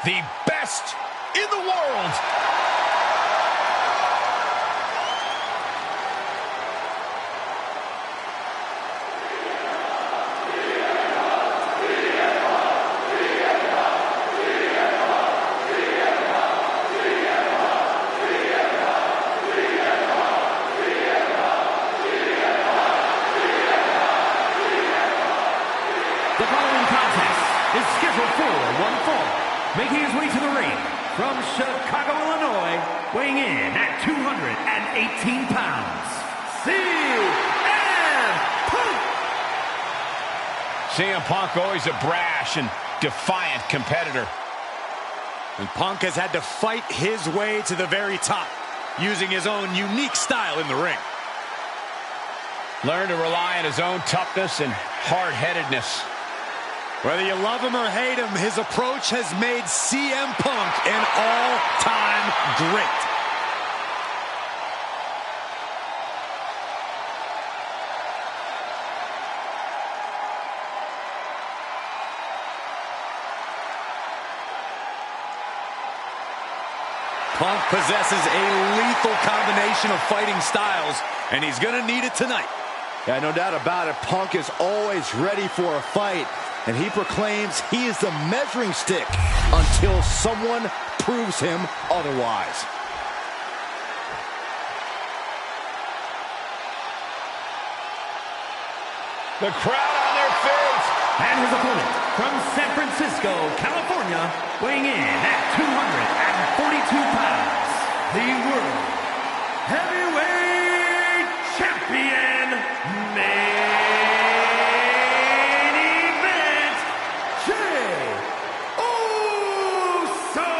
the best in the world. The following contest is scheduled for one fall. Making his way to the ring from Chicago, Illinois, weighing in at 218 pounds, CM Punk! CM Punk always a brash and defiant competitor. And Punk has had to fight his way to the very top, using his own unique style in the ring. Learn to rely on his own toughness and hard-headedness. Whether you love him or hate him, his approach has made CM Punk an all-time great. Punk possesses a lethal combination of fighting styles, and he's going to need it tonight. Yeah, no doubt about it. Punk is always ready for a fight. And he proclaims he is the measuring stick until someone proves him otherwise. The crowd on their feet. And his opponent from San Francisco, California, weighing in at 242 pounds, the World Heavyweight Champion, Main Event, Jey Uso!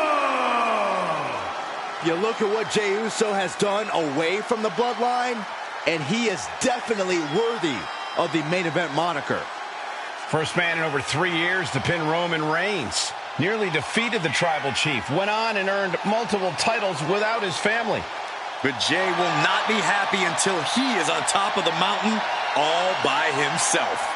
You look at what Jey Uso has done away from the bloodline, and he is definitely worthy of the main event moniker. First man in over 3 years to pin Roman Reigns. Nearly defeated the Tribal Chief. Went on and earned multiple titles without his family. But Jey will not be happy until he is on top of the mountain all by himself.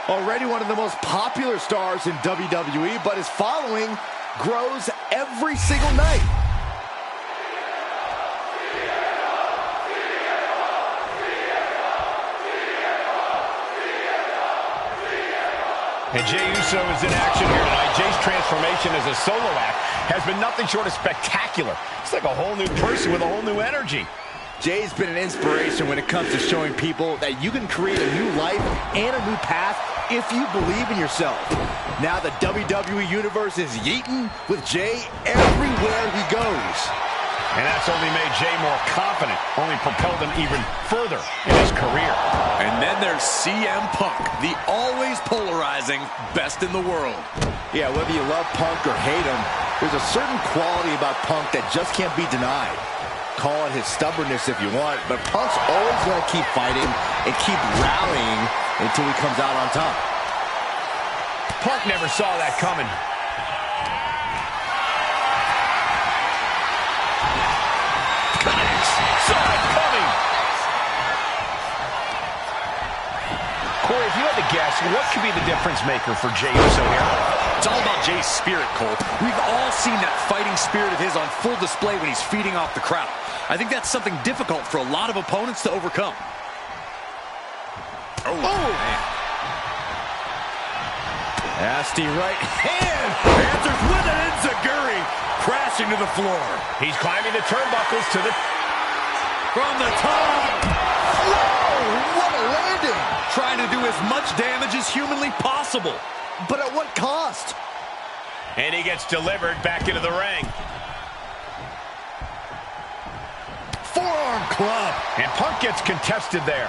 Already one of the most popular stars in WWE, but his following grows every single night. And Jey Uso is in action here tonight. Jey's transformation as a solo act has been nothing short of spectacular. It's like a whole new person with a whole new energy. Jey's been an inspiration when it comes to showing people that you can create a new life and a new path if you believe in yourself. Now the WWE Universe is yeeting with Jey everywhere he goes. And that's only made Jey more confident, only propelled him even further in his career. And then there's CM Punk, the always polarizing best in the world. Yeah, whether you love Punk or hate him, there's a certain quality about Punk that just can't be denied. Call it his stubbornness if you want, but Punk's always going to keep fighting and keep rallying until he comes out on top. Punk never saw that coming. Connects. Saw it coming. Corey, if you had to guess, what could be the difference maker for Jey Uso here? It's all about Jey's spirit, Cole. We've all seen that fighting spirit of his on full display when he's feeding off the crowd. I think that's something difficult for a lot of opponents to overcome. Oh, man. Nasty right hand. Answers with an enziguri. Crashing to the floor. He's climbing the turnbuckles to the... From the top. Whoa, what a landing. Trying to do as much damage as humanly possible. But at what cost? And he gets delivered back into the ring. Forearm club. And Punk gets contested there.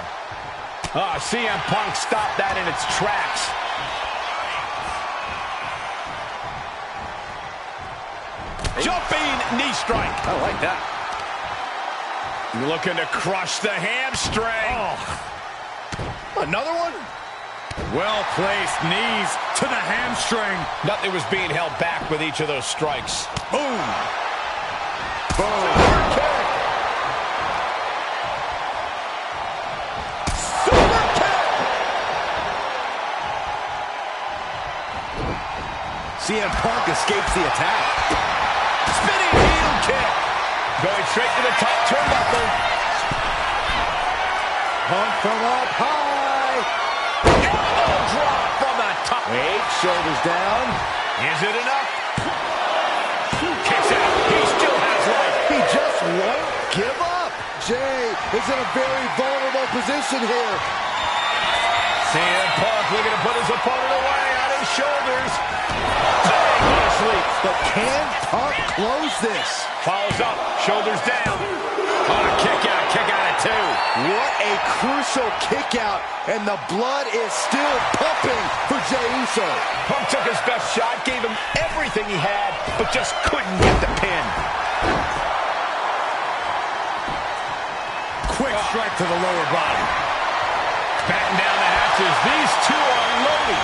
CM Punk stopped that in its tracks. Jumping knee strike. I like that. Looking to crush the hamstring. Oh. Another one? Well-placed knees to the hamstring. Nothing was being held back with each of those strikes. Boom. Boom. Super kick. CM Punk escapes the attack. Spinning heel kick. Going straight to the top turnbuckle. Punk from up high. Elbow drop from the top. Wait, shoulders down. Is it enough? Kicks out. He still has life. He just won't give up. Jay is in a very vulnerable position here. CM Punk looking to put his opponent away on his shoulders. But can Punk close this? Follows up, shoulders down. Kick out at two. What a crucial kick out, and the blood is still pumping for Jey Uso. Punk took his best shot, gave him everything he had, but just couldn't get the pin. Quick strike to the lower body. Batten down the hatches. These two are loading.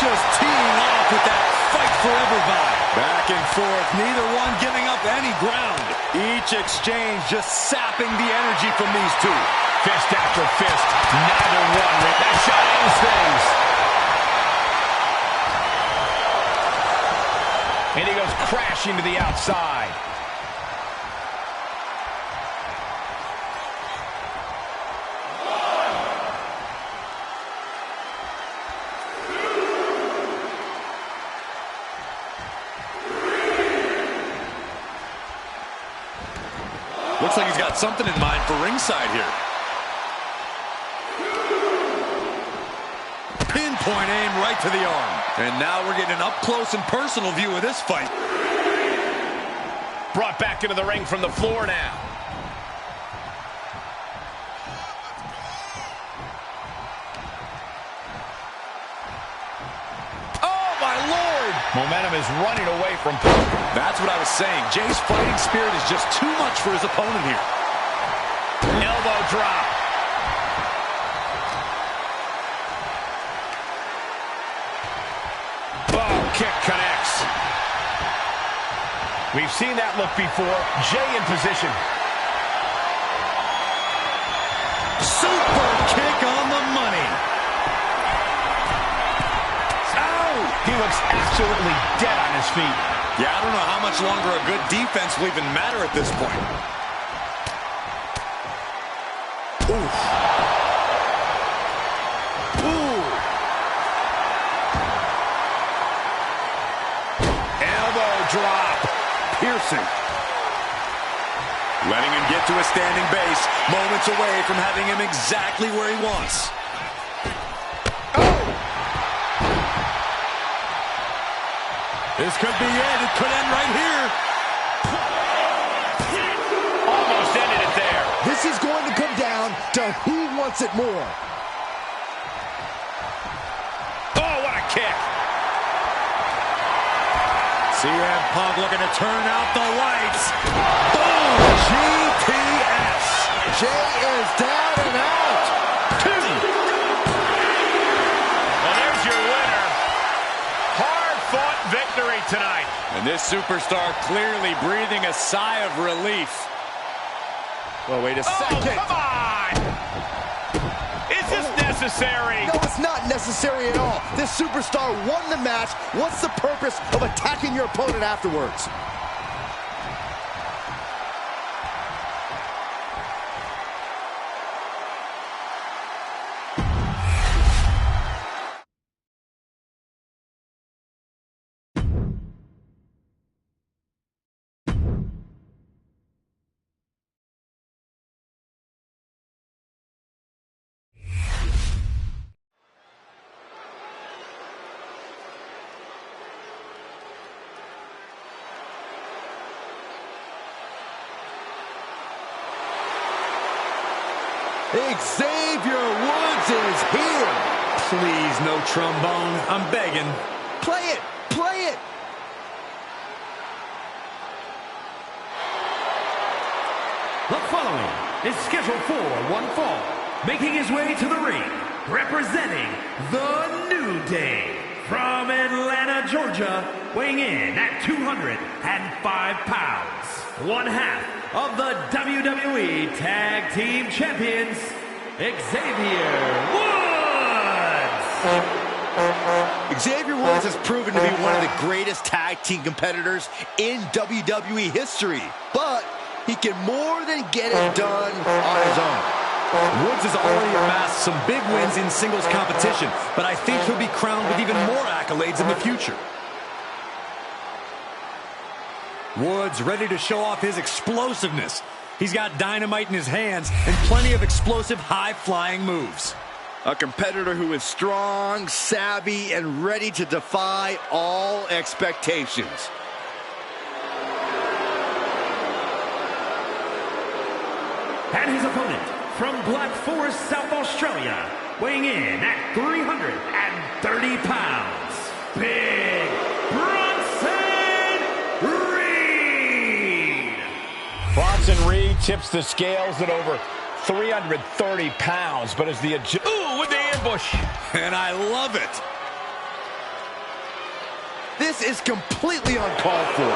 Just teeing off with that fight forever vibe. Back and forth, neither one giving up any ground. Each exchange just sapping the energy from these two. Fist after fist, neither one. That shot ends things. And he goes crashing to the outside. Looks like he's got something in mind for ringside here. Pinpoint aim right to the arm. And now we're getting an up-close and personal view of this fight. Brought back into the ring from the floor now. Oh, my Lord! Momentum is running away from Punk. That's what I was saying. Jay's fighting spirit is just too much for his opponent here. Elbow drop. Oh, kick connects. We've seen that look before. Jay in position. Super kick on the money. Ow! He looks absolutely dead on his feet. Yeah, I don't know how much longer a good defense will even matter at this point. Oof. Ooh. Elbow drop. Piercing. Letting him get to a standing base, moments away from having him exactly where he wants. This could be it. It could end right here. Almost ended it there. This is going to come down to who wants it more. Oh, what a kick. CM Punk looking to turn out the lights. Boom! GPS. Jay is down and out. Two. Well, there's your winner. Hard-fought victory tonight. And this superstar clearly breathing a sigh of relief. Well, wait a second. Oh, come on! Is this necessary? No, it's not necessary at all. This superstar won the match. What's the purpose of attacking your opponent afterwards? Xavier Woods is here. Please, no trombone. I'm begging. Play it. Play it. The following is scheduled for one fall, making his way to the ring, representing the New Day, from Atlanta, Georgia, weighing in at 205 pounds, one half of the WWE Tag Team Champions, Xavier Woods! Xavier Woods has proven to be one of the greatest tag team competitors in WWE history, but he can more than get it done on his own. Woods has already amassed some big wins in singles competition, but I think he'll be crowned with even more accolades in the future. Woods ready to show off his explosiveness. He's got dynamite in his hands and plenty of explosive high-flying moves. A competitor who is strong, savvy, and ready to defy all expectations. And his opponent, from Black Forest, South Australia, weighing in at 330 pounds, Big Bronson Reed! Bronson Reed tips the scales at over 330 pounds, but as the with the ambush. And I love it. This is completely uncalled for.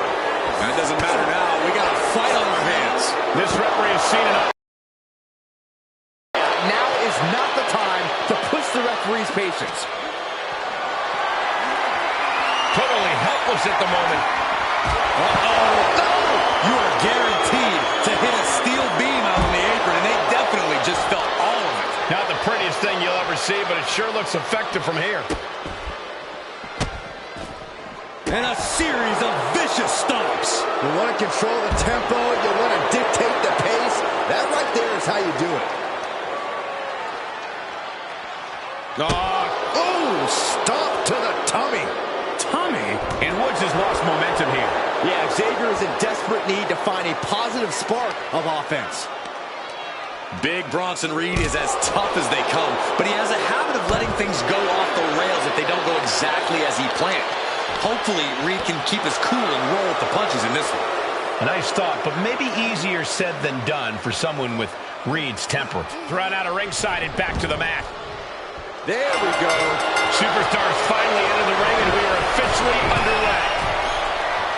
That doesn't matter now. We got a fight on our hands. This referee has seen enough. Now is not the time to push the referee's patience. Totally helpless at the moment. Uh-oh. No! You are guaranteed to hit a steel beam out on the apron, and they definitely just felt all of it. Not the prettiest thing you'll ever see, but it sure looks effective from here. And a series of vicious stomps. You want to control the tempo, you want to dictate the pace. That right there is how you do it. Oh, stomp to the tummy. Tummy? And Woods has lost momentum here. Yeah, Xavier is in desperate need to find a positive spark of offense. Big Bronson Reed is as tough as they come, but he has a habit of letting things go off the rails if they don't go exactly as he planned. Hopefully, Reed can keep his cool and roll with the punches in this one. A nice thought, but maybe easier said than done for someone with Reed's temper. Thrown out of ringside and back to the mat. There we go. Superstars finally enter the ring, and we are officially underway.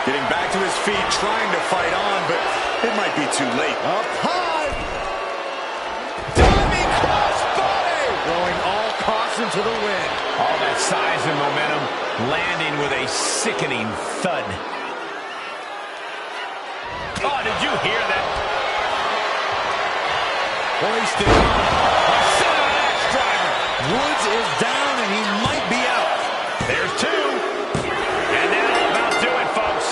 Getting back to his feet, trying to fight on, but it might be too late. Up high. Diving crossbody. Throwing all caution to the wind. All that size and momentum landing with a sickening thud. Oh, did you hear that? Hoisted on. A center axe driver. Woods is down, and he might be out. There's two. And that'll about do it, folks.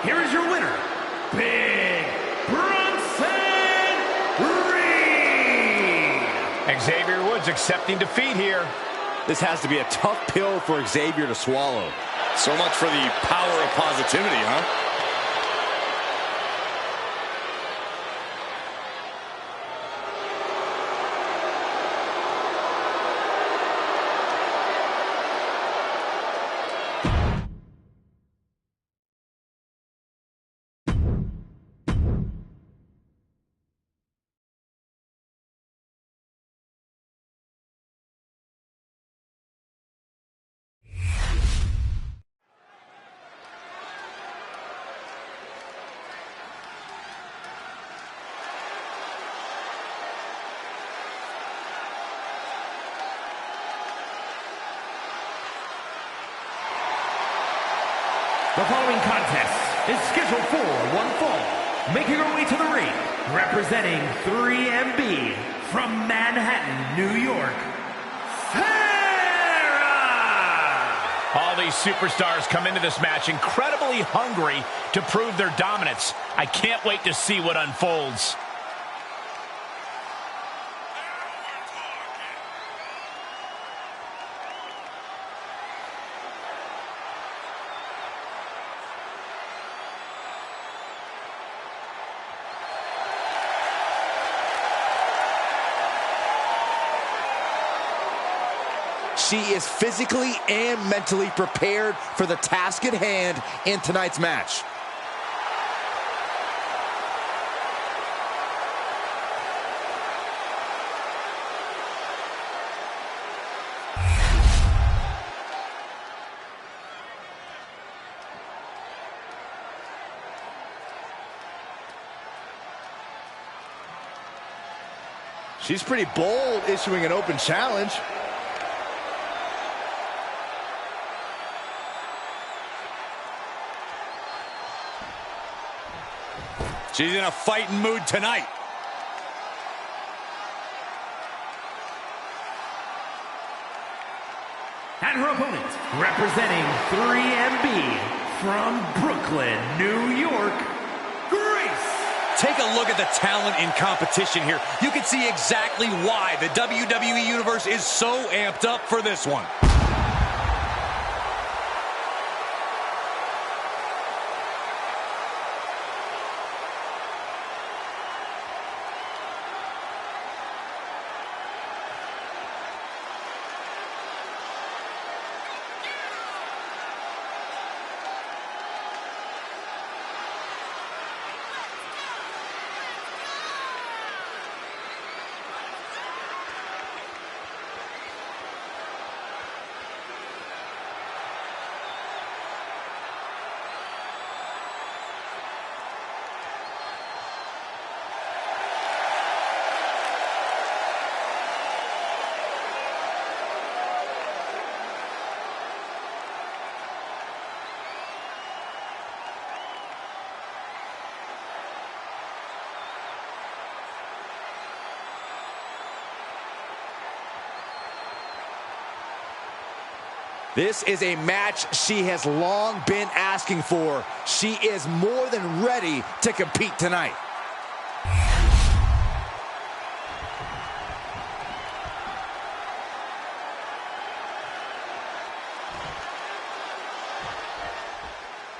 Here is your winner, Big Bronson Reed! Xavier Woods accepting defeat here. This has to be a tough pill for Xavier to swallow. So much for the power of positivity, huh? The following contest is scheduled for one fall, making her way to the ring, representing 3MB from Manhattan, New York, Sarah! All these superstars come into this match incredibly hungry to prove their dominance. I can't wait to see what unfolds. she is physically and mentally prepared for the task at hand in tonight's match. She's pretty bold issuing an open challenge. She's in a fighting mood tonight. And her opponent, representing 3MB from Brooklyn, New York, Grace. Take a look at the talent in competition here. You can see exactly why the WWE Universe is so amped up for this one. This is a match she has long been asking for. She is more than ready to compete tonight.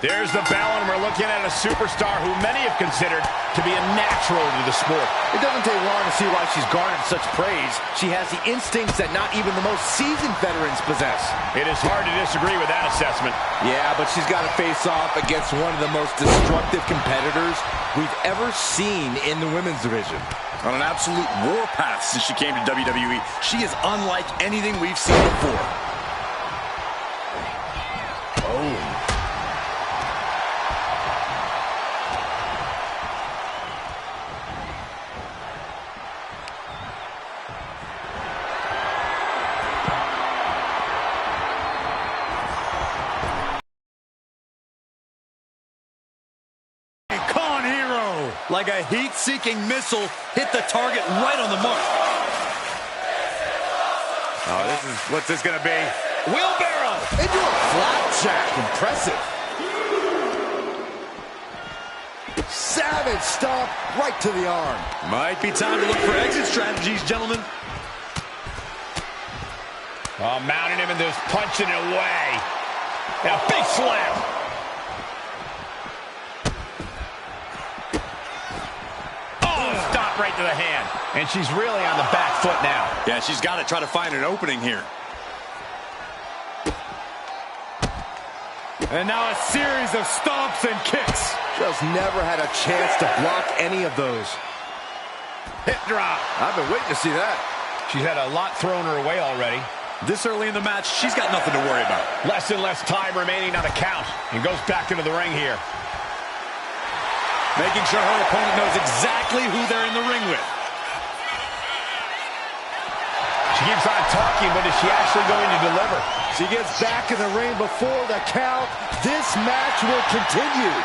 There's the bell, and we're looking at a superstar who many have considered to be a natural to the sport. It doesn't take long to see why she's garnered such praise. She has the instincts that not even the most seasoned veterans possess. It is hard to disagree with that assessment. Yeah, but she's got to face off against one of the most destructive competitors we've ever seen in the women's division. On an absolute warpath since she came to WWE, she is unlike anything we've seen before. Oh. Like a heat-seeking missile, hit the target right on the mark. Oh, what's this gonna be? Wheelbarrow! Into a flapjack. Impressive. Savage stomp right to the arm. Might be time to look for exit strategies, gentlemen. Oh, mounting him and just punching it away. And a big slam. Right to the hand. And she's really on the back foot now. Yeah, she's got to try to find an opening here. And now a series of stomps and kicks. Just never had a chance to block any of those. Hip drop. I've been waiting to see that. She's had a lot thrown her way already. This early in the match, she's got nothing to worry about. Less and less time remaining on the count. And goes back into the ring here. Making sure her opponent knows exactly who they're in the ring with. She keeps on talking, but is she actually going to deliver? She gets back in the ring before the count. This match will continue.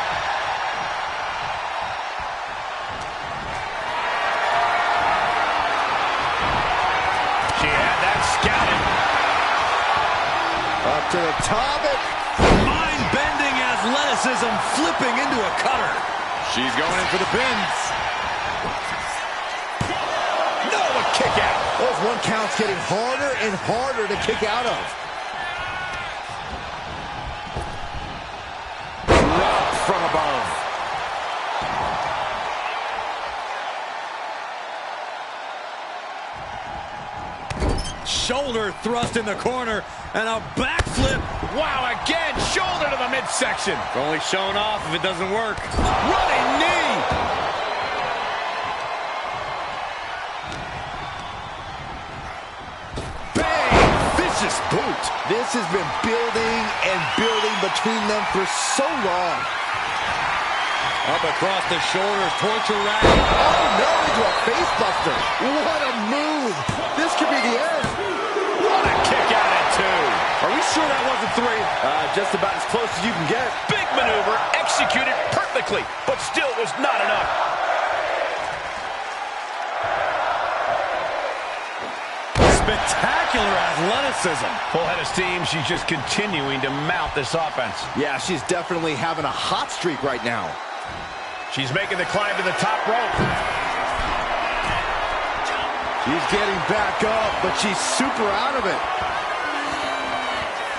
She had that scouted. Up to the top. Mind-bending athleticism flipping into a cutter. She's going in for the pins. No, a kick out. Those one counts getting harder and harder to kick out of. Drop from above. shoulder thrust in the corner, and a backflip. Wow, again, shoulder to the midsection. It's only showing off if it doesn't work. Running knee. Bang! Vicious boot. This has been building and building between them for so long. Up across the shoulders, torture rack. Oh no, into a face buster. What a move. This could be the end. What a kick out at 2. Are we sure that wasn't 3? Just about as close as you can get. Big maneuver, executed perfectly, but still was not enough. Spectacular athleticism. Full head of steam, she's just continuing to mount this offense. Yeah, she's definitely having a hot streak right now. She's making the climb to the top rope. She's getting back up, but she's super out of it.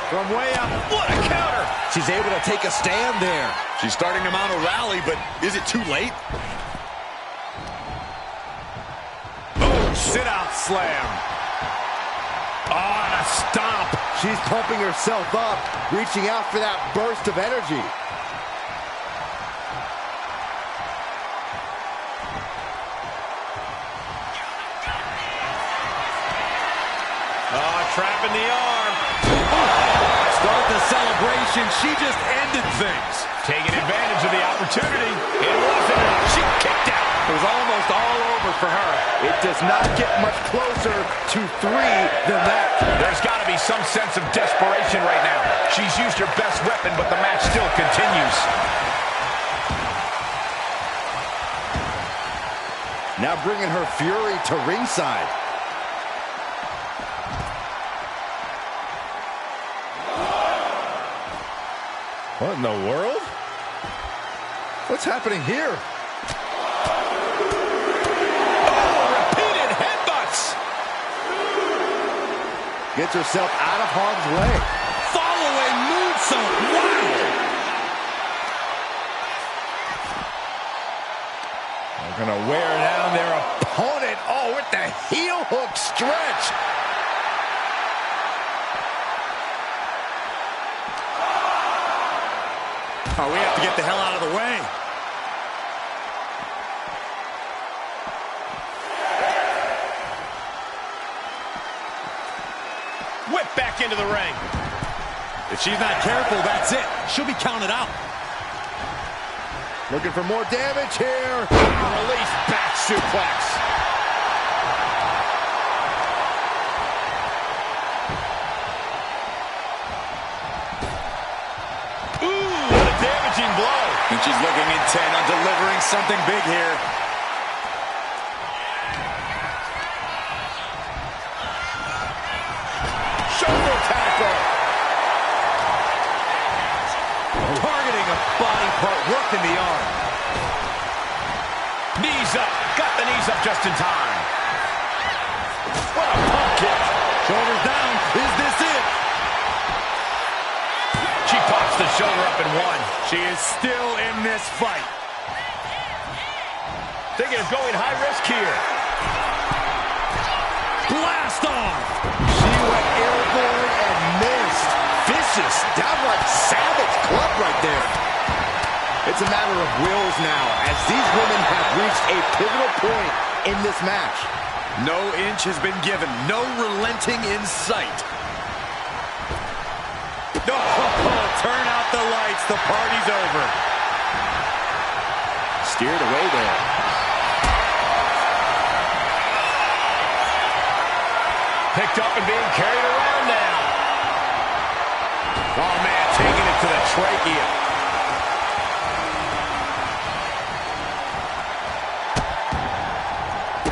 From way up, what a counter! She's able to take a stand there. She's starting to mount a rally, but is it too late? Oh, sit-out slam. Oh, and a stomp. She's pumping herself up, reaching out for that burst of energy. Oh, trapping the arm. Start the celebration. She just ended things. Taking advantage of the opportunity. It wasn't enough. She kicked out. It was almost all over for her. It does not get much closer to 3 than that. There's got to be some sense of desperation right now. She's used her best weapon, but the match still continues. Now bringing her fury to ringside. What in the world? What's happening here? Repeated headbutts. Gets herself out of harm's way. Follow-away moonsault. Wow. They're going to wear down their opponent. Oh, with the heel hook stretch. Oh, we have to get the hell out of the way. Whip back into the ring. If she's not careful, that's it. She'll be counted out. Looking for more damage here. Release back suplex. Blow. And she's looking intent on delivering something big here. Shoulder tackle. Targeting a body part, working the arm. Knees up. Got the knees up just in time. What a pump kick. Shoulders down. Is this it? She pops the shoulder up and 1. She is still in this fight. Thinking of going high risk here. Blast off. She went airborne and missed. Vicious, downright savage club right there. It's a matter of wills now, as these women have reached a pivotal point in this match. No inch has been given. No relenting in sight. No, turn out the lights. The party's over. Steered away there. Picked up and being carried around now. Oh, man, taking it to the trachea.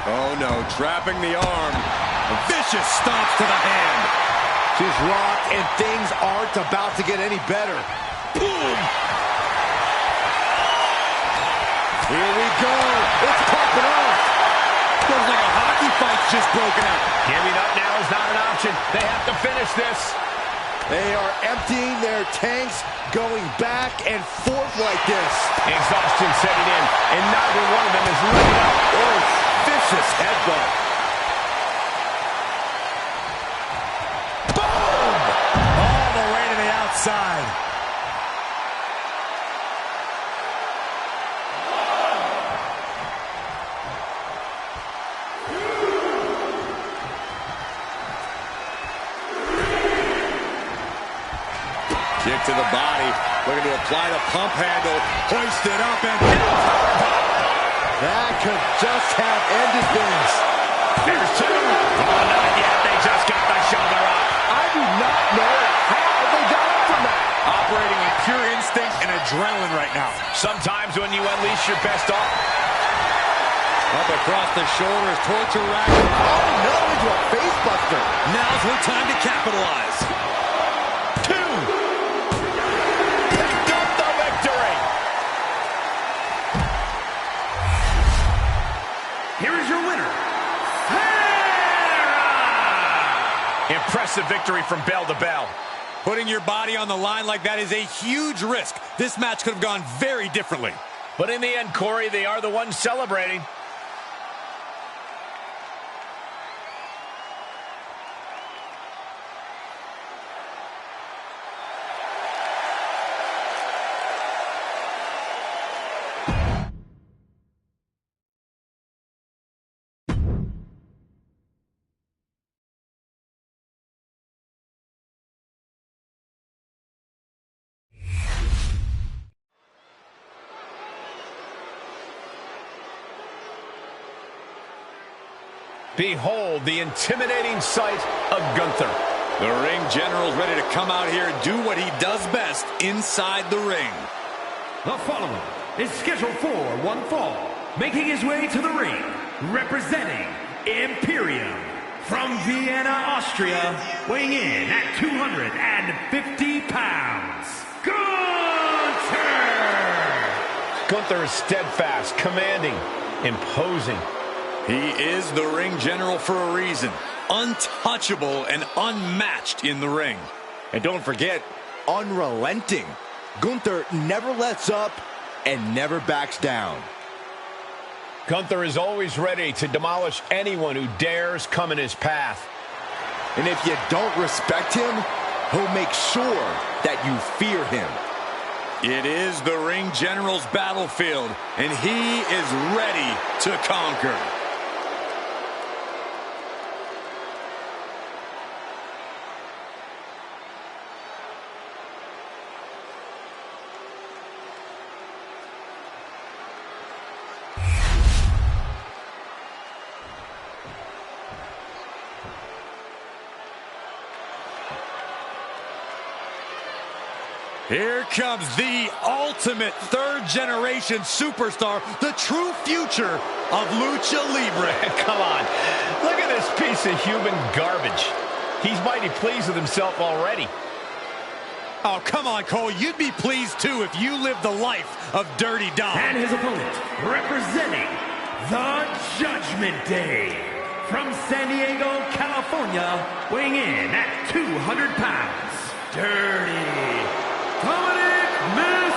Oh, no, trapping the arm. A vicious stomps to the hand. She's rocked, and things aren't about to get any better. Boom! Here we go. It's popping off. Looks like a hockey fight's just broken out. Giving up now is not an option. They have to finish this. They are emptying their tanks, going back and forth like this. Exhaustion setting in, and neither one of them is letting up. Oh, vicious headbutt. outside. Kick to the body. Looking to apply the pump handle. Hoist it up and... That could just have ended things. There's two. Oh, not yet. They just got the shoulder up. I do not know how they got up from that. Operating on pure instinct and adrenaline right now. Sometimes when you unleash your best off. Up across the shoulders, torture rack. Oh, no, into a face buster. Now's her time to capitalize. Two. Picked up the victory. Here is your winner, Impressive victory from bell to bell. Putting your body on the line like that is a huge risk. This match could have gone very differently. But in the end, Corey, they are the ones celebrating. Behold the intimidating sight of Gunther. The ring general's ready to come out here and do what he does best inside the ring. The following is scheduled for one fall, making his way to the ring, representing Imperium from Vienna, Austria, weighing in at 250 pounds, Gunther! Gunther is steadfast, commanding, imposing. He is the ring general for a reason. Untouchable and unmatched in the ring. And don't forget, unrelenting. Gunther never lets up and never backs down. Gunther is always ready to demolish anyone who dares come in his path. And if you don't respect him, he'll make sure that you fear him. It is the ring general's battlefield, and he is ready to conquer. Here comes the ultimate third-generation superstar, the true future of Lucha Libre. Come on, look at this piece of human garbage. He's mighty pleased with himself already. Oh, come on, Cole. You'd be pleased, too, if you lived the life of Dirty Dom. And his opponent, representing the Judgment Day, from San Diego, California, weighing in at 200 pounds, Dirty Dominic Mysterio.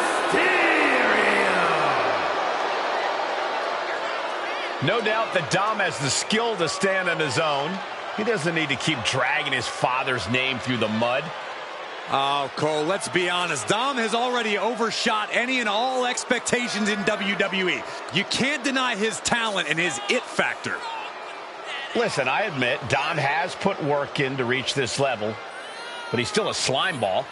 No doubt that Dom has the skill to stand on his own. He doesn't need to keep dragging his father's name through the mud. Oh, Cole, let's be honest. Dom has already overshot any and all expectations in WWE. You can't deny his talent and his it factor. Listen, I admit Dom has put work in to reach this level, but he's still a slime ball.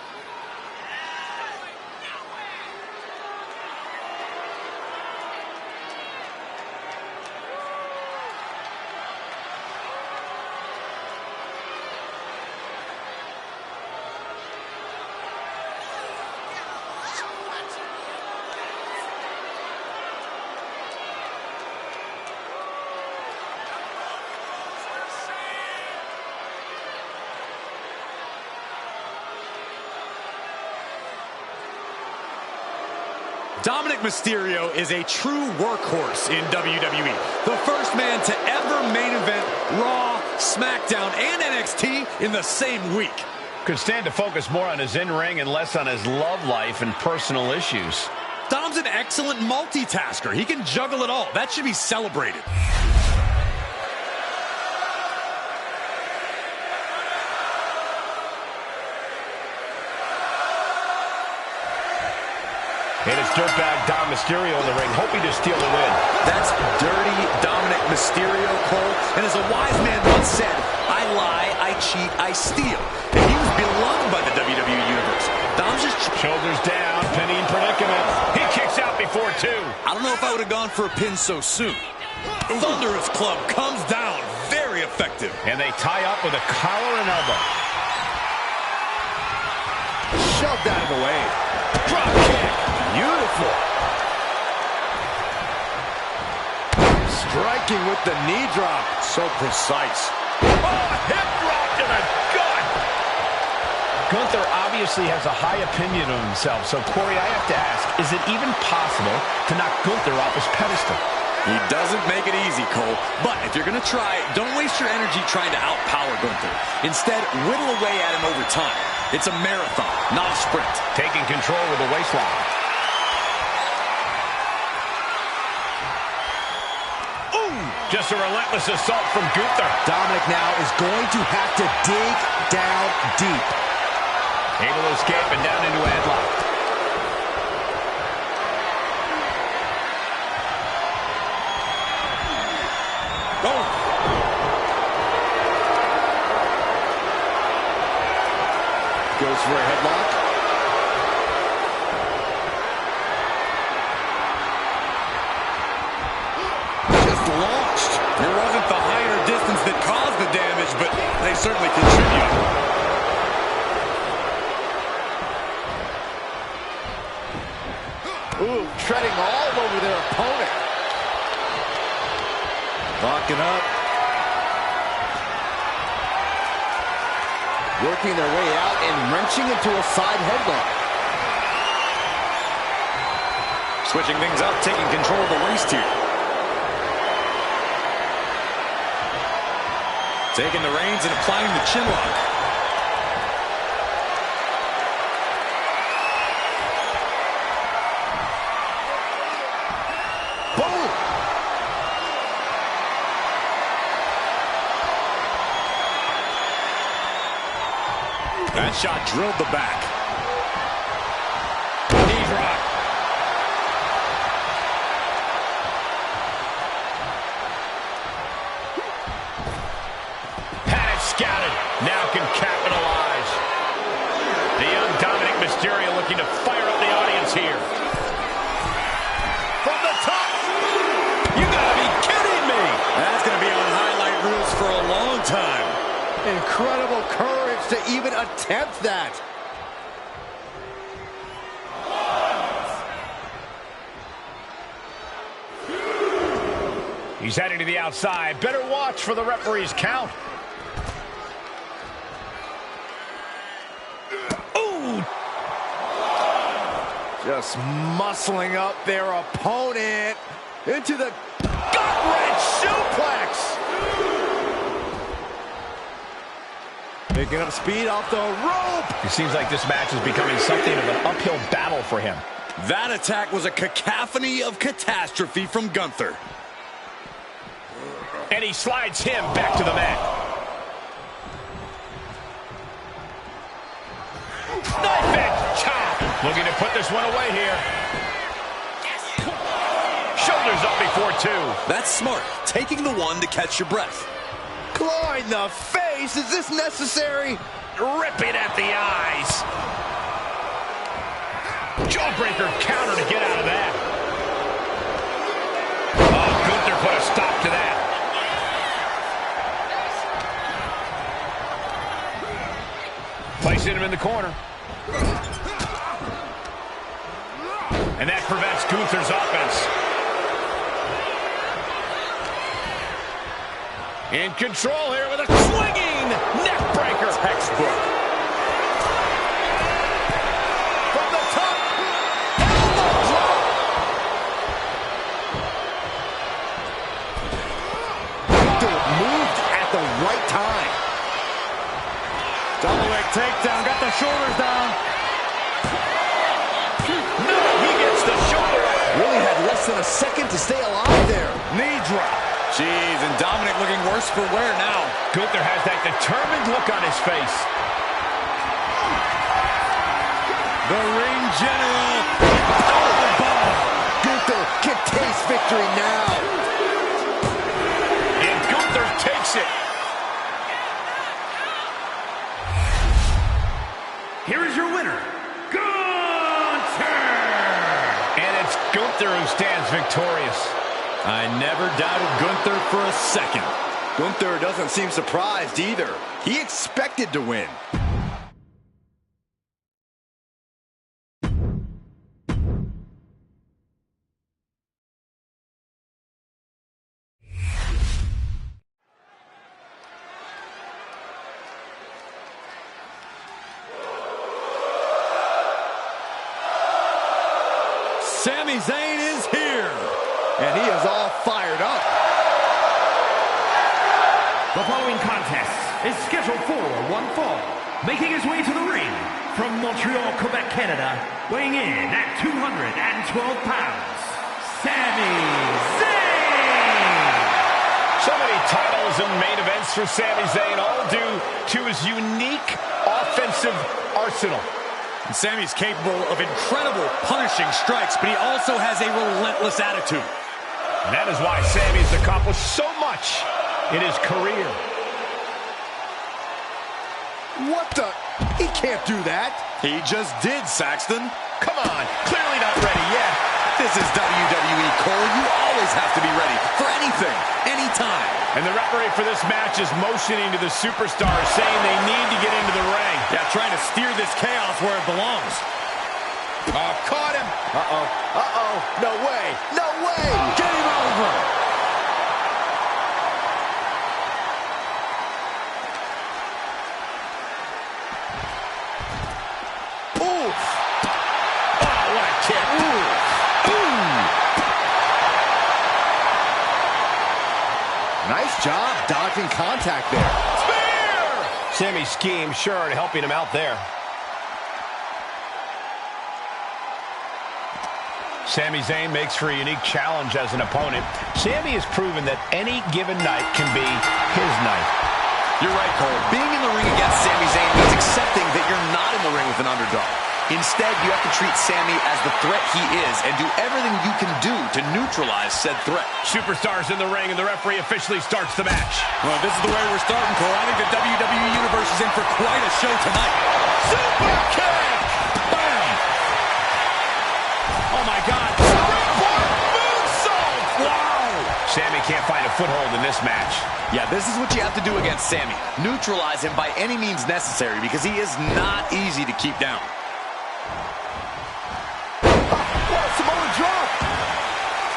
Dominic Mysterio is a true workhorse in WWE. The first man to ever main event Raw, SmackDown, and NXT in the same week. Could stand to focus more on his in-ring and less on his love life and personal issues. Dom's an excellent multitasker. He can juggle it all. That should be celebrated. And it's dirtbag Dom Mysterio in the ring, hoping to steal the win. That's dirty Dominic Mysterio, Cole. And as a wise man once said, I lie, I cheat, I steal. And he was beloved by the WWE Universe. Dom's just... Shoulders down, pinning predicament. He kicks out before two. I don't know if I would have gone for a pin so soon. Thunderous Club comes down. Very effective. And they tie up with a collar and elbow. Shoved out of the way. Drop kick. Beautiful. Striking with the knee drop. So precise. Oh, hip drop to the gut. Gunther obviously has a high opinion of himself. So, Corey, I have to ask, is it even possible to knock Gunther off his pedestal? He doesn't make it easy, Cole. But if you're going to try, don't waste your energy trying to outpower Gunther. Instead, whittle away at him over time. It's a marathon, not a sprint. Taking control with the waistline. Just a relentless assault from Gunther. Dominic now is going to have to dig down deep. Able to escape and down into a headlock. Oh. Goes for a headlock. Launched. It wasn't the higher distance that caused the damage, but they certainly contribute. Ooh, treading all over their opponent. Locking up. Working their way out and wrenching into a side headlock. Switching things up, taking control of the waist here. Taking the reins and applying the chin lock. Boom! That shot drilled the back. Knee drop. Scouted, now can capitalize. The young Dominic Mysterio looking to fire up the audience here. From the top. You gotta be kidding me. That's going to be on highlight reels for a long time. Incredible courage to even attempt that. He's heading to the outside. Better watch for the referee's count. Just muscling up their opponent into the gut-wrench suplex. Picking up speed off the rope. It seems like this match is becoming something of an uphill battle for him. That attack was a cacophony of catastrophe from Gunther. And he slides him back to the mat. Knife edge chop. Looking to put this one away here. Shoulders up before two. That's smart. Taking the one to catch your breath. Claw in the face. Is this necessary? Ripping at the eyes. Jawbreaker counter to get out of that. Oh, Gunther put a stop to that. Placing him in the corner. And that prevents Gunther's offense. In control here with a swinging neck breaker. Textbook. From the top. Elbow drop. Gunther moved at the right time. Double leg takedown. Got the shoulders down. The shoulder. Really had less than a second to stay alive there. Knee drop. Jeez, and Dominic looking worse for wear now. Gunther has that determined look on his face. The ring general. Oh! victory now. And Gunther takes it. Here is your winner, Gunther! And it's Gunther who stands victorious. I never doubted Gunther for a second. Gunther doesn't seem surprised either. He expected to win. Sami Zayn is here. And he is all fired up. The following contest is scheduled for one fall. Making his way to the ring from Montreal, Quebec, Canada, weighing in at 212 pounds, Sami Zayn! So many titles and main events for Sami Zayn, all due to his unique offensive arsenal. And Sami's capable of incredible punishing strikes, but he also has a relentless attitude. And that is why Sami has accomplished so much in his career. What the? He can't do that. He just did, Saxton. Come on, clearly not ready yet. This is WWE, Cole. You always have to be ready for anything, anytime. And the referee for this match is motioning to the superstars, saying they need to get into the ring. Yeah, trying to steer this chaos where it belongs. Oh, caught him. Uh-oh. Uh-oh. No way. No way. Game over. Ooh. Oh, what a kick. Ooh. Nice job dodging contact there. Spear! Sami's scheme sure helping him out there. Sami Zayn makes for a unique challenge as an opponent. Sami has proven that any given night can be his night. You're right, Cole. Being in the ring against Sami Zayn means accepting that you're not in the ring with an underdog. Instead, you have to treat Sami as the threat he is and do everything you can do to neutralize said threat. Superstars in the ring, and the referee officially starts the match. Well, this is the way we're starting, Cole. I think the WWE Universe is in for quite a show tonight. Super kick! Bam! Oh, my God. Springboard moonsault! Wow! Sami can't find a foothold in this match. Yeah, this is what you have to do against Sami. Neutralize him by any means necessary because he is not easy to keep down. Samoan drop.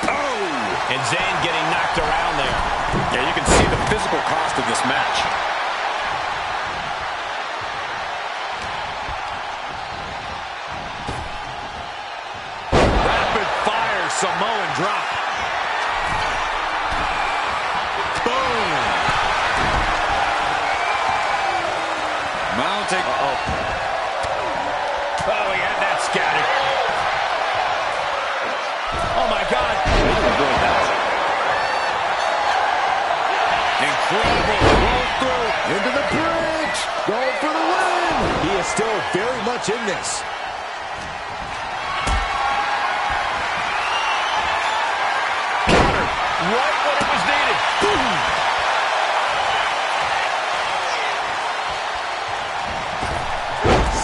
Oh! And Zayn getting knocked around there. Yeah, you can see the physical cost of this match. Rapid fire Samoan drop. Boom. Mounting. Oh, he had that scouted. Oh, my God. Incredible roll through. Into the bridge. Going for the win. He is still very much in this. Counter. Right when it was needed. Boom.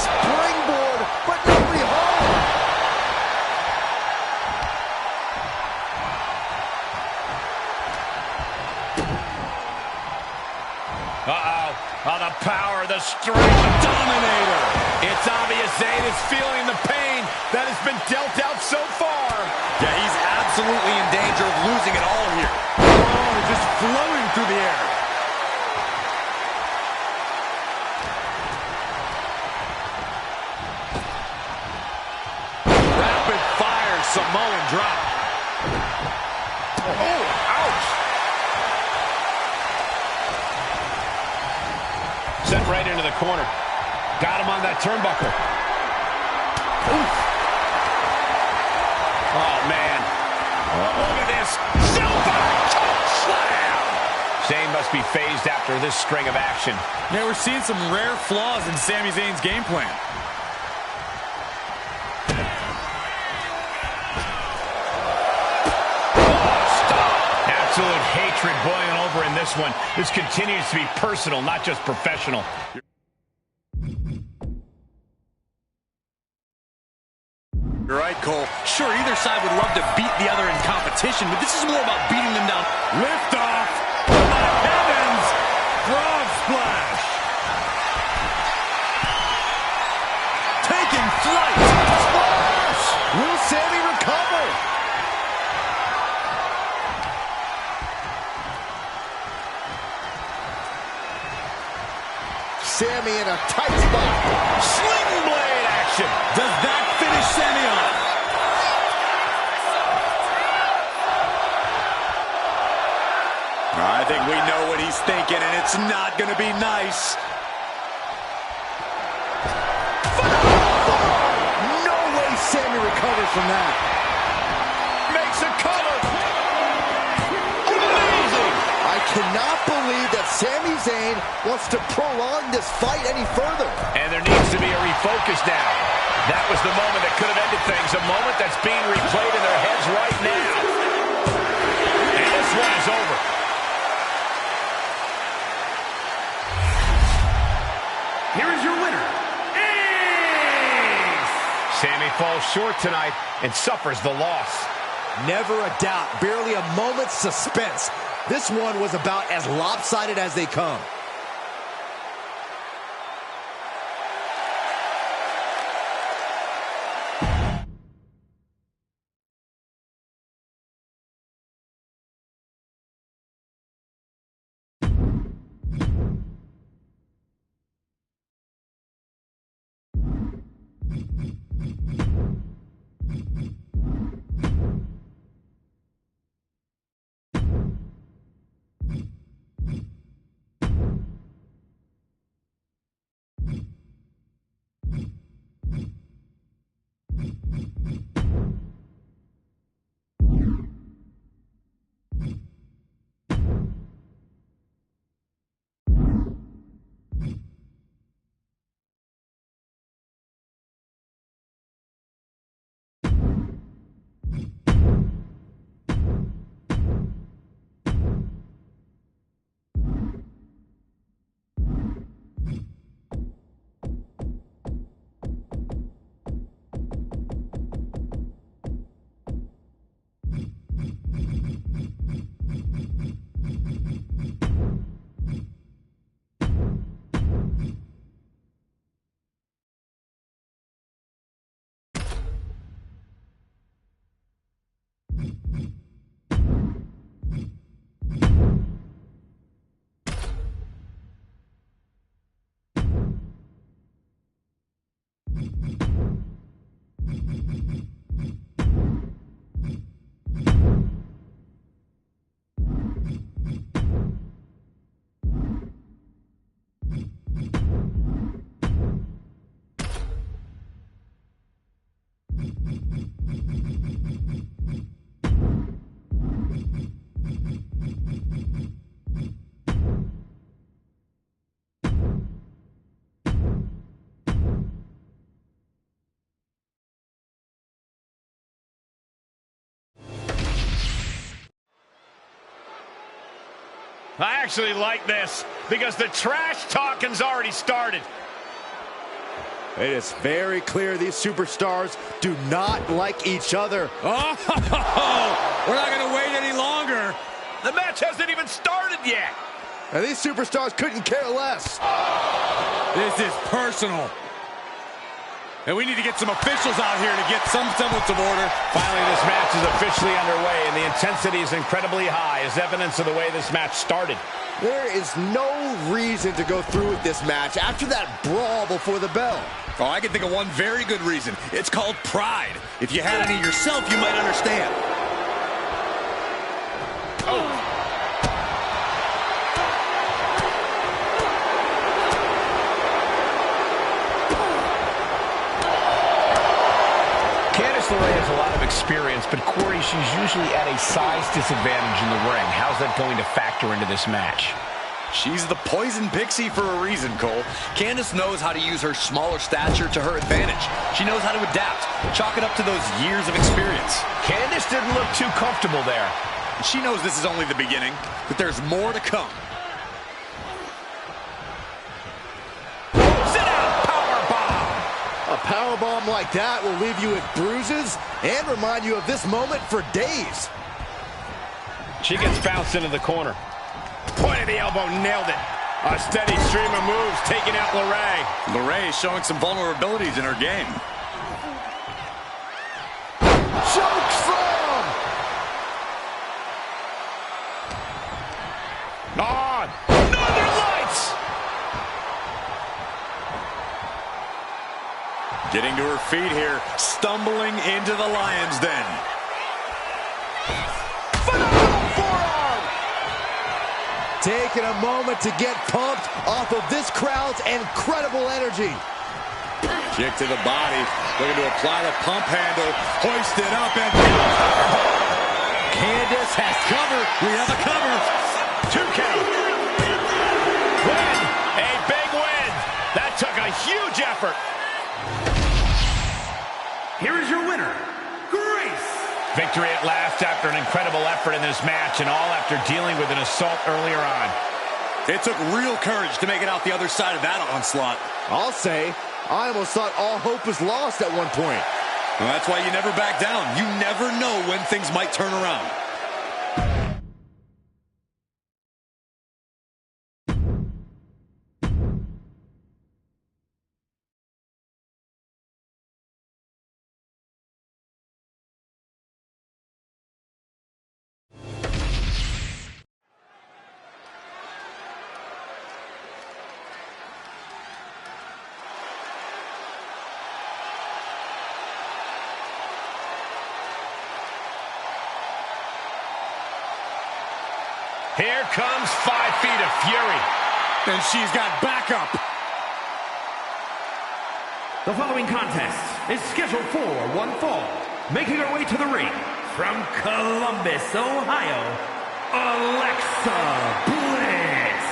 Springboard, but nobody home. Uh-oh. Oh, the power, the strength. Dominator. It's obvious Zayn is feeling the pain that has been dealt out so far. Yeah, he's absolutely in danger of losing it all here. Oh, just floating through the air. Rapid fire Samoan drop. Oh, ouch. Sent right into the corner. Got him on that turnbuckle. Oof. Oh, man. Look at this. Silver choke slam. Zayn must be phased after this string of action. Yeah, we're seeing some rare flaws in Sami Zayn's game plan. absolute hatred boiling over in this one. This continues to be personal, not just professional. You're right, Cole. Sure, either side would love to beat the other in competition, but this is more about beating them down. Lift off from the heavens. Frog splash. Taking flight. Splash! Will Sammy recover? Sammy in a tight spot. Sling blade action. Does that finish Sammy off? I think we know what he's thinking, and it's not going to be nice. No way Sammy recovers from that. Makes a cover. Amazing. I cannot believe that Sami Zayn wants to prolong this fight any further. And there needs to be a refocus now. That was the moment that could have ended things. A moment that's being replayed in their heads right now. And this one is over. Here is your winner, Ace! Sammy falls short tonight and suffers the loss. Never a doubt, barely a moment's suspense. This one was about as lopsided as they come. I actually like this because the trash talking's already started. It is very clear these superstars do not like each other. Oh, we're not going to wait any longer. The match hasn't even started yet. And these superstars couldn't care less. This is personal. And we need to get some officials out here to get some semblance of order. Finally, this match is officially underway, and the intensity is incredibly high, as evidence of the way this match started. There is no reason to go through with this match after that brawl before the bell. Oh, I can think of one very good reason. It's called pride. If you had any yourself, you might understand. Oh. LeRae has a lot of experience, but Corey, she's usually at a size disadvantage in the ring. How's that going to factor into this match? She's the poison pixie for a reason, Cole. Candice knows how to use her smaller stature to her advantage. She knows how to adapt. Chalk it up to those years of experience. Candice didn't look too comfortable there. She knows this is only the beginning, that there's more to come. A powerbomb like that will leave you with bruises and remind you of this moment for days. She gets bounced into the corner. Point of the elbow, nailed it. A steady stream of moves taking out LeRae. LeRae is showing some vulnerabilities in her game. Choke slam! On! Northern Lights! Getting to her feet here, stumbling into the Lion's Den. Phenomenal forearm! Taking a moment to get pumped off of this crowd's incredible energy. Kick to the body, looking to apply the pump handle, hoist it up, and Candice has cover. we have a cover. 2 count. Win. A big win. That took a huge effort. Here is your winner, Grace. Victory at last after an incredible effort in this match, and all after dealing with an assault earlier on. It took real courage to make it out the other side of that onslaught. I'll say, I almost thought all hope was lost at one point. Well, that's why you never back down. You never know when things might turn around. Here comes 5 feet of fury. And she's got backup. The following contest is scheduled for one fall. Making her way to the ring from Columbus, Ohio, Alexa Bliss.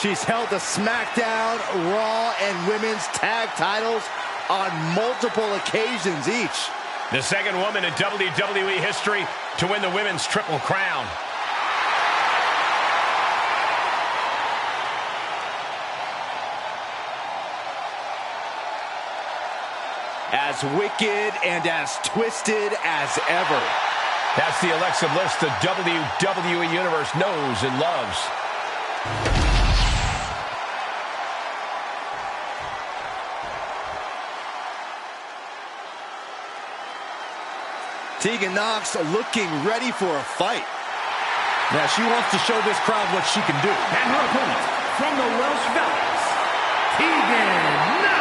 She's held the SmackDown, Raw, and Women's Tag titles on multiple occasions each. The second woman in WWE history to win the Women's Triple Crown. As wicked and as twisted as ever. That's the Alexa Bliss the WWE Universe knows and loves. Tegan Nox looking ready for a fight. Now she wants to show this crowd what she can do. And her opponent from the Welsh Valleys, Tegan Nox.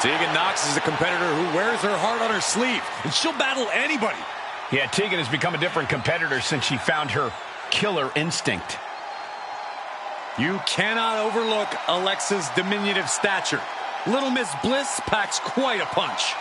Tegan Nox is a competitor who wears her heart on her sleeve, and she'll battle anybody. Yeah, Tegan has become a different competitor since she found her killer instinct. You cannot overlook Alexa's diminutive stature. Little Miss Bliss packs quite a punch.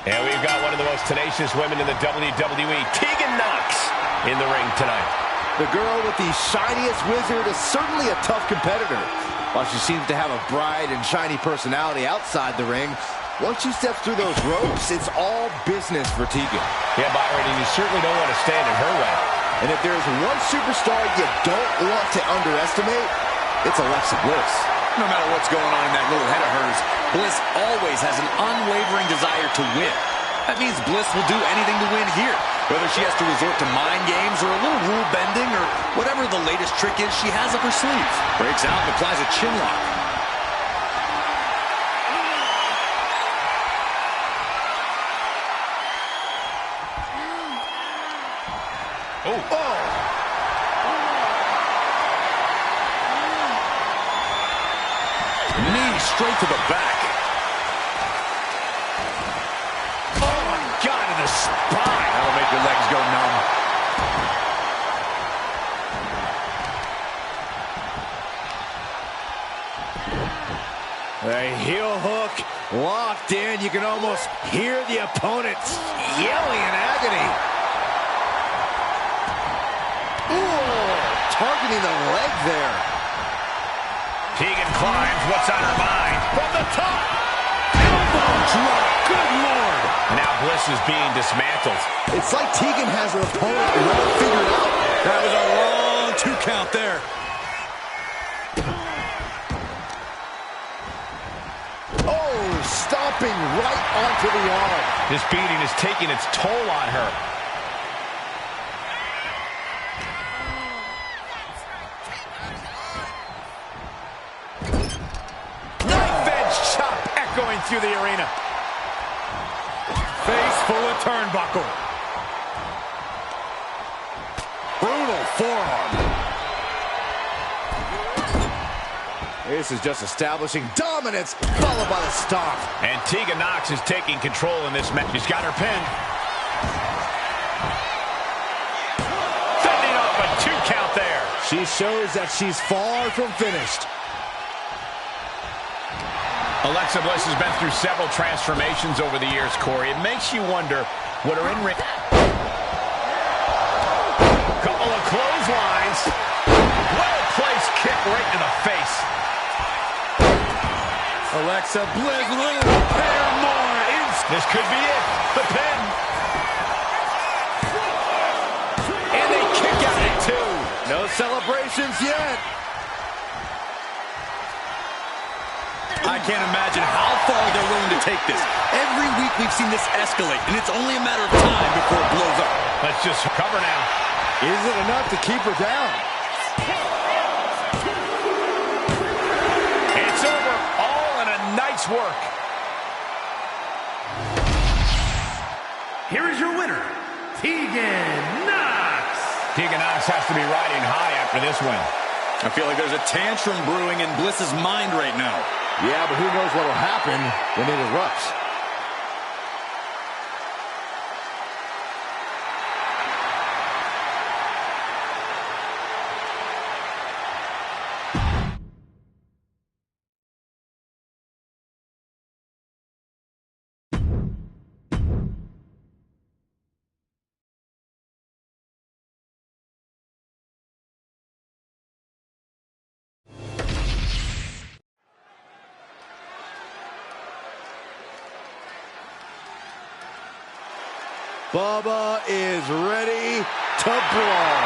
And we've got one of the most tenacious women in the WWE, Tegan Nox, in the ring tonight. The girl with the shiniest wizard is certainly a tough competitor. While she seems to have a bright and shiny personality outside the ring, once she steps through those ropes, it's all business for Tegan. Yeah, Byron, and you certainly don't want to stand in her way. And if there's one superstar you don't want to underestimate, it's Alexa Bliss. No matter what's going on in that little head of hers, Bliss always has an unwavering desire to win. That means Bliss will do anything to win here. Whether she has to resort to mind games or a little rule bending or whatever the latest trick is she has up her sleeve. Breaks out and applies a chin lock. Knee straight to the back. Oh, my God, to the spine. That'll make your legs go numb. A heel hook locked in. You can almost hear the opponents yelling in agony. Ooh, targeting the leg there. Tegan climbs. What's on her mind? From the top. Elbow drop. Good Lord. Now Bliss is being dismantled. It's like Tegan has her opponent well figured out. That was a long 2 count there. Stomping right onto the arm. This beating is taking its toll on her. Knife edge chop echoing through the arena. Face full of turnbuckle. Brutal forearm. This is just establishing dominance, followed by the stomp. And Tegan Nox is taking control in this match. She's got her pin. Fending off a 2 count there. She shows that she's far from finished. Alexa Bliss has been through several transformations over the years, Corey. It makes you wonder what her in-ring... Couple of clotheslines. Well-placed kick right in the face. Alexa Bliss with a little repair more. This could be it. The pin. And they kick out at 2. No celebrations yet. I can't imagine how far they're willing to take this. Every week we've seen this escalate, and it's only a matter of time before it blows up. Let's just cover now. Is it enough to keep her down? It's over. All in a night's work. Here is your winner, Tegan Nox. Tegan Nox has to be riding high after this win. I feel like there's a tantrum brewing in Bliss's mind right now. Yeah, but who knows what will happen when it erupts. Bubba is ready to brawl.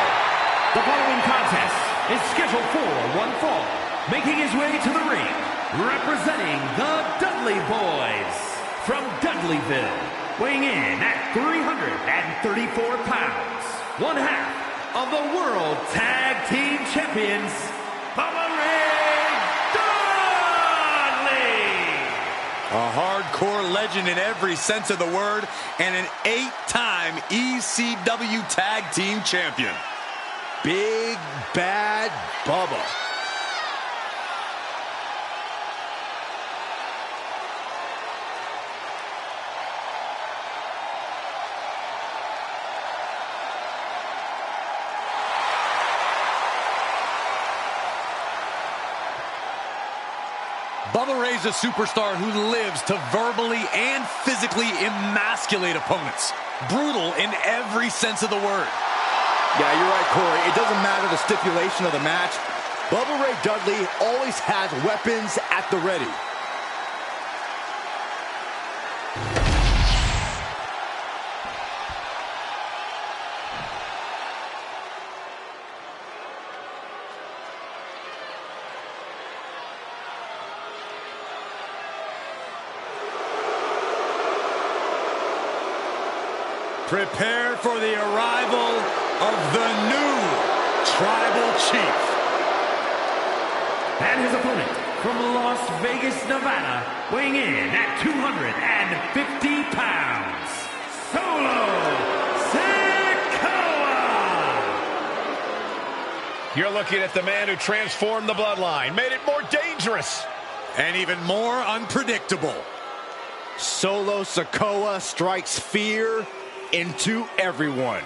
The following contest is scheduled for one fall. Making his way to the ring, representing the Dudley Boys from Dudleyville, weighing in at 334 pounds, one half of the World Tag Team Champions, Bubba Dudley. A hardcore legend in every sense of the word, and an 8-time ECW Tag Team Champion. Big Bad Bubba. Bubba Ray's a superstar who lives to verbally and physically emasculate opponents. Brutal in every sense of the word. Yeah, you're right, Corey. It doesn't matter the stipulation of the match. Bubba Ray Dudley always has weapons at the ready. Prepare for the arrival of the new Tribal Chief. And his opponent from Las Vegas, Nevada, weighing in at 250 pounds, Solo Sikoa. You're looking at the man who transformed the bloodline, made it more dangerous. And even more unpredictable. Solo Sikoa strikes fear into everyone.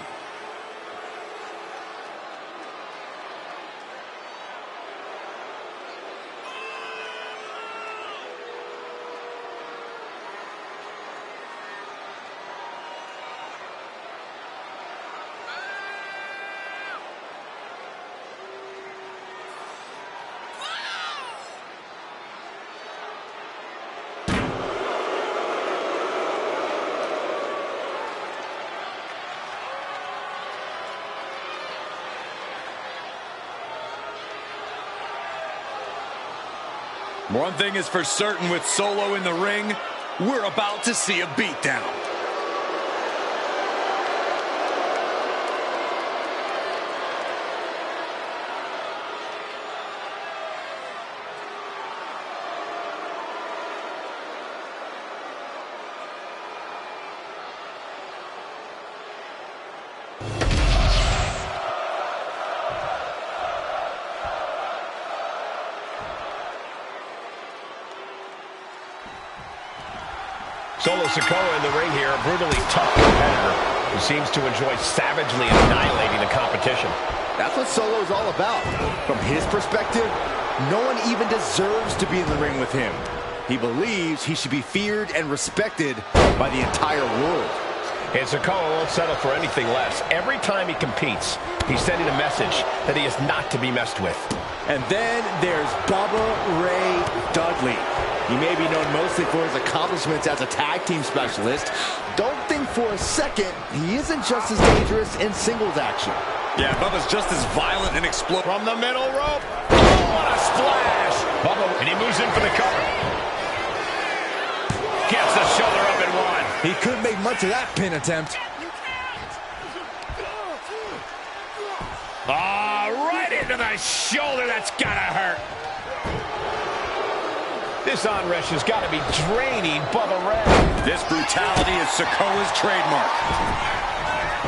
One thing is for certain with Solo in the ring, we're about to see a beatdown. Solo Sikoa in the ring here, a brutally tough competitor who seems to enjoy savagely annihilating the competition. That's what Solo is all about. From his perspective, no one even deserves to be in the ring with him. He believes he should be feared and respected by the entire world. And Sikoa won't settle for anything less. Every time he competes, he's sending a message that he is not to be messed with. And then there's Bubba Ray Dudley. He may be known mostly for his accomplishments as a tag team specialist. Don't think for a second he isn't just as dangerous in singles action. Yeah, Bubba's just as violent and explosive. From the middle rope. Oh, what a splash. Bubba, and he moves in for the cover. Gets the shoulder up in one. He couldn't make much of that pin attempt. Right into the shoulder. That's gotta hurt. This onrush has got to be draining Bubba Ray. This brutality is Sikoa's trademark.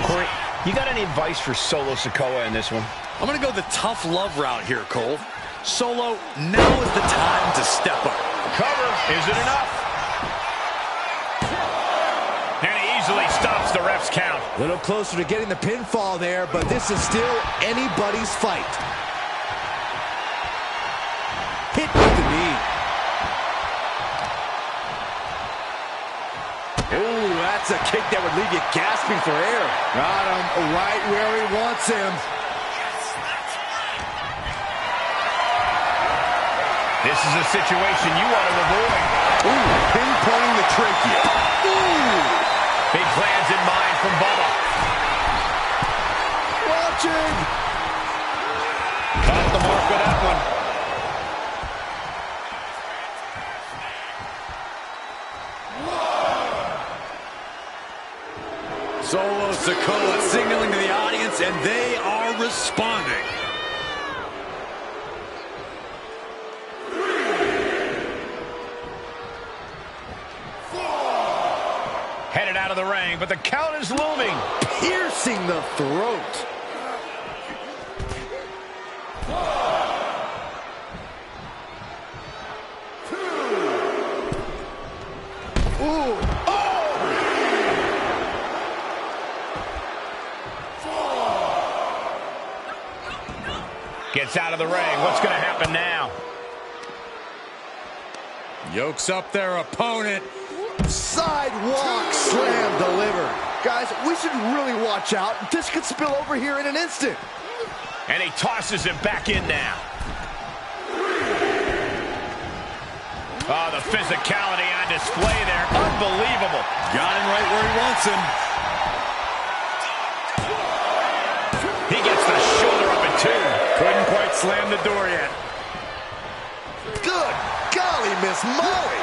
Corey, you got any advice for Solo Sikoa in this one? I'm going to go the tough love route here, Cole. Solo, now is the time to step up. Cover, is it enough? And he easily stops the ref's count. A little closer to getting the pinfall there, but this is still anybody's fight. Hit with the knee. Ooh, that's a kick that would leave you gasping for air. Got him right where he wants him. This is a situation you want to avoid. Ooh, pinpointing the trachea. Ooh. Big plans in mind from Bubba. Watching. Caught the mark with that one. Solo Sikoa signaling to the audience, and they are responding. Headed out of the ring, but the count is looming. Piercing the throat. Ooh. Gets out of the ring. What's going to happen now? Yokes up their opponent. Sidewalk slam delivered. Guys, we should really watch out. This could spill over here in an instant. And he tosses him back in now. Oh, the physicality on display there. Unbelievable. Got him right where he wants him. He gets the shoulder up at two. Couldn't quite slam the door yet. Good golly, Miss Molly.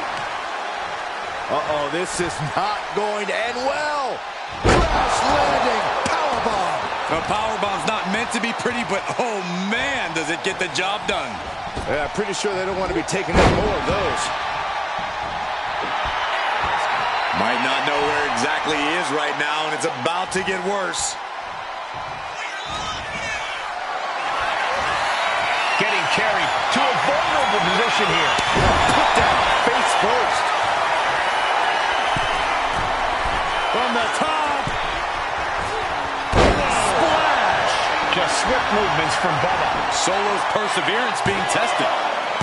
Uh-oh, this is not going to end well. Crash landing, powerbomb. The powerbomb's not meant to be pretty, but oh man, does it get the job done. Yeah, pretty sure they don't want to be taking any more of those. Might not know where exactly he is right now, and it's about to get worse. Getting carried to a vulnerable position here. Put down face first. From the top. Splash. Just swift movements from Bubba. Solo's perseverance being tested.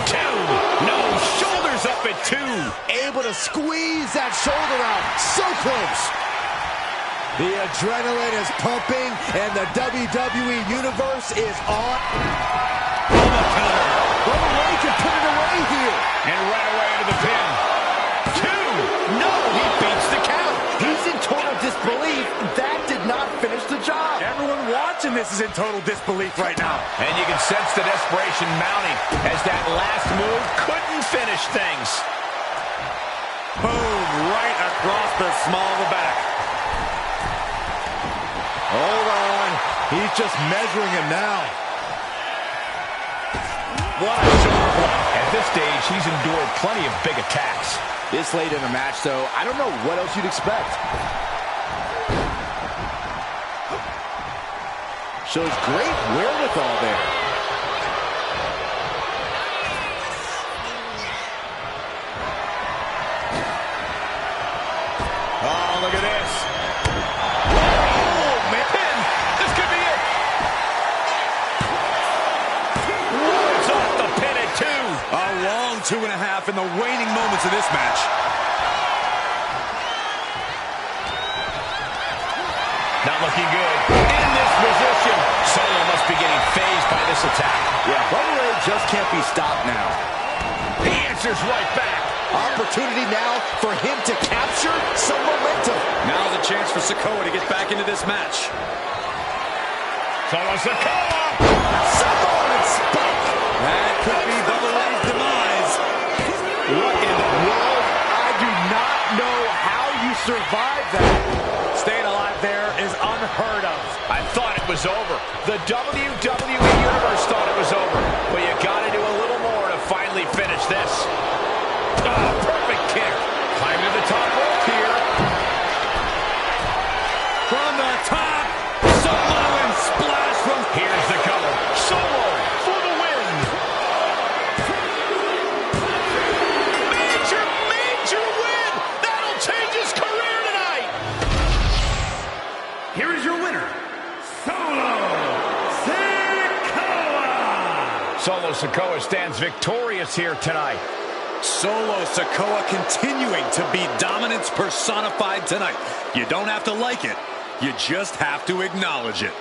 Two. No, shoulders up at two. Able to squeeze that shoulder out. So close. The adrenaline is pumping, and the WWE Universe is on. Bubba Ray can put it away here. And right away into the pin. Two. No, he beats the count. He's in total disbelief. That did not finish the job. Everyone watching this is in total disbelief right now. And you can sense the desperation mounting as that last move couldn't finish things. Boom, right across the small of the back. Hold on. He's just measuring him now. What a sharp one. At this stage, he's endured plenty of big attacks. This late in the match, though, I don't know what else you'd expect. Shows great wherewithal there. Oh, look at this. Oh, man. This could be it. It's off the pin at 2. A long 2.5 in the waning moments of this match. Not looking good. In this position, Solo must be getting phased by this attack. Yeah, Bubba Ray just can't be stopped now. He answers right back. Opportunity now for him to capture some momentum. Now's a chance for Sikoa to get back into this match. Solo Sikoa. Samoan spike. That could be Bubba Ray's demise. What in the world? I do not know how you survived that. Staying alive there is unheard of. I thought it was over. The WWE Universe thought it was over. But you got to do a little more to finally finish this. Oh, perfect kick. Climbing to the top rope here. From the top, Samoan splash from... Here's the cover. Solo for the win. Major win. That'll change his career tonight. Here is your winner, Solo Sikoa! Solo Sikoa stands victorious here tonight. Solo Sikoa continuing to be dominance personified tonight. You don't have to like it. You just have to acknowledge it.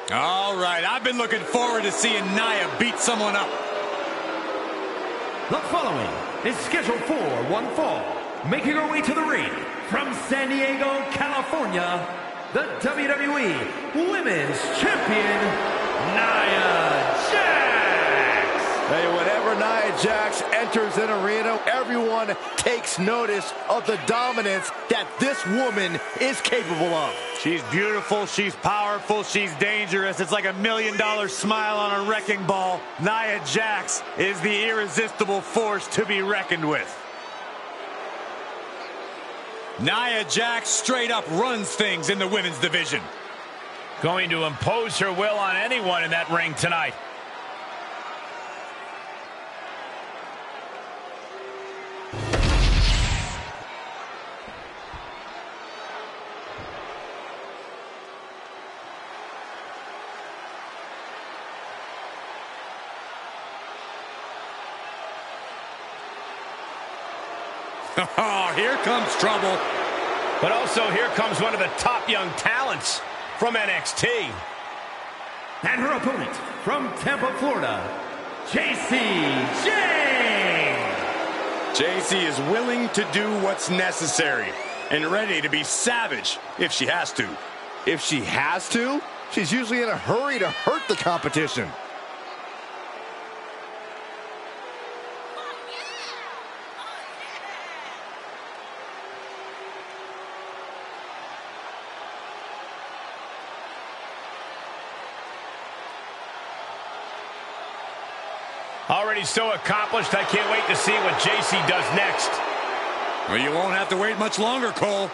All right, I've been looking forward to seeing Nia beat someone up. The following is scheduled for one fall. Making her way to the ring from San Diego, California, the WWE Women's Champion, Nia Jax. Hey, whenever Nia Jax enters an arena, everyone takes notice of the dominance that this woman is capable of. She's beautiful, she's powerful, she's dangerous. It's like $1 million smile on a wrecking ball. Nia Jax is the irresistible force to be reckoned with. Nia Jax straight up runs things in the women's division. Going to impose her will on anyone in that ring tonight. Oh, here comes trouble. But also here comes one of the top young talents from NXT. And her opponent from Tampa, Florida, JC Jane. JC is willing to do what's necessary and ready to be savage if she has to. If she has to, she's usually in a hurry to hurt the competition. Already so accomplished, I can't wait to see what JC does next. Well, you won't have to wait much longer, Cole.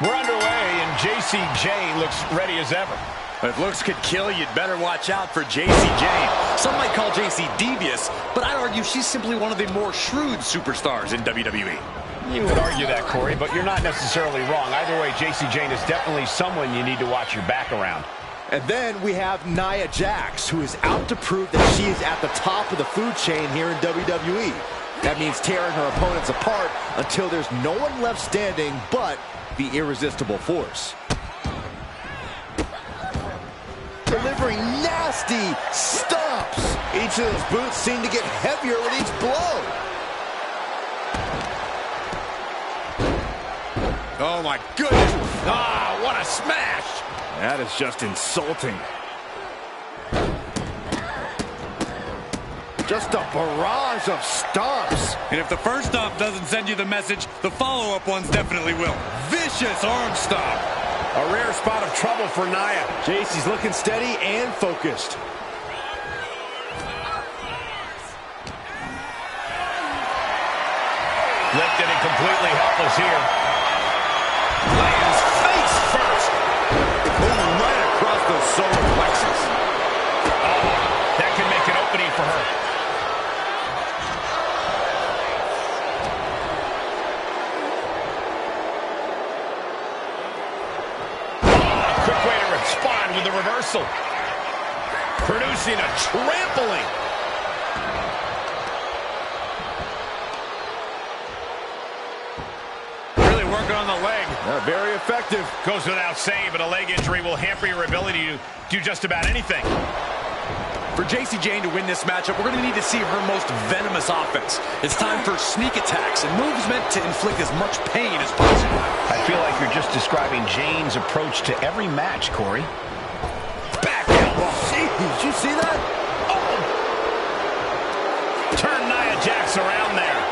We're underway, and J.C. Jane looks ready as ever. But if looks could kill, you'd better watch out for J.C. Jane. Some might call J.C. devious, but I'd argue she's simply one of the more shrewd superstars in WWE. You would argue that, Corey, but you're not necessarily wrong. Either way, J.C. Jane is definitely someone you need to watch your back around. And then we have Nia Jax, who is out to prove that she is at the top of the food chain here in WWE. That means tearing her opponents apart until there's no one left standing but the irresistible force. Delivering nasty stomps. Each of those boots seem to get heavier with each blow. Oh, my goodness. Ah, what a smash! That is just insulting. Just a barrage of stomps. And if the first stomp doesn't send you the message, the follow-up ones definitely will. Vicious arm stomp. A rare spot of trouble for Nia. JC's looking steady and focused. Lifted and completely helpless here. Lands face first. Boom, right across the solar plexus. Oh, that can make an opening for her. Quick way to respond with the reversal. Producing a trampling. Really working on the leg. Very effective. Goes without saying, but a leg injury will hamper your ability to do just about anything. For J.C. Jane to win this matchup, we're going to need to see her most venomous offense. It's time for sneak attacks and moves meant to inflict as much pain as possible. I feel like you're just describing Jane's approach to every match, Corey. Back elbow. Jeez, did you see that? Oh. Turn Nia Jax around there.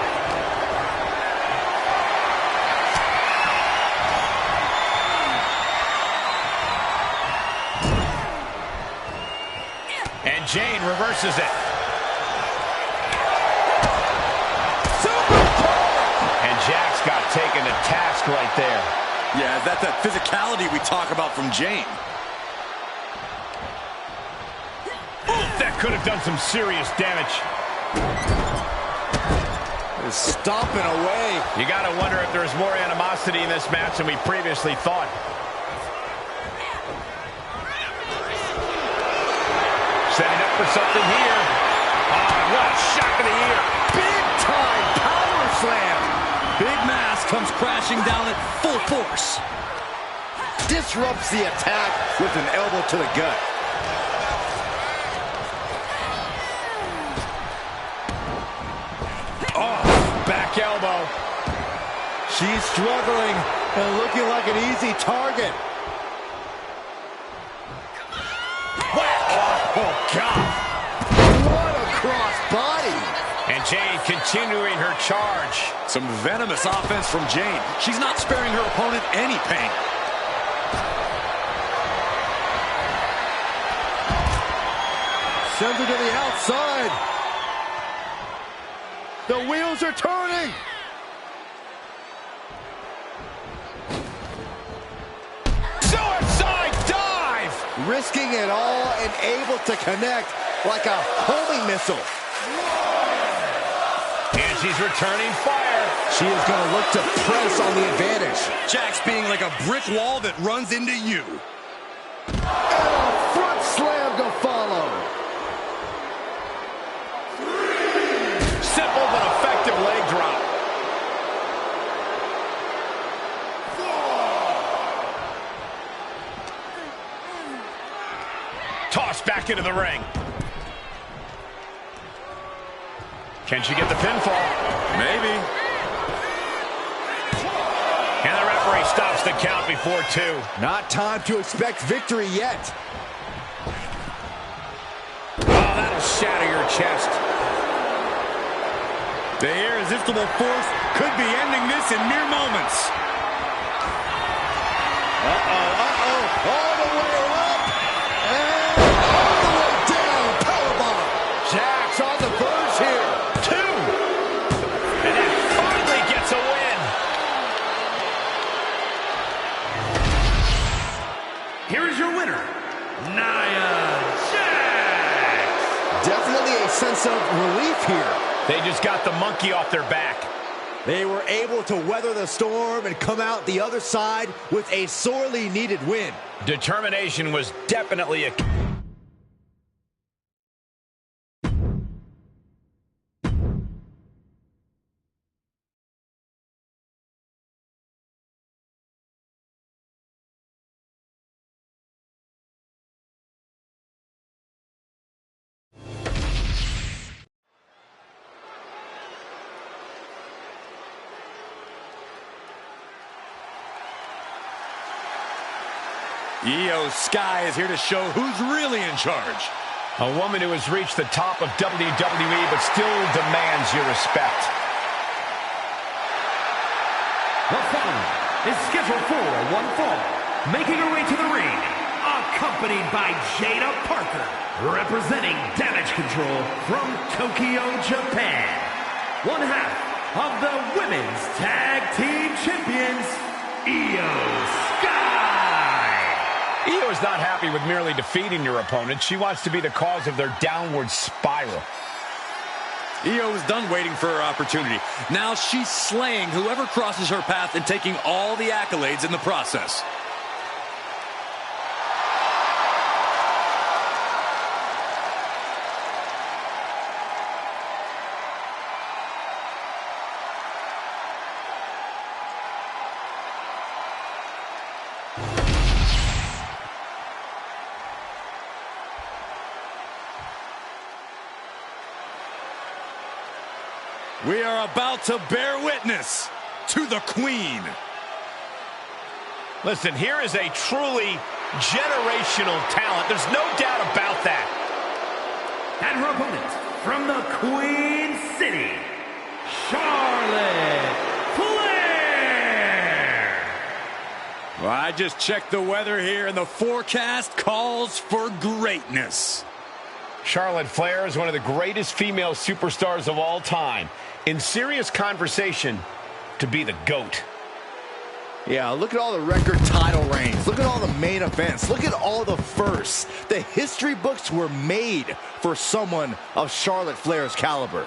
And Jane reverses it. And Jax got taken to task right there. Yeah, that's that physicality we talk about from Jane. That could have done some serious damage. Is stomping away. You got to wonder if there's more animosity in this match than we previously thought. Setting up for something here. Oh, what a shock of the year. Big time power slam. Big Mass comes crashing down at full force. Disrupts the attack with an elbow to the gut. Oh, back elbow. She's struggling and looking like an easy target. Oh, God. What a cross body. And Jane continuing her charge. Some venomous offense from Jane. She's not sparing her opponent any pain. Sends her to the outside. The wheels are turning. Suicide dive. Risking it all and able to connect like a homing missile. And she's returning fire. She is going to look to press on the advantage. Jax being like a brick wall that runs into you. And a front slam to follow. Simple but effective leg drop. Tossed back into the ring. Can she get the pinfall? Maybe. And the referee stops the count before 2. Not time to expect victory yet. Oh, that'll shatter your chest. The irresistible irresistible force could be ending this in mere moments. All the way up and all the way down. Powerbomb. Jack's on the verge here. 2. And that finally gets a win. Here is your winner, Nia Jax. Definitely a sense of relief here. They just got the monkey off their back. They were able to weather the storm and come out the other side with a sorely needed win. Determination was definitely a... Io Sky is here to show who's really in charge. A woman who has reached the top of WWE but still demands your respect. The following is scheduled for one fall. Making her way to the ring, accompanied by Jada Parker, representing Damage Control from Tokyo, Japan. One half of the Women's Tag Team Champions, Io Sky. Io is not happy with merely defeating your opponent. She wants to be the cause of their downward spiral. Io is done waiting for her opportunity. Now she's slaying whoever crosses her path and taking all the accolades in the process. We are about to bear witness to the Queen. Listen, here is a truly generational talent. There's no doubt about that. And her opponent from the Queen City, Charlotte Flair. Well, I just checked the weather here, and the forecast calls for greatness. Charlotte Flair is one of the greatest female superstars of all time. In serious conversation to be the GOAT. Yeah, look at all the record title reigns. Look at all the main events. Look at all the firsts. The history books were made for someone of Charlotte Flair's caliber.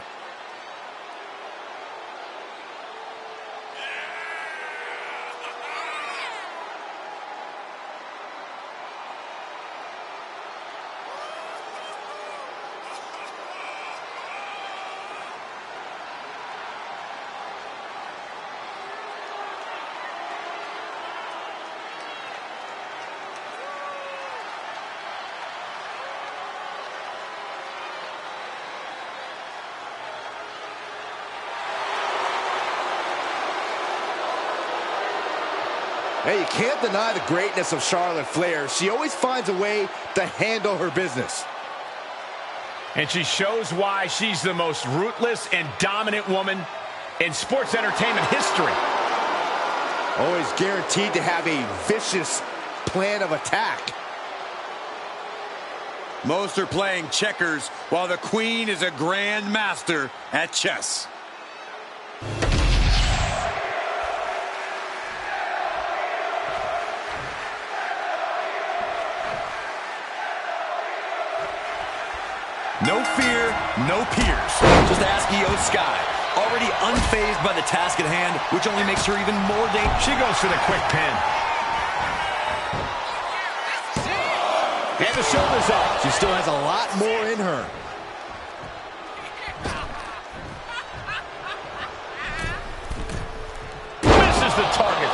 Hey, you can't deny the greatness of Charlotte Flair. She always finds a way to handle her business. And she shows why she's the most ruthless and dominant woman in sports entertainment history. Always guaranteed to have a vicious plan of attack. Most are playing checkers, while the Queen is a grand master at chess. No fear, no peers. Just ask Io Sky. Already unfazed by the task at hand, which only makes her even more dangerous. She goes for the quick pin. And the shoulders up. She still has a lot more in her. Misses the target.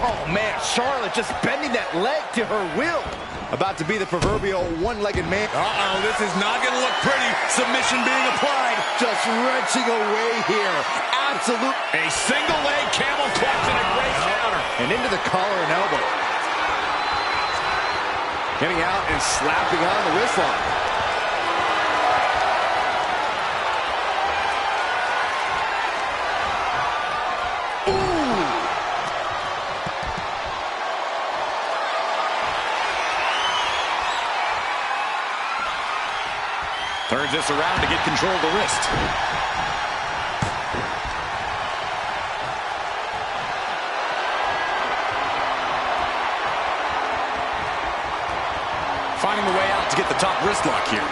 Oh, man, Charlotte just bending that leg to her will. About to be the proverbial one-legged man. Uh-oh, this is not going to look pretty. Submission being applied. Just wrenching away here. Absolute. A single leg camel clutch and a great counter. And into the collar and elbow. Getting out and slapping on the wrist lock. Turns this around to get control of the wrist. Finding the way out to get the top wrist lock here.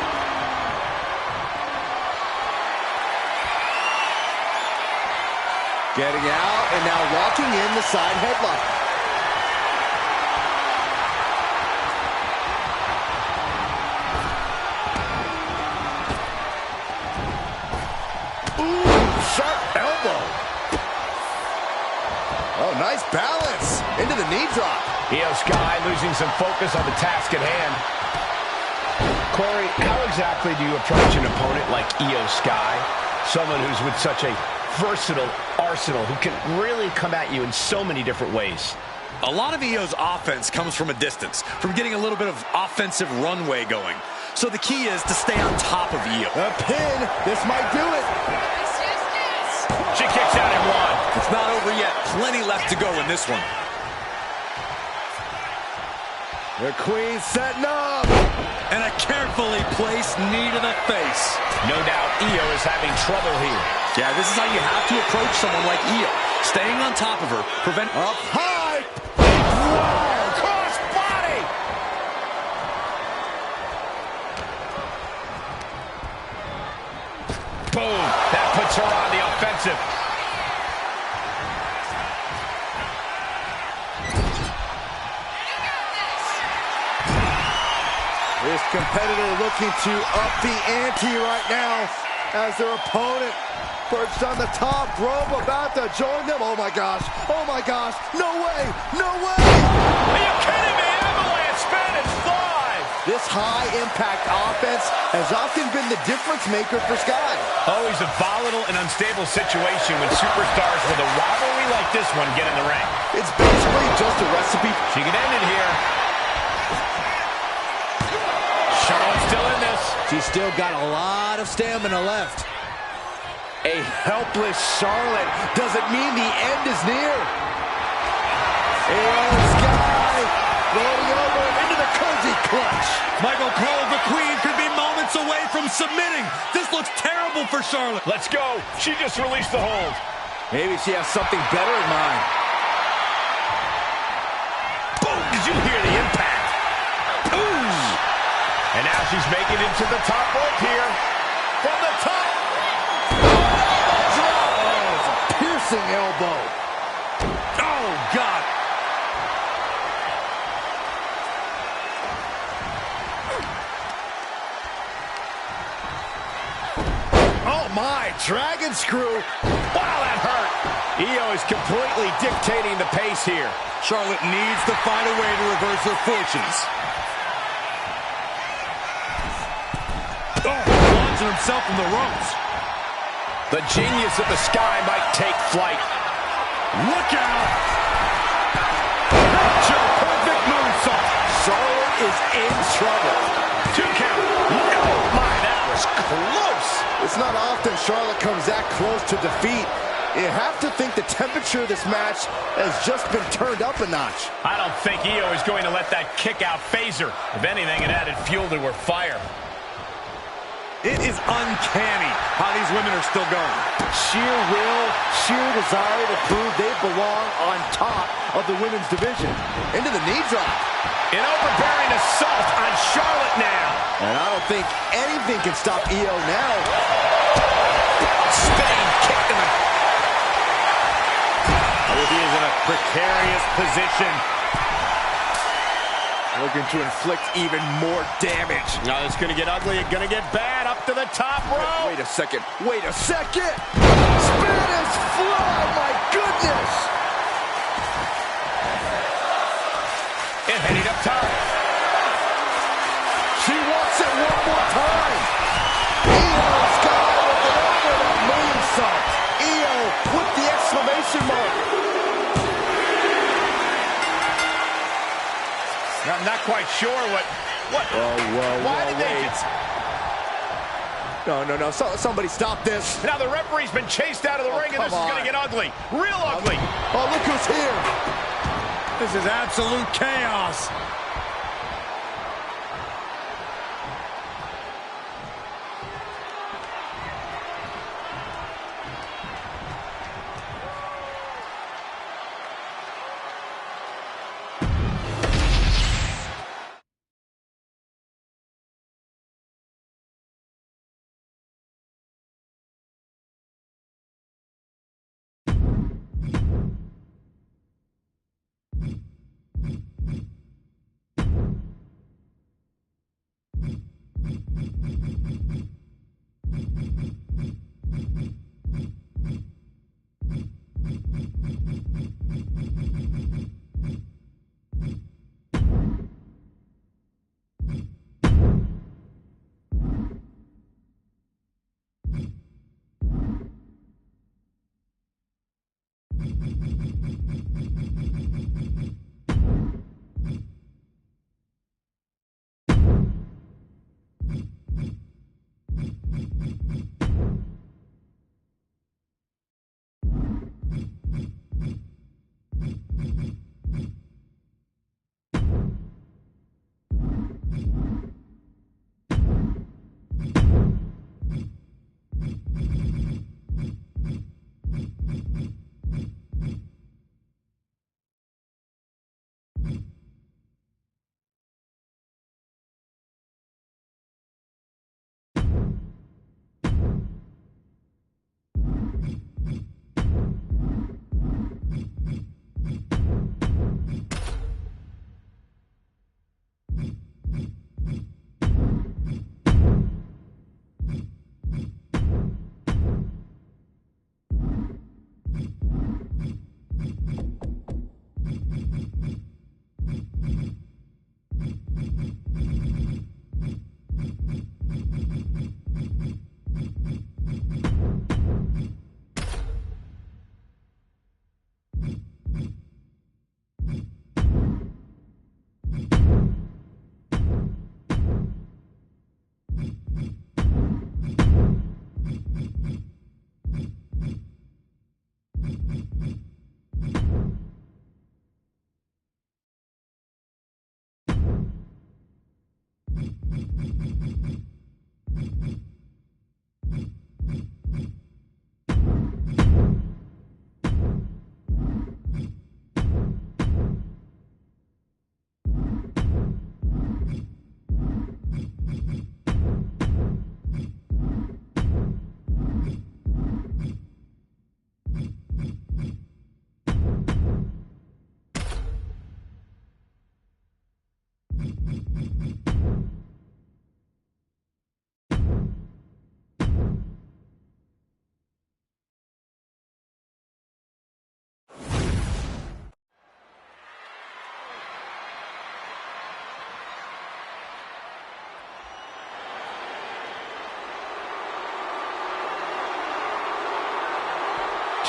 Getting out and now locking in the side headlock. Ooh, sharp elbow. Oh, nice balance. Into the knee drop. Io Sky losing some focus on the task at hand. Corey, how exactly do you approach an opponent like Io Sky? Someone who's with such a versatile arsenal who can really come at you in so many different ways. A lot of Io's offense comes from a distance, from getting a little bit of offensive runway going. So the key is to stay on top of Io. A pin. This might do it. She kicks out in one. It's not over yet. Plenty left to go in this one. The Queen setting up. And a carefully placed knee to the face. No doubt Io is having trouble here. Yeah, this is how you have to approach someone like Io. Staying on top of her, prevent... Up high. Wow, cross body. Boom, that puts her on the offensive. This competitor looking to up the ante right now as their opponent perched on the top rope about to join them. Oh my gosh, no way, no way! Are you kidding me? Avalanche Spanish fly! This high-impact offense has often been the difference maker for Sky. Always a volatile and unstable situation when superstars with a rivalry like this one get in the ring. It's basically just a recipe. She can end it here. Charlotte's still in this. She's still got a lot of stamina left. A helpless Charlotte doesn't mean the end is near. And Sky rolling over into the cozy clutch. Michael Cole, the Queen, could be moments away from submitting. This looks terrible for Charlotte. Let's go. She just released the hold. Maybe she has something better in mind. Boom! Did you hear the impact? Boom! And now she's making it to the top rope here. From the top. Oh, it's a piercing elbow. Oh, God. Oh, my. Dragon screw. Wow, that hurt. Io is completely dictating the pace here. Charlotte needs to find a way to reverse her fortunes. Launching himself from the ropes. The genius of the Sky might take flight. Look out! Picture perfect moonsault. Charlotte is in trouble. 2 count. Oh my, that was close. It's not often Charlotte comes that close to defeat. You have to think the temperature of this match has just been turned up a notch. I don't think Io is going to let that kick out phase her. If anything, it added fuel to her fire. It is uncanny how these women are still going. Sheer will, sheer desire to prove they belong on top of the women's division. Into the knee drop. An overbearing assault on Charlotte now. And I don't think anything can stop Io now. Spinning kick to the... He is in a precarious position. Looking to inflict even more damage. Now it's going to get ugly. It's going to get bad. Up to the top rope. Wait a second. Wait a second. Spanish fly. My goodness. And heading up top. She wants it one more time. Io Sky with an over the moonsault. Io with the exclamation mark. I'm not quite sure what. Why did they? No. Somebody stop this. Now the referee's been chased out of the ring, and this is going to get ugly. Real ugly. Oh, look who's here. This is absolute chaos.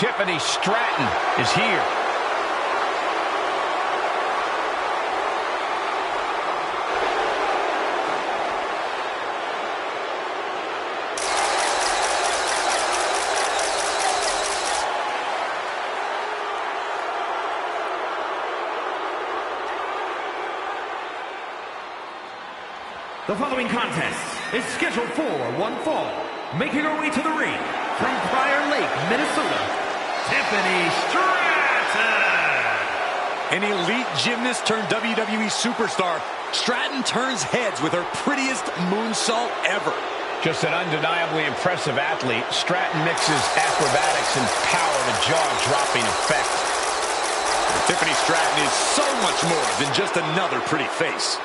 Tiffany Stratton is here. The following contest is scheduled for one fall. Making her way to the ring from Prior Lake, Minnesota, Tiffany Stratton. An elite gymnast turned WWE superstar, Stratton turns heads with her prettiest moonsault ever. Just an undeniably impressive athlete, Stratton mixes acrobatics and power to jaw-dropping effect. Tiffany Stratton is so much more than just another pretty face.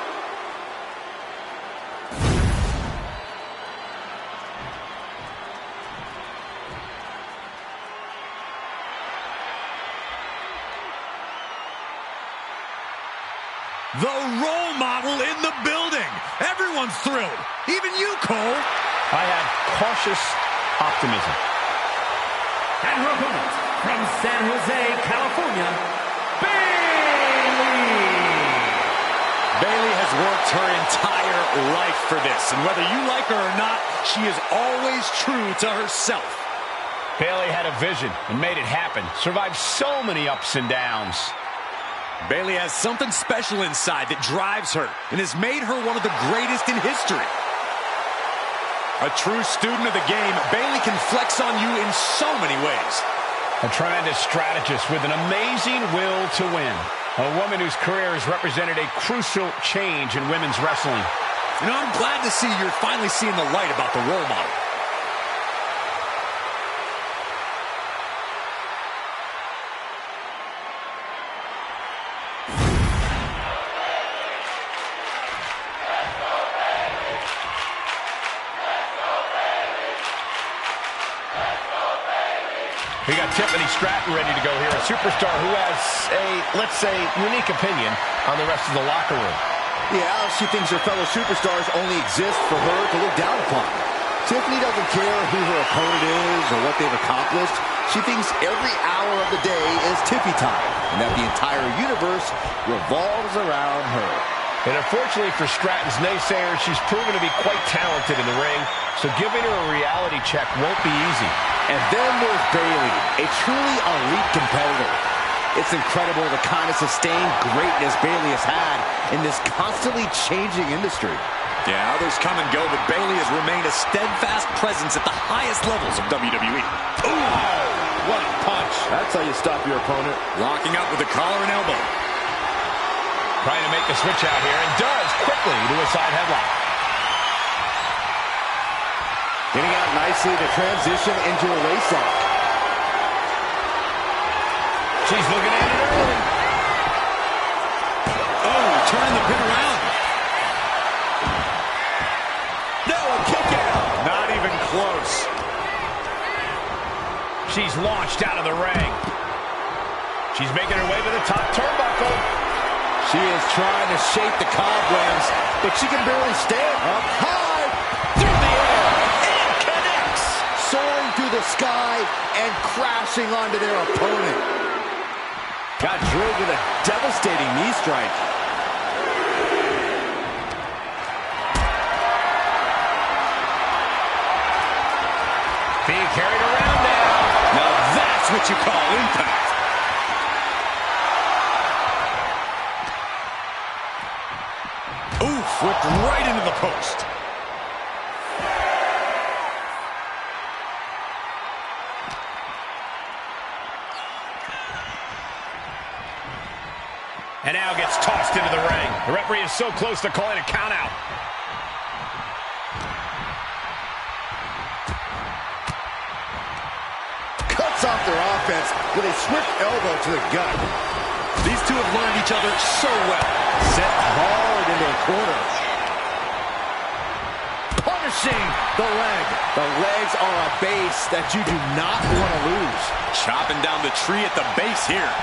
The role model in the building. Everyone's thrilled. Even you, Cole. I have cautious optimism. And her opponent from San Jose, California, Bayley. Bayley has worked her entire life for this, and whether you like her or not, she is always true to herself. Bayley had a vision and made it happen. Survived so many ups and downs. Bayley has something special inside that drives her and has made her one of the greatest in history. A true student of the game, Bayley can flex on you in so many ways. A tremendous strategist with an amazing will to win. A woman whose career has represented a crucial change in women's wrestling. You know, I'm glad to see you're finally seeing the light about the role model. We got Tiffany Stratton ready to go here, a superstar who has a, let's say, unique opinion on the rest of the locker room. Yeah, she thinks her fellow superstars only exist for her to look down upon. Tiffany doesn't care who her opponent is or what they've accomplished. She thinks every hour of the day is Tiffy time, and that the entire universe revolves around her. And unfortunately for Stratton's naysayers, she's proven to be quite talented in the ring, so giving her a reality check won't be easy. And then there's Bayley, a truly elite competitor. It's incredible the kind of sustained greatness Bayley has had in this constantly changing industry. Yeah, others come and go, but Bayley has remained a steadfast presence at the highest levels of WWE. Ooh, what a punch. That's how you stop your opponent. Locking up with a collar and elbow. Trying to make the switch out here, and does quickly to a side headlock. Getting out nicely to transition into a waist lock. She's looking at it early. Oh, turning the pin around. No, a kick out. Not even close. She's launched out of the ring. She's making her way to the top turnbuckle. She is trying to shake the cobwebs, but she can barely stand up high through the air and connects, soaring through the sky and crashing onto their opponent. Got drilled with a devastating knee strike. Being carried around now. Now that's what you call impact. Oof, whipped right into the post. The referee is so close to calling a count out. Cuts off their offense with a swift elbow to the gut. These two have learned each other so well. Set hard into a corner. Punishing the leg. The legs are a base that you do not want to lose. Chopping down the tree at the base here.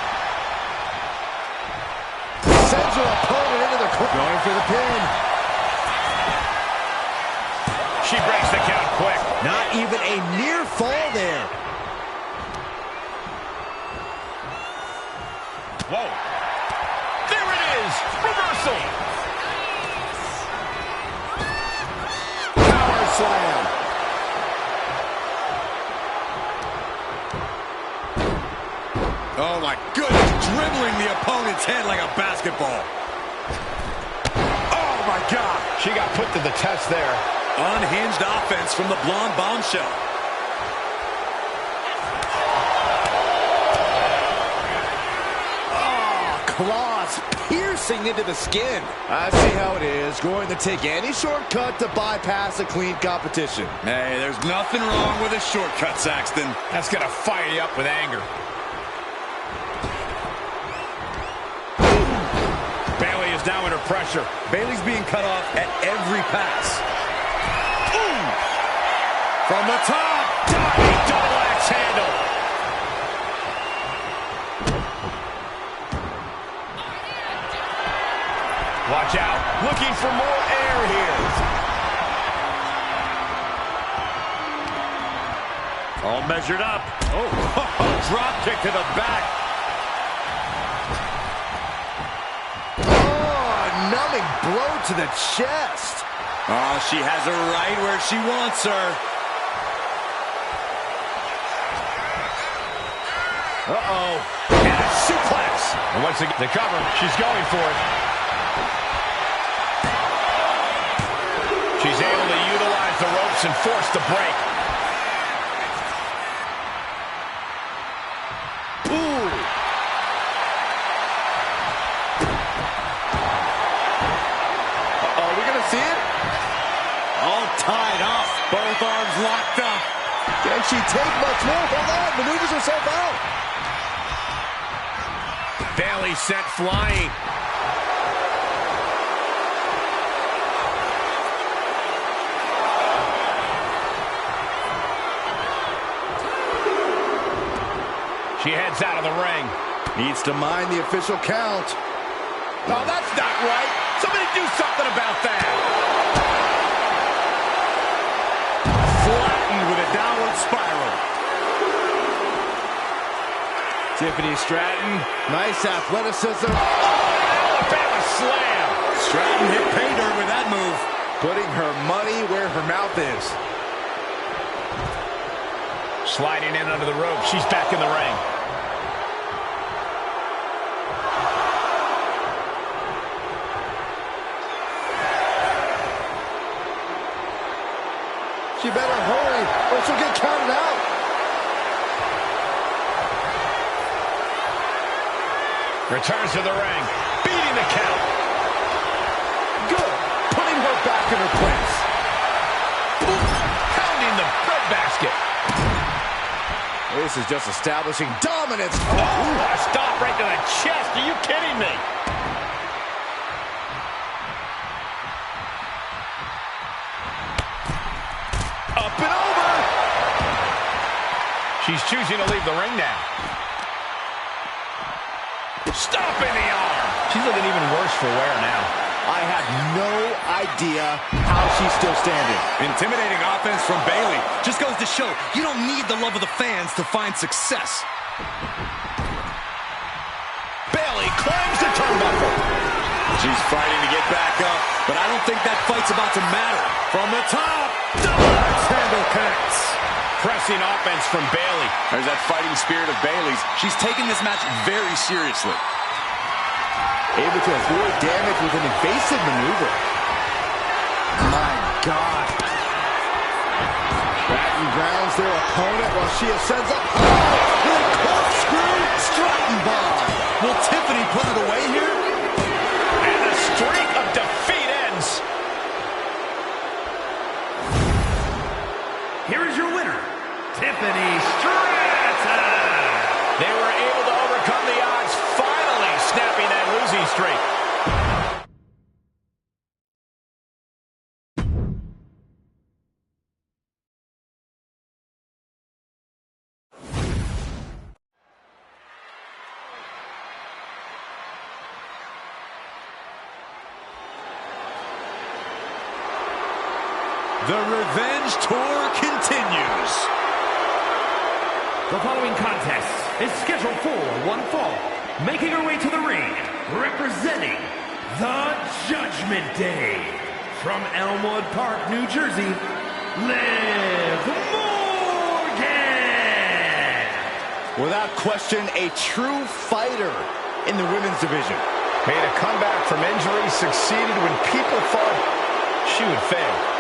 Sends her opponent into the corner. Going for the pin. She breaks the count quick. Not even a near fall there. Whoa. There it is. Reversal. Power slam. Oh my goodness, dribbling the opponent's head like a basketball. Oh my God. She got put to the test there. Unhinged offense from the blonde bombshell. Claws piercing into the skin. I see how it is. Going to take any shortcut to bypass a clean competition. Hey, there's nothing wrong with a shortcut, Saxton. That's going to fire you up with anger. Bayley is now under pressure. Bayley's being cut off at every pass. Ooh. From the top. Diving double axe handle. Watch out. Looking for more air here. All measured up. Oh, drop kick to the back. Oh, numbing blow to the chest. Oh, she has her right where she wants her. Uh-oh. And a suplex. And once again, the cover. She's going for it. She's able to utilize the ropes and force the break. Ooh. Uh-oh, we gonna see it? All tied up. Both arms locked up. Can she take much more? Hold on, maneuvers herself out. Bayley sent flying. She heads out of the ring. Needs to mind the official count. Oh, that's not right. Somebody do something about that. Flattened with a downward spiral. Tiffany Stratton, nice athleticism. Alabama slam. Stratton hit pay dirt with that move. Putting her money where her mouth is. Sliding in under the rope. She's back in the ring. She better hurry or she'll get counted out. Returns to the ring. Beating the count. Good. Putting her back in her place. Pounding the breadbasket. This is just establishing dominance. Oh, a stop right to the chest. Are you kidding me? Up and over. She's choosing to leave the ring now. Stop in the arm. She's looking even worse for wear now. I have no idea how she's still standing. Intimidating offense from Bayley. Just goes to show you don't need the love of the fans to find success. Bayley climbs the turnbuckle. She's fighting to get back up, but I don't think that fight's about to matter. From the top, double axe handle connects. Pressing offense from Bayley. There's that fighting spirit of Bayley's. She's taking this match very seriously. Able to avoid damage with an evasive maneuver. My God. Stratton grounds their opponent while she ascends up. Oh, with a corkscrew Stratton bomb. Will Tiffany put it away here? And a straight here is your winner, Tiffany Stratton. They were able to overcome the odds, finally snapping that losing streak. The revenge tour continues. The following contest is scheduled for one fall. Making her way to the ring, representing the Judgment Day. From Elmwood Park, New Jersey, Liv Morgan. Without question, a true fighter in the women's division. Made a comeback from injury, succeeded when people thought she would fail.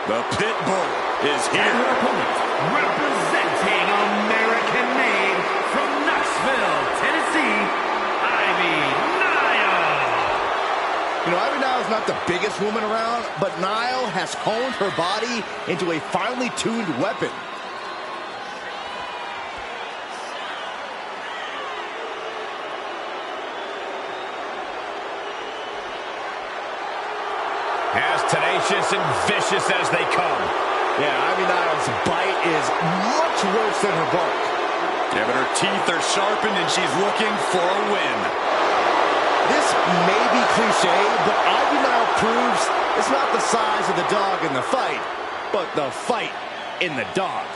The Pit Bull is here. And her opponent, representing American-made from Knoxville, Tennessee, Ivy Nile. You know, Ivy Nile is not the biggest woman around, but Nile has honed her body into a finely tuned weapon. As tenacious and vicious as they come. Yeah, Ivy Nile's bite is much worse than her bark. Yeah, but her teeth are sharpened and she's looking for a win. This may be cliche, but Ivy Nile proves it's not the size of the dog in the fight, but the fight in the dog.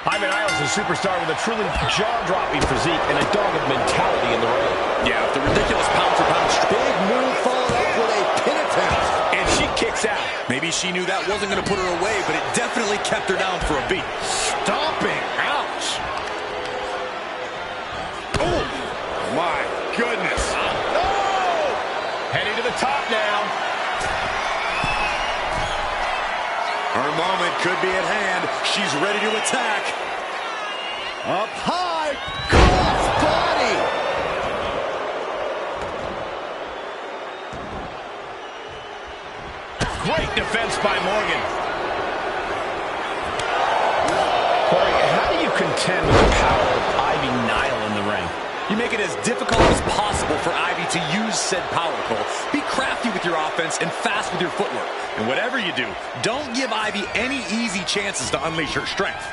Ivy Nile is a superstar with a truly jaw-dropping physique and a dogged mentality in the ring. Yeah, the ridiculous pound-for-pound Big move followed up with a pin attempt. And she kicks out. Maybe she knew that wasn't going to put her away, but it definitely kept her down for a beat. Stomping. Ouch. Oh, my goodness. Oh! Heading to the top now. Her moment could be at hand. She's ready to attack. Up high. Cross body. Great defense by Morgan. Corey, how do you contend with the power of Ivy Nile in the ring? You make it as difficult as possible for Ivy to use said power, Cole. Be crafty with your offense and fast with your footwork. And whatever you do, don't give Ivy any easy chances to unleash her strength.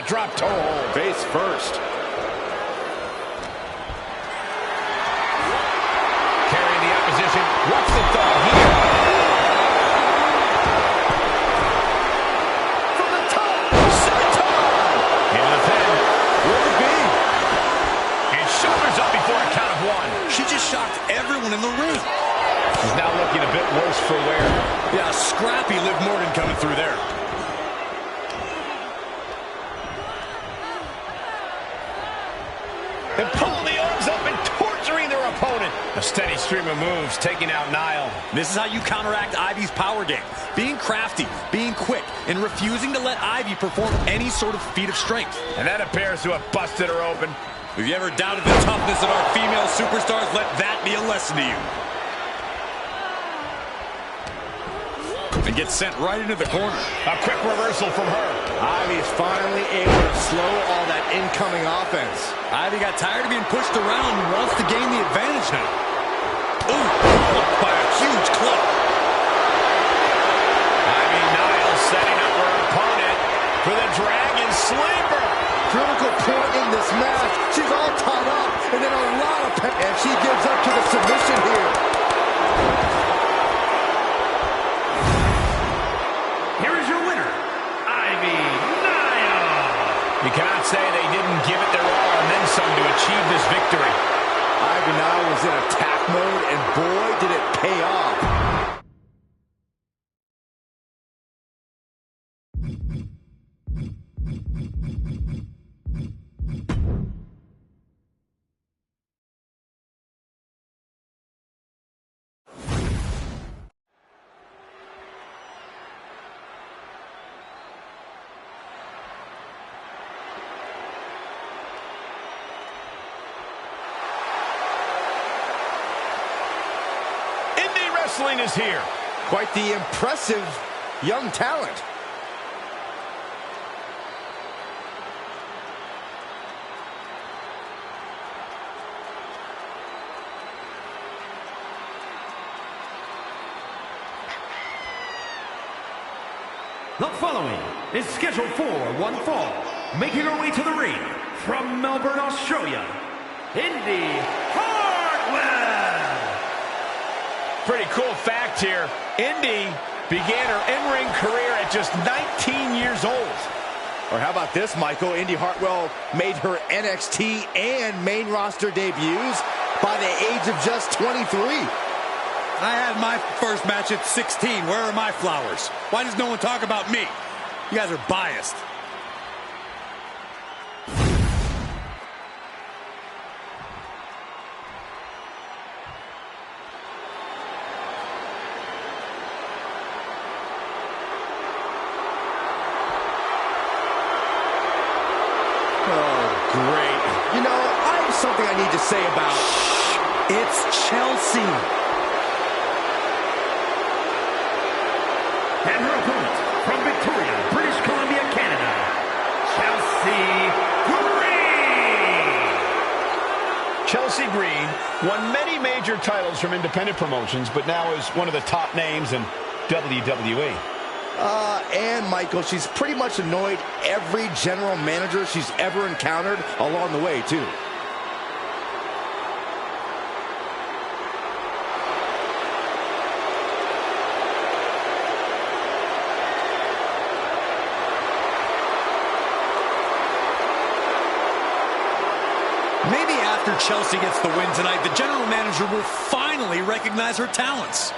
Drop toe hold. Face first. Carrying the opposition. What's the thought here? From the top. Senton. Into the pin. Will it be? And shoulders up before a count of one. She just shocked everyone in the ring. She's now looking a bit worse for wear. Yeah, scrappy Liv Morgan coming through there. And pulling the arms up and torturing their opponent. A steady stream of moves taking out Nile. This is how you counteract Ivy's power game. Being crafty, being quick, and refusing to let Ivy perform any sort of feat of strength. And that appears to have busted her open. If you ever doubted the toughness of our female superstars, let that be a lesson to you. And gets sent right into the corner. A quick reversal from her. Ivy's finally able to slow all that incoming offense. Ivy got tired of being pushed around and wants to gain the advantage now. Ooh, blocked by a huge club. Ivy Nile setting up her opponent for the Dragon Sleeper. Critical point in this match. She's all tied up, and then a lot of pain. And she gives up to the submission here. Here is your winner, Ivy Nile. You cannot say they didn't give it their all and then some to achieve this victory. Ivy Nile was in attack mode, and boy, did it pay off. wrestling is here. Quite the impressive young talent. The following is scheduled for one fall, making her way to the ring from Melbourne, Australia, Indy Hartwell. Pretty cool fact here. Indy began her in-ring career at just 19 years old. Or how about this, Michael? Indy Hartwell made her NXT and main roster debuts by the age of just 23. I had my first match at 16. Where are my flowers? Why does no one talk about me? You guys are biased. Oh, great. You know, I have something I need to say about... It's Chelsea. And her opponent from Victoria, British Columbia, Canada, Chelsea Green. Chelsea Green won many major titles from independent promotions, but now is one of the top names in WWE. And Michael, she's pretty much annoyed every general manager she's ever encountered along the way, too. Maybe after Chelsea gets the win tonight, the general manager will finally recognize her talents.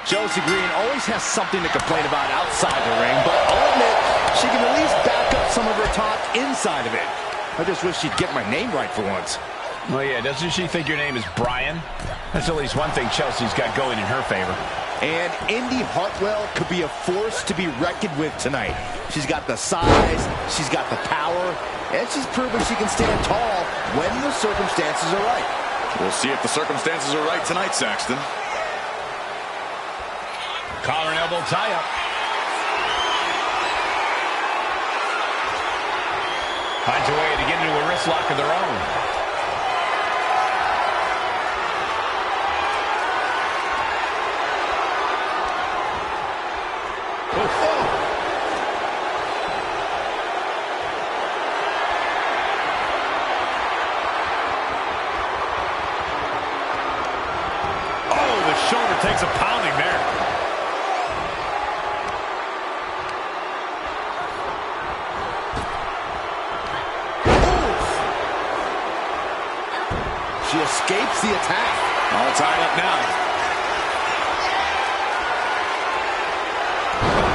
Chelsea Green always has something to complain about outside the ring, but I'll admit she can at least back up some of her talk inside of it. I just wish she'd get my name right for once. Well, yeah, doesn't she think your name is Brian? That's at least one thing Chelsea's got going in her favor. And Indy Hartwell could be a force to be reckoned with tonight. She's got the size, she's got the power, and she's proven she can stand tall when the circumstances are right. We'll see if the circumstances are right tonight, Saxton. Collar and elbow tie-up. Finds a way to get into a wrist lock of their own. Shoulder takes a pounding there. She escapes the attack. All tied up now.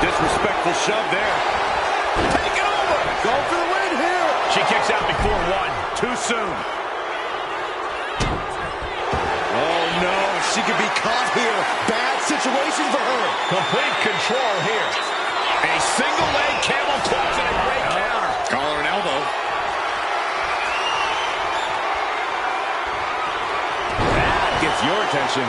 Disrespectful shove there. Take it over. Go for the win here. She kicks out before one. Too soon. Oh, no. She could be caught here. Bad situation for her. Complete control here. A single leg camel clutch and a great counter. Collar and elbow. That gets your attention.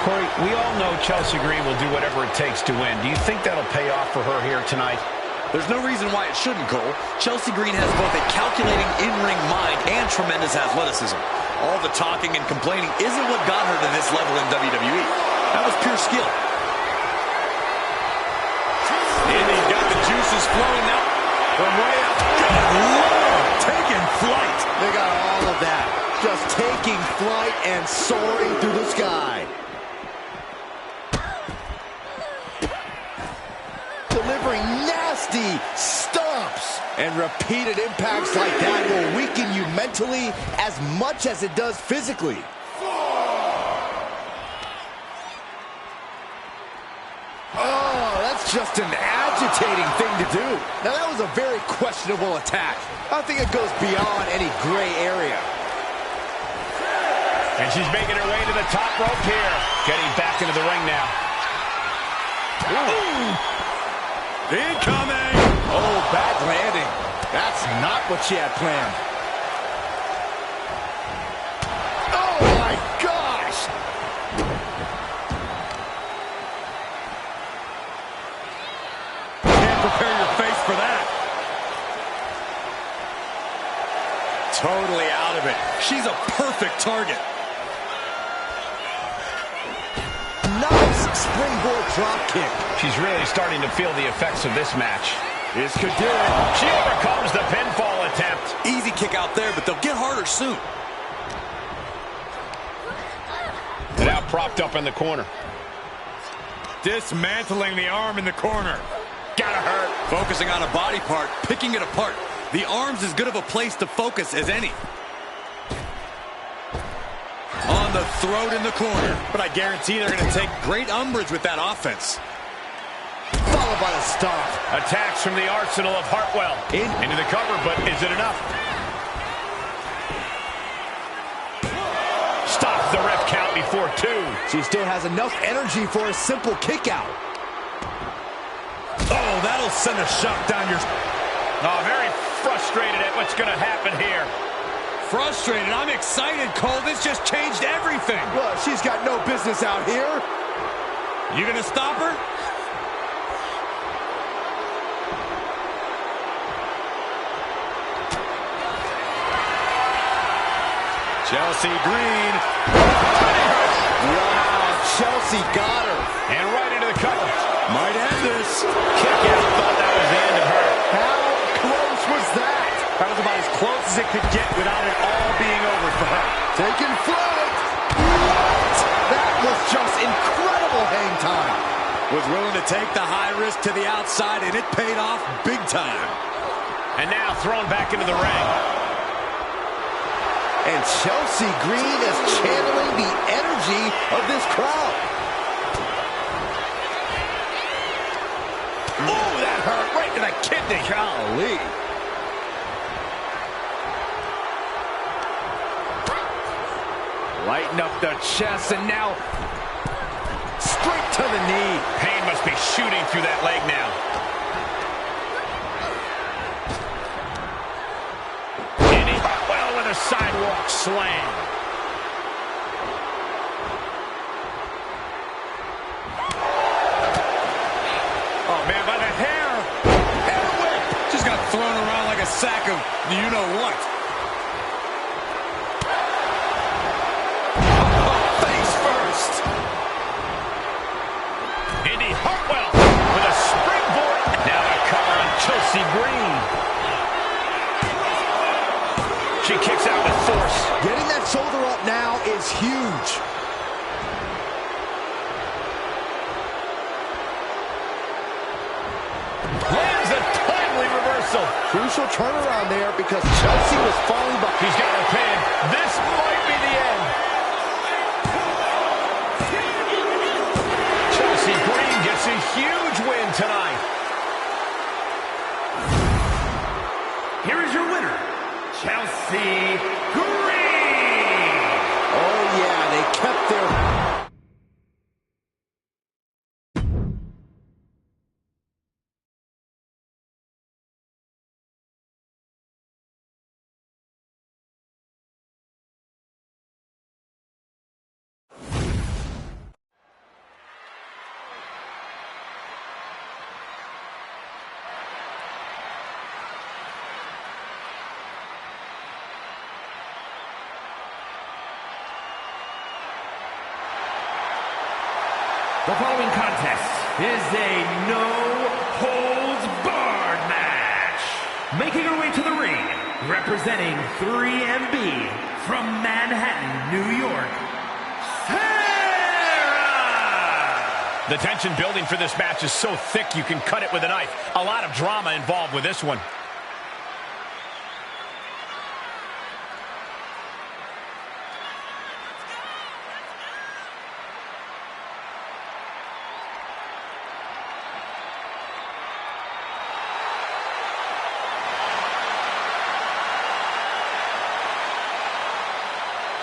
Corey, we all know Chelsea Green will do whatever it takes to win. Do you think that'll pay off for her here tonight? There's no reason why it shouldn't, Cole. Chelsea Green has both a calculating in-ring mind and tremendous athleticism. All the talking and complaining isn't what got her to this level in WWE. That was pure skill. Indy's got the juices flowing now from way up. Good Lord, taking flight. They got all of that. Just taking flight and soaring through the sky. Delivering nasty stomps. And repeated impacts like that will weaken you mentally as much as it does physically. Oh, that's just an agitating thing to do. Now, that was a very questionable attack. I think it goes beyond any gray area. And she's making her way to the top rope here. Getting back into the ring now. Ooh. Incoming! Oh, bad landing. That's not what she had planned. Oh, my gosh! Can't prepare your face for that. Totally out of it. She's a perfect target. Nice springboard drop kick. She's really starting to feel the effects of this match. This could do it. She overcomes the pinfall attempt. Easy kick out there, but they'll get harder soon. Now propped up in the corner. Dismantling the arm in the corner. Gotta hurt. Focusing on a body part, picking it apart. The arm's as good of a place to focus as any. On the throat in the corner. But I guarantee they're going to take great umbrage with that offense. Followed by a stomp. Attacks from the arsenal of Hartwell. Into the cover, but is it enough? Stops the ref count before 2. She still has enough energy for a simple kick out. Oh, that'll send a shot down your... Oh, very frustrated at what's going to happen here. Frustrated. I'm excited, Cole. This just changed everything. Well, she's got no business out here. You going to stop her? Chelsea Green. Wow, Chelsea got her. And right into the cover. Might end this. Kick out. Thought that was the end of her. How close was that? That was about as close as it could get without it all being over for her. Taking flight. What? That was just incredible hang time. Was willing to take the high risk to the outside, and it paid off big time. And now thrown back into the ring. And Chelsea Green is channeling the energy of this crowd. Oh, that hurt right to the kidney. Golly. Lighten up the chest, and now straight to the knee. Pain must be shooting through that leg now. Well, with a sidewalk slam. Oh, man, by the hair. And a whip. Just got thrown around like a sack of you-know-what. Face first. Indy Hartwell with a springboard. Now a cover on Chelsea Green. She kicks out with force. Getting that shoulder up now is huge. Lands a timely reversal. Crucial turnaround there because Chelsea was falling behind. She's got her pin. This might be the end. Chelsea Green gets a huge win tonight. Here is your winner, Chelsea Green. Oh, yeah, they kept their... The following contest is a no-holds-barred match. Making her way to the ring, representing 3MB from Manhattan, New York, Sarah! The tension building for this match is so thick you can cut it with a knife. A lot of drama involved with this one.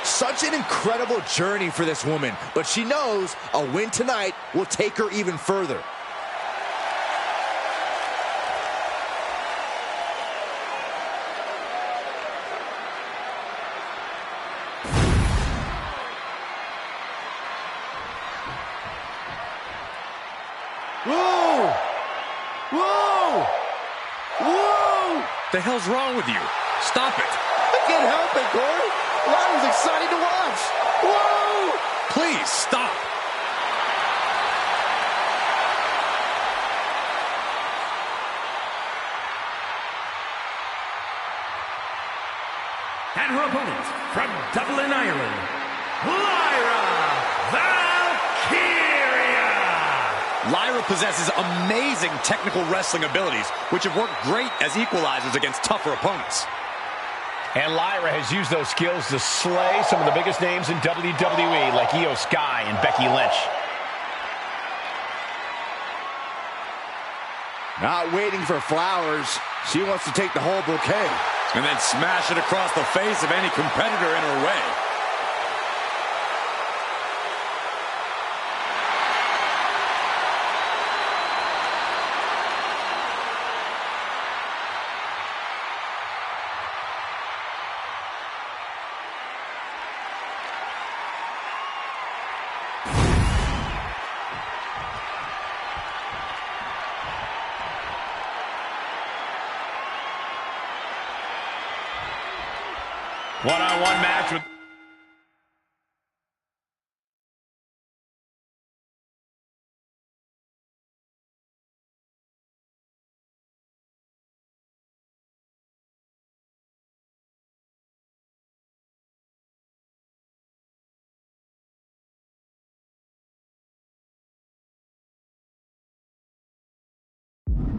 Such an incredible journey for this woman, but she knows a win tonight will take her even further. Whoa! Whoa! The hell's wrong with you? Stop it. I can't help it, Corey. That was exciting to watch. Whoa! Please, stop. And her opponent from Dublin, Ireland, Lyra Valkyria. Lyra possesses amazing technical wrestling abilities, which have worked great as equalizers against tougher opponents. And Lyra has used those skills to slay some of the biggest names in WWE, like Io Sky and Becky Lynch. Not waiting for flowers. She wants to take the whole bouquet. And then smash it across the face of any competitor in her way. One-on-one match with...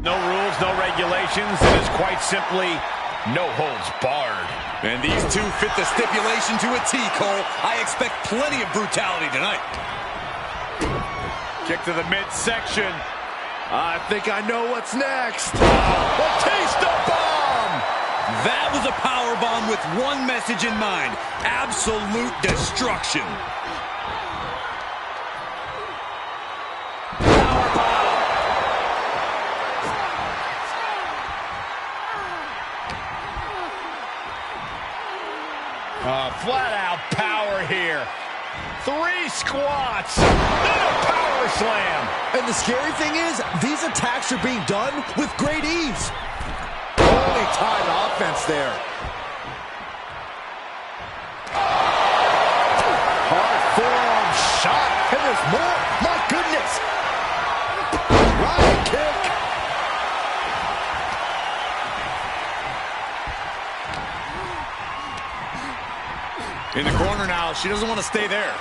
No rules, no regulations. It is quite simply no holds barred. And these two fit the stipulation to a T, Cole. I expect plenty of brutality tonight. Kick to the midsection. I think I know what's next. Batista bomb! That was a power bomb with one message in mind: absolute destruction. Flat out power here. 3 squats. Then a power slam. And the scary thing is, these attacks are being done with great ease. Holy time offense there. Hard forearm shot. And there's more. My goodness. Right kick. In the corner now, she doesn't want to stay there.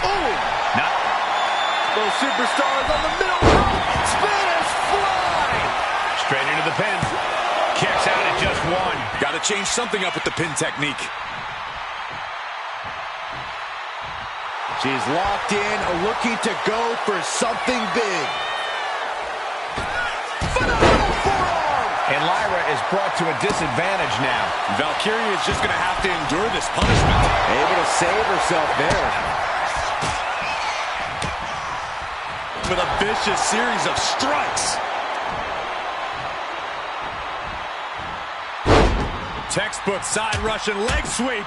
Oh! Not. Those superstars on the middle rope. Spanish fly. Straight into the pin. Kicks out at just 1. Got to change something up with the pin technique. She's locked in, looking to go for something big. Phenomenal forearm! And Lyra is brought to a disadvantage now. Valkyria is just going to have to endure this punishment. Able to save herself there. With a vicious series of strikes. Textbook side Russian leg sweep.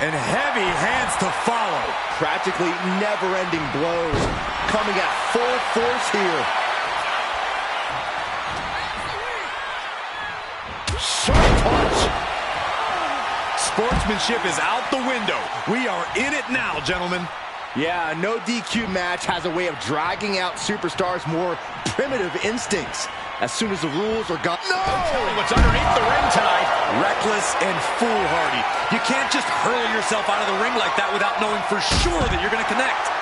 And heavy hands to follow. Practically never-ending blows. Coming at full force here. Sharp punch. Sportsmanship is out the window. We are in it now, gentlemen. Yeah, no DQ match has a way of dragging out superstars' more primitive instincts. As soon as the rules are gone. No! Tell me what's underneath the ring tonight. Reckless and foolhardy. You can't just hurl yourself out of the ring like that without knowing for sure that you're going to connect.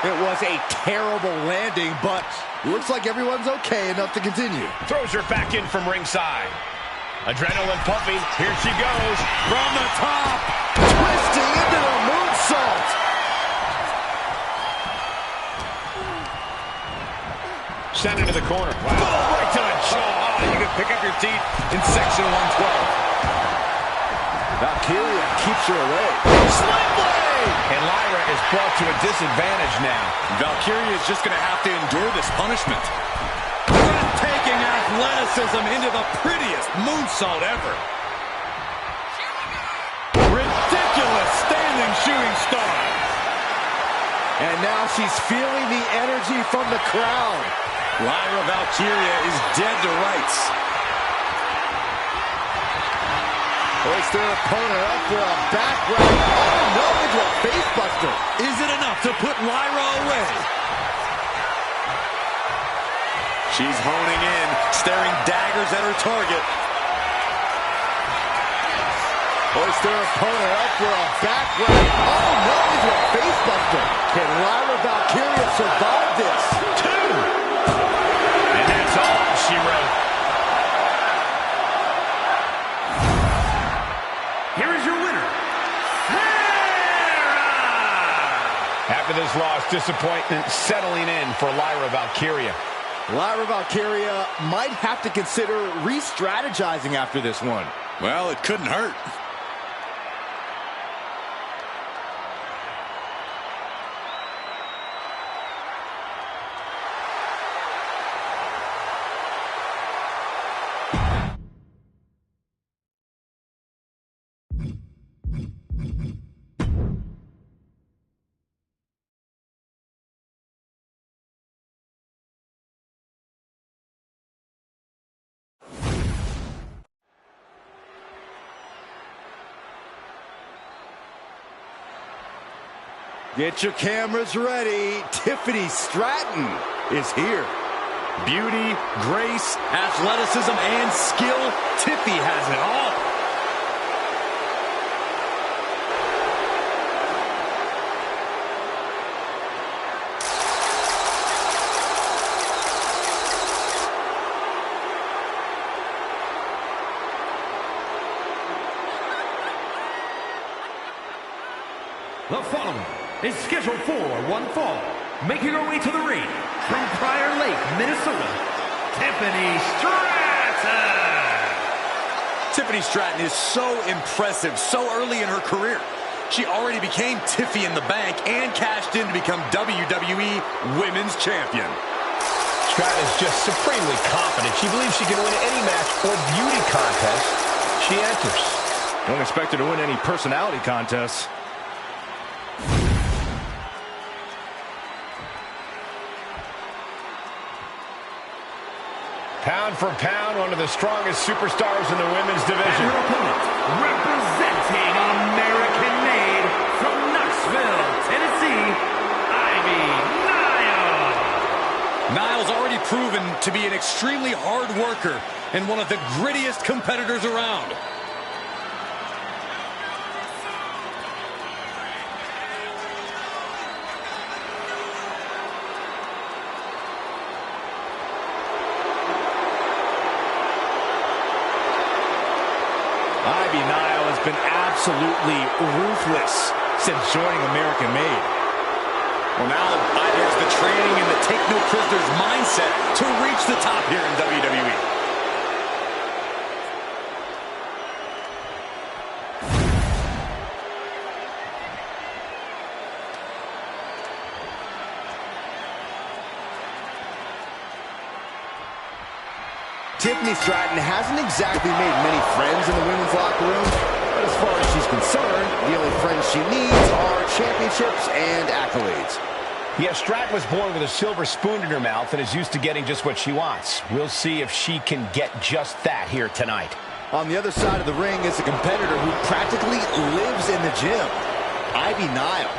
It was a terrible landing, but looks like everyone's okay enough to continue. Throws her back in from ringside. Adrenaline pumping. Here she goes. From the top. Twisting into the moonsault. Sent into the corner. Wow. Boom, right to the jaw. Oh, you can pick up your teeth in section 112. Valkyria keeps her away. Sling blade! And Lyra is brought to a disadvantage now. Valkyria is just going to have to endure this punishment. Breathtaking athleticism into the prettiest moonsault ever. Ridiculous standing shooting star. And now she's feeling the energy from the crowd. Lyra Valkyria is dead to rights. Hoists their opponent up for a back rub. Oh no, into a face buster. Is it enough to put Lyra away? She's honing in, staring daggers at her target. Hoists their opponent up for a back rub. Oh no, into a face buster. Can Lyra Valkyria survive this? 2. And that's all she wrote. Here is your winner, After this loss, disappointment settling in for Lyra Valkyria. Lyra Valkyria might have to consider re-strategizing after this one. Well, it couldn't hurt. Get your cameras ready. Tiffany Stratton is here. Beauty, grace, athleticism, and skill. Tiffy has it all. The following is scheduled for one fall, making her way to the ring from Prior Lake, Minnesota, Tiffany Stratton. Tiffany Stratton is so impressive so early in her career. She already became Tiffy in the Bank and cashed in to become WWE Women's Champion. Stratton is just supremely confident. She believes she can win any match or beauty contest she enters. Don't expect her to win any personality contests. Pound for pound, one of the strongest superstars in the women's division. Her opponent, representing American-made from Knoxville, Tennessee, Ivy Nile. Niles already proven to be an extremely hard worker and one of the grittiest competitors around. Ivy Nile has been absolutely ruthless since joining American Made. Well, now Ivy has the training and the take-no-prisoners mindset to reach the top here in WWE. Tiffany Stratton hasn't exactly made many friends in the women's locker room, but as far as she's concerned, the only friends she needs are championships and accolades. Yeah, Stratton was born with a silver spoon in her mouth and is used to getting just what she wants. We'll see if she can get just that here tonight. On the other side of the ring is a competitor who practically lives in the gym, Ivy Nile.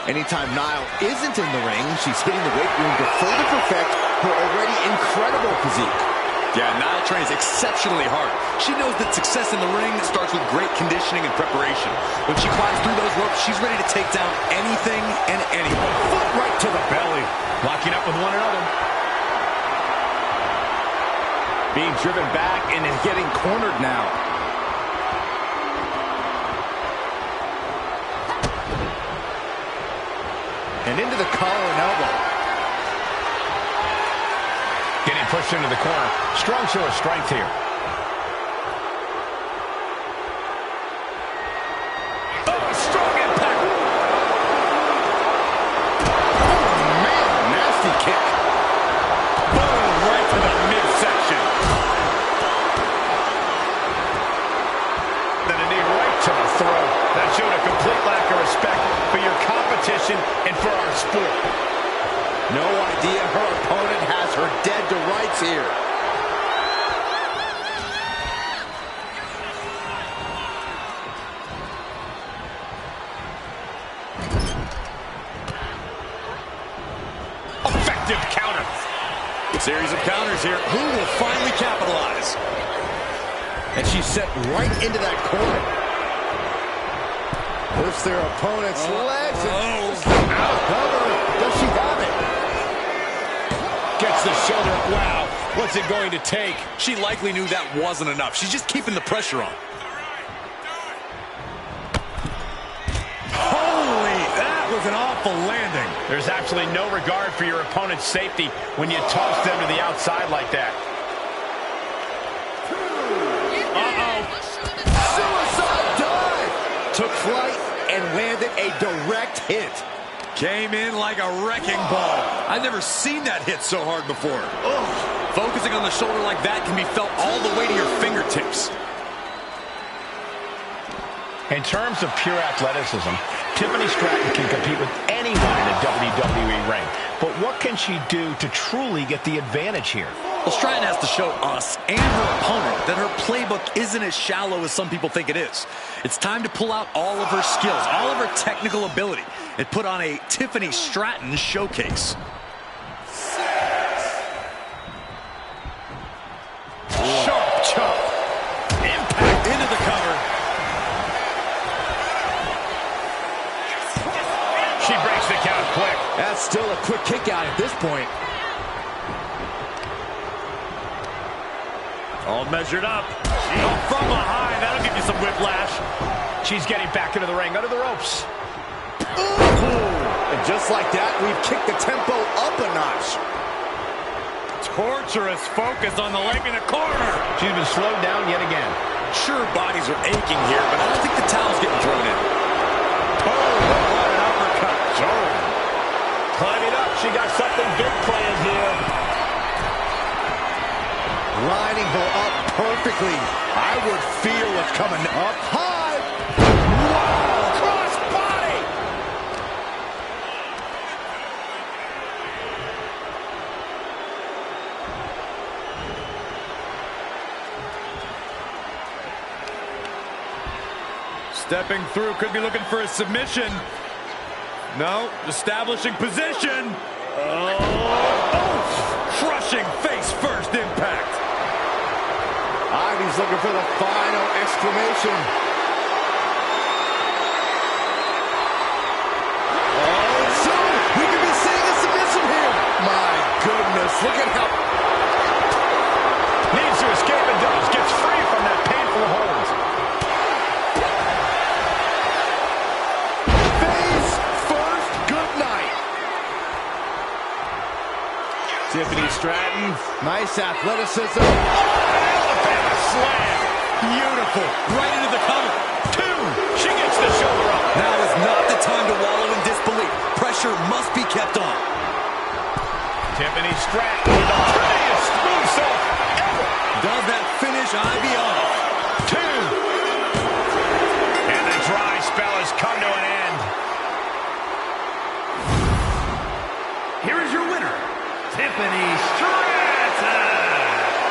Anytime Nile isn't in the ring, she's hitting the weight room to further perfect her already incredible physique. Yeah, Nile trains exceptionally hard. She knows that success in the ring starts with great conditioning and preparation. When she climbs through those ropes, she's ready to take down anything and anyone. Foot right to the belly. Locking up with one another. Being driven back and getting cornered now. And into the collar and elbow. Getting pushed into the corner. Strong show of strength here. Oh, strong impact. Oh, man, nasty kick. Boom, right to the midsection. Then a knee right to the throat. That showed a complete lack of respect for your competition and for our sport. No idea her opponent has her dead Series of counters here. Who will finally capitalize? And she's set right into that corner. Lifts their opponent's legs. Out cover. Does she have it? Gets the shoulder. Wow. What's it going to take? She likely knew that wasn't enough. She's just keeping the pressure on. Holy, that was an awful landing. There's absolutely no regard for your opponent's safety when you toss them to the outside like that. Suicide dive! Took flight and landed a direct hit. Came in like a wrecking ball. I've never seen that hit so hard before. Ugh. Focusing on the shoulder like that can be felt all the way to your fingertips. In terms of pure athleticism, Tiffany Stratton can compete with anyone in a WWE ring. But what can she do to truly get the advantage here? Well, Stratton has to show us and her opponent that her playbook isn't as shallow as some people think it is. It's time to pull out all of her skills, all of her technical ability, and put on a Tiffany Stratton showcase. Sharp chop. Impact into the cover. She breaks the count quick. That's still a quick kick out at this point. All measured up. From behind, that'll give you some whiplash. She's getting back into the ring, under the ropes. And just like that, we've kicked the tempo up a notch. Torturous focus on the leg in the corner. She's been slowed down yet again. Sure, bodies are aching here, but I don't think the towel's getting thrown in. Oh, what an uppercut. Climbing up, she got something big planned here. Lining her up perfectly. I would feel what's coming up high. Wow, cross body. Stepping through, could be looking for a submission. No, establishing position. Oh, crushing face first impact. Ivy's looking for the final exclamation. Oh, soon we could be seeing a submission here. My goodness, look at how... Needs to escape and does. Gets free from that painful hold. Face first, good night. Tiffany Stratton, nice athleticism. Alabama slam. Beautiful. Right into the cover. 2. She gets the shoulder up. Now is not the time to wallow in disbelief. Pressure must be kept on. Tiffany Stratton with the prettiest moveset ever. Does that finish Ivy off? 2. And the dry spell has come to an end. Here is your winner, Tiffany Stratton.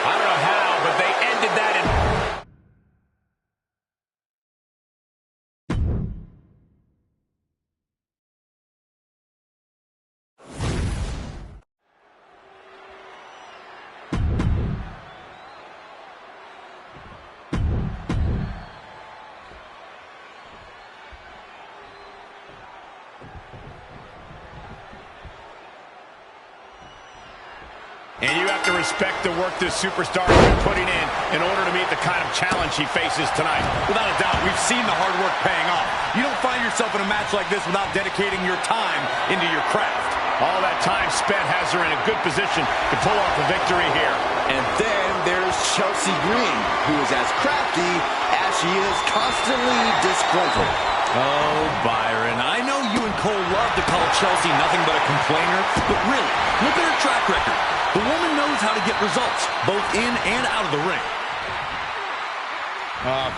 I don't know how, but they ended that in... And you have to respect the work this superstar has been putting in order to meet the kind of challenge she faces tonight. Without a doubt, we've seen the hard work paying off. You don't find yourself in a match like this without dedicating your time into your craft. All that time spent has her in a good position to pull off a victory here. And then there's Chelsea Green, who is as crafty as she is constantly disgruntled. Oh, Byron, I know you and Cole love to call Chelsea nothing but a complainer, but really, look at her track record. The woman knows how to get results, both in and out of the ring.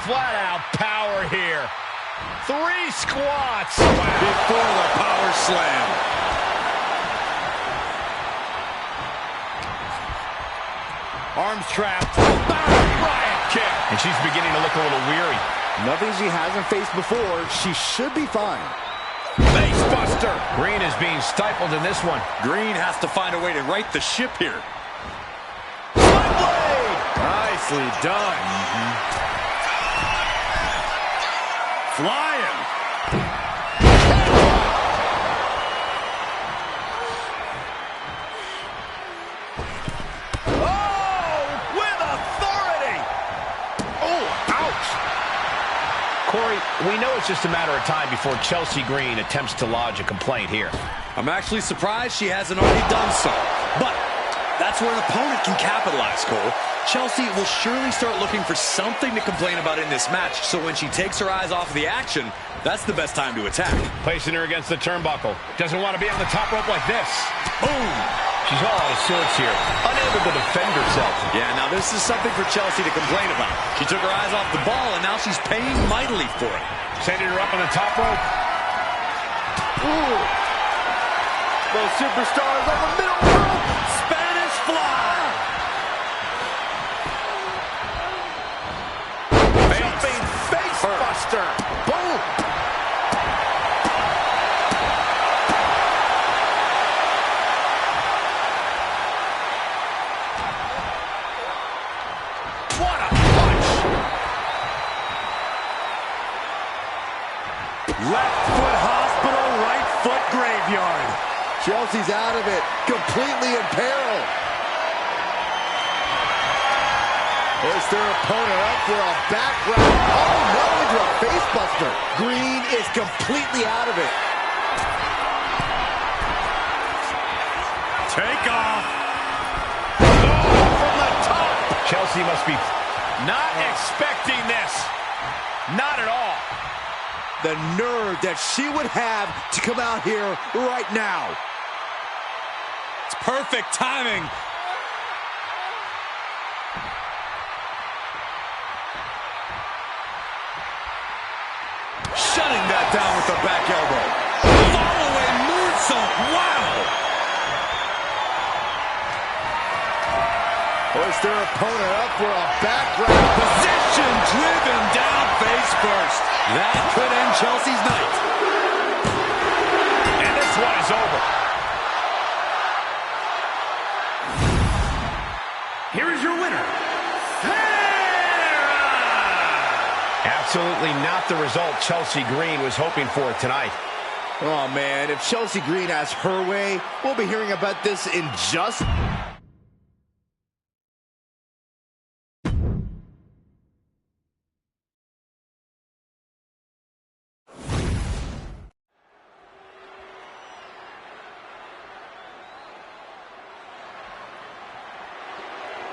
Flat out power here. 3 squats. Wow. Before the power slam. Arms trapped. Riot kick. And she's beginning to look a little weary. Nothing she hasn't faced before. She should be fine. Face buster. Green is being stifled in this one. Green has to find a way to right the ship here. Nicely done. Flying. Corey, we know it's just a matter of time before Chelsea Green attempts to lodge a complaint here. I'm actually surprised she hasn't already done so. But that's where an opponent can capitalize, Cole. Chelsea will surely start looking for something to complain about in this match, so when she takes her eyes off of the action, that's the best time to attack. Placing her against the turnbuckle. Doesn't want to be on the top rope like this. Boom! She's all out of sorts here, unable to defend herself. Yeah, now this is something for Chelsea to complain about. She took her eyes off the ball, and now she's paying mightily for it. Sending her up on the top rope. Ooh. Those superstars on the middle rope. Spanish fly. Jumping face buster. Boom. What a punch! Left foot hospital, right foot graveyard. Chelsea's out of it, completely in peril. Is their opponent up for a background? Oh no, into a face buster. Green is completely out of it. Take off. From the top! Chelsea must be not expecting this. Not at all. The nerve that she would have to come out here right now. It's perfect timing. Shutting that down with the back elbow. Follow-away moonsault. Wow. Push their opponent up for a background. Position driven down face first. That could end Chelsea's night. And this one is over. Here is your winner, Absolutely not the result Chelsea Green was hoping for tonight. Oh man, if Chelsea Green has her way, we'll be hearing about this in just...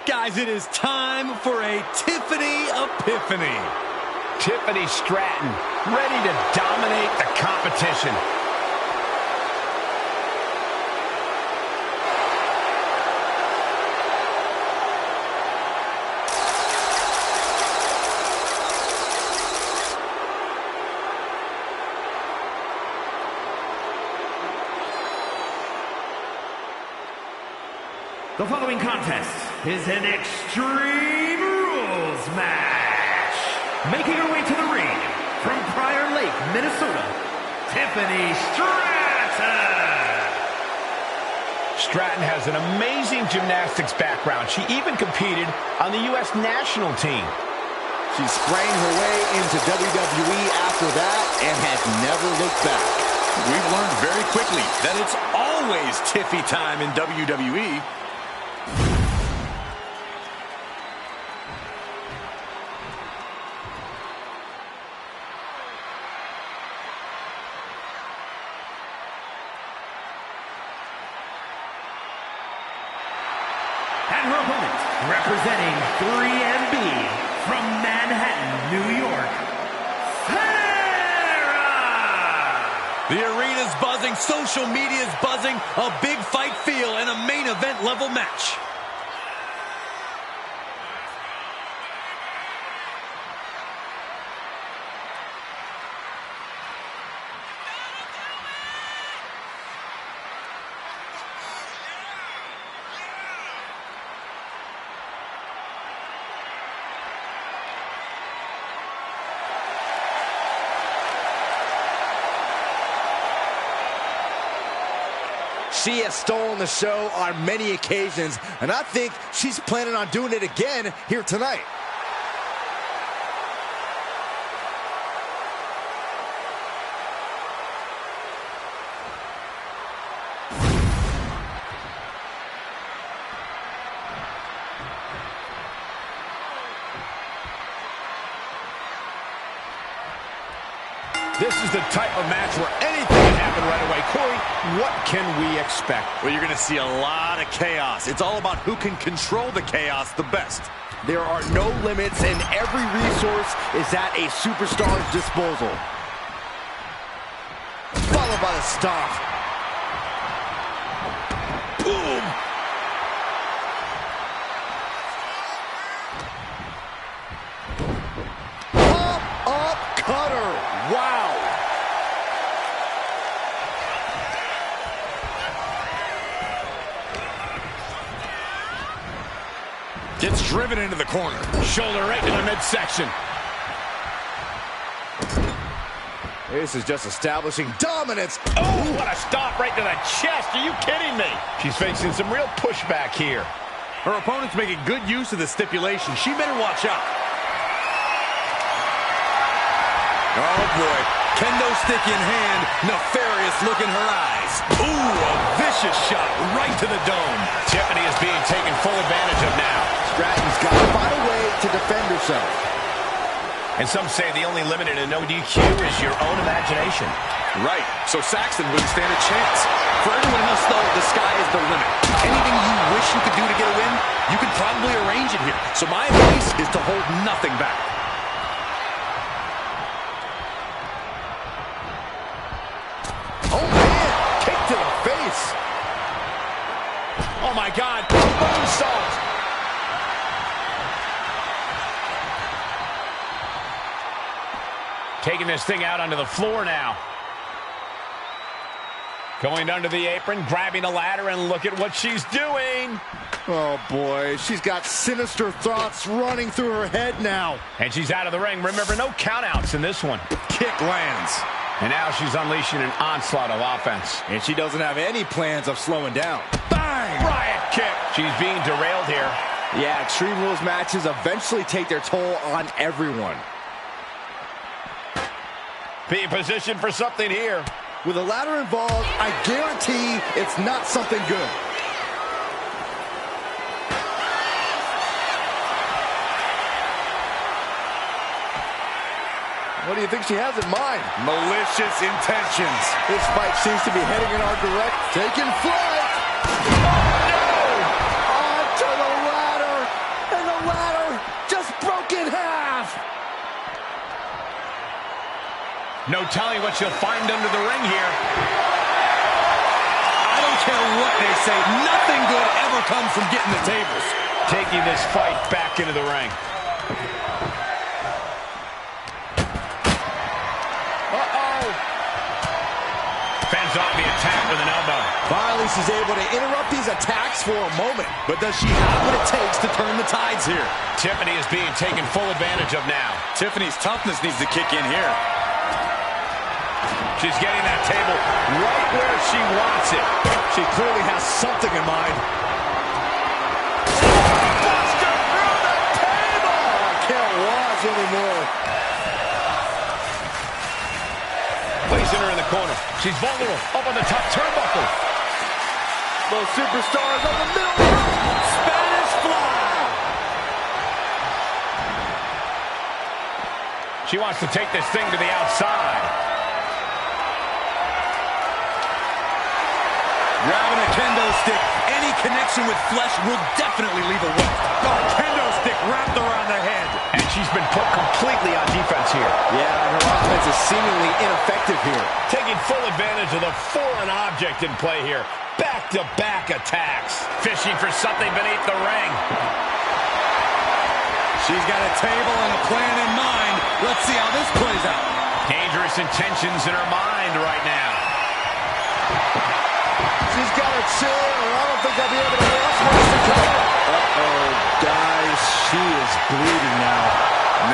Guys, it is time for a Tiffany Epiphany. Tiffany Stratton, ready to dominate the competition. The following contest is an Extreme Rules match. Making her way to the ring from Prior Lake, Minnesota, Tiffany Stratton. Stratton has an amazing gymnastics background. She even competed on the U.S. national team. She sprang her way into WWE after that and has never looked back. We've learned very quickly that it's always Tiffy time in WWE. And her opponent, representing 3MB from Manhattan, New York, Sarah! The arena's buzzing, social media's buzzing, a big fight feel, and a main event level match. She has stolen the show on many occasions, and I think she's planning on doing it again here tonight. This is the type of match where anything can happen right away. Corey, what can we expect? Well, you're going to see a lot of chaos. It's all about who can control the chaos the best. There are no limits, and every resource is at a superstar's disposal. Followed by the stomp. Boom! Up cutter. Wow. Gets driven into the corner. Shoulder right to the midsection. This is just establishing dominance. Oh, what a stop right to the chest. Are you kidding me? She's facing some real pushback here. Her opponent's making good use of the stipulation. She better watch out. Oh, boy. Kendo stick in hand. Nefarious look in her eyes. Ooh, a vicious shot right to the dome. Tiffany is being taken full advantage of now. Stratton's got to find a way to defend herself. And some say the only limit in a no DQ is your own imagination. Right. So Saxton wouldn't stand a chance. For everyone else, though, the sky is the limit. Anything you wish you could do to get a win, you could probably arrange it here. So my advice is to hold nothing back. Oh, man. Kick to the face. Oh, my God. Moonsault. Taking this thing out onto the floor now. Going under the apron, grabbing the ladder, and look at what she's doing. Oh, boy. She's got sinister thoughts running through her head now. And she's out of the ring. Remember, no countouts in this one. Kick lands. And now she's unleashing an onslaught of offense. And she doesn't have any plans of slowing down. Bang! Riot kick. She's being derailed here. Yeah, Extreme Rules matches eventually take their toll on everyone. Being positioned for something here. With a ladder involved, I guarantee it's not something good. What do you think she has in mind? Malicious intentions. This fight seems to be heading in our direct. Taking flight. Onto the ladder. And the ladder just broke in half. No telling what she'll find under the ring here. I don't care what they say. Nothing good ever comes from getting the tables. Taking this fight back into the ring. Fends off the attack with an elbow. Finally, she's able to interrupt these attacks for a moment. But does she have what it takes to turn the tides here? Tiffany is being taken full advantage of now. Tiffany's toughness needs to kick in here. She's getting that table right where she wants it. She clearly has something in mind. Buster through the table! I can't watch anymore. Placing her in the corner. She's vulnerable. Up on the top turnbuckle. Those superstars on the middle rope. Spanish fly. She wants to take this thing to the outside. Grabbing a kendo stick. Any connection with flesh will definitely leave a welt. Oh, kendo stick wrapped around the head. And she's been put completely on defense here. Yeah, and her offense is seemingly ineffective here. Taking full advantage of the foreign object in play here. Back-to-back attacks. Fishing for something beneath the ring. She's got a table and a plan in mind. Let's see how this plays out. Dangerous intentions in her mind right now. She's got a chair, and I don't think I'll be able to watch much to come. Uh-oh, guys, she is bleeding now.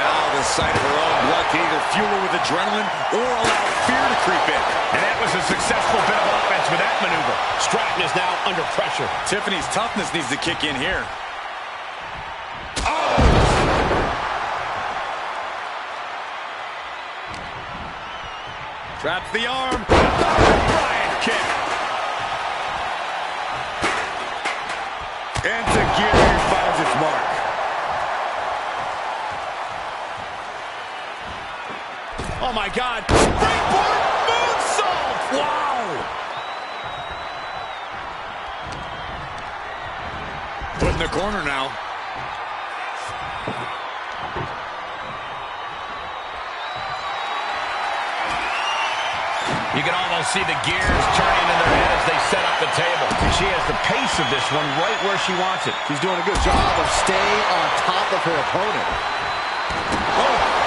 Now the sight of her own blood can either fuel her with adrenaline or allow fear to creep in. And that was a successful bit of offense with that maneuver. Stratton is now under pressure. Tiffany's toughness needs to kick in here. Oh! Traps the arm. Bryant kick. And Taguiri finds its mark. Oh, my God. Springboard moonsault. Wow! Put in the corner now. You can almost see the gears turning in their head as they set up the table. She has the pace of this one right where she wants it. She's doing a good job of staying on top of her opponent. Oh!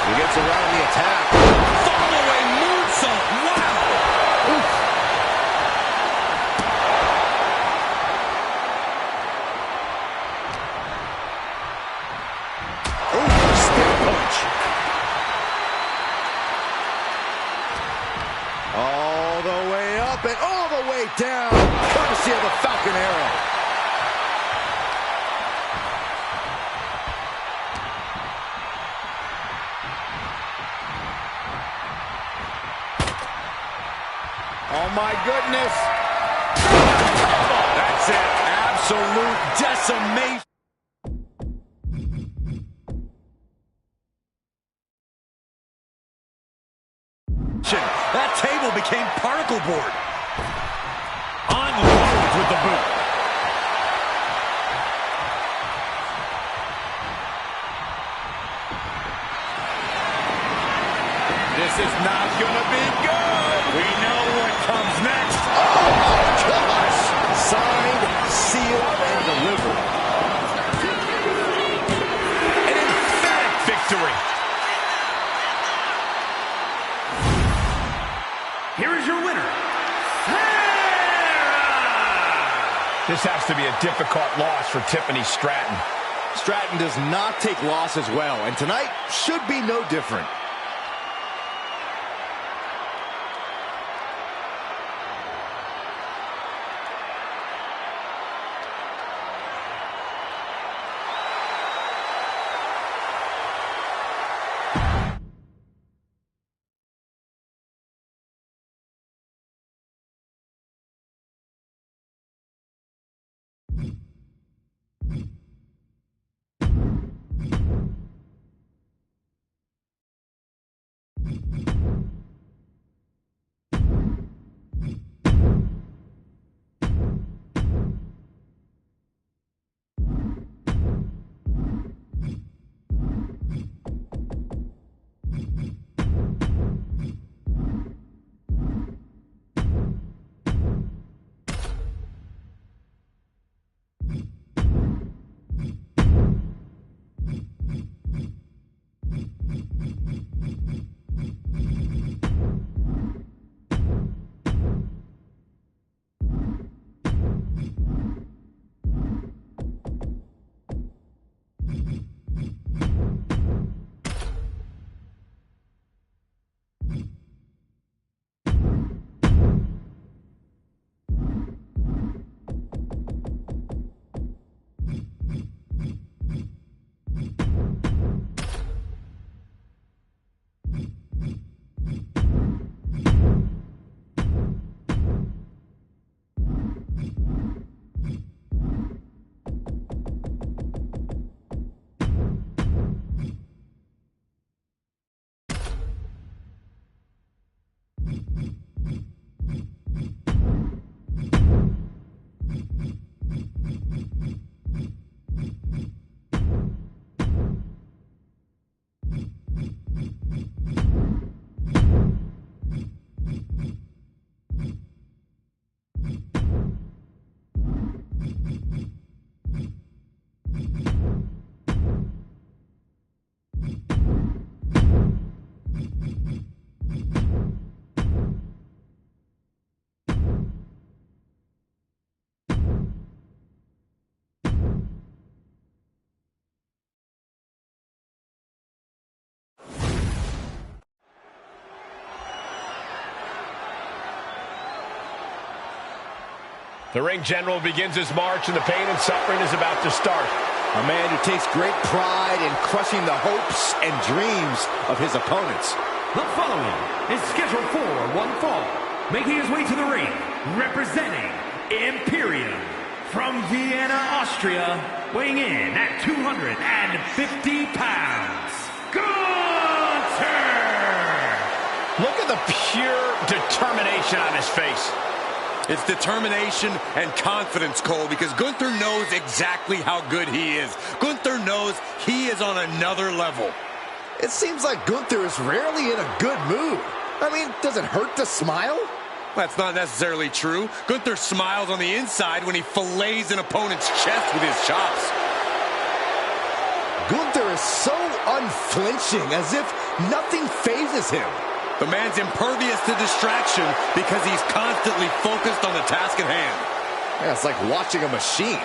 She gets around the attack. Fall-away moonsault. Wow! Oof. Ooh, stiff punch. All the way up and all the way down, courtesy of the Falcon Arrow. Oh my goodness. That's it. Absolute decimation. That table became particle board. Unloads with the boot. This is not gonna be good. We know what comes next. Oh my gosh. Signed, sealed, and delivered. An emphatic victory. Here is your winner, This has to be a difficult loss for Tiffany Stratton. Stratton does not take losses well, and tonight should be no different. The ring general begins his march, and the pain and suffering is about to start. A man who takes great pride in crushing the hopes and dreams of his opponents. The following is scheduled for one fall. Making his way to the ring, representing Imperium from Vienna, Austria, weighing in at 250 pounds, Gunther! Look at the pure determination on his face. It's determination and confidence, Cole, because Gunther knows exactly how good he is. Gunther knows he is on another level. It seems like Gunther is rarely in a good mood. I mean, does it hurt to smile? That's not necessarily true. Gunther smiles on the inside when he fillets an opponent's chest with his chops. Gunther is so unflinching, as if nothing phases him. The man's impervious to distraction because he's constantly focused on the task at hand. Yeah, it's like watching a machine.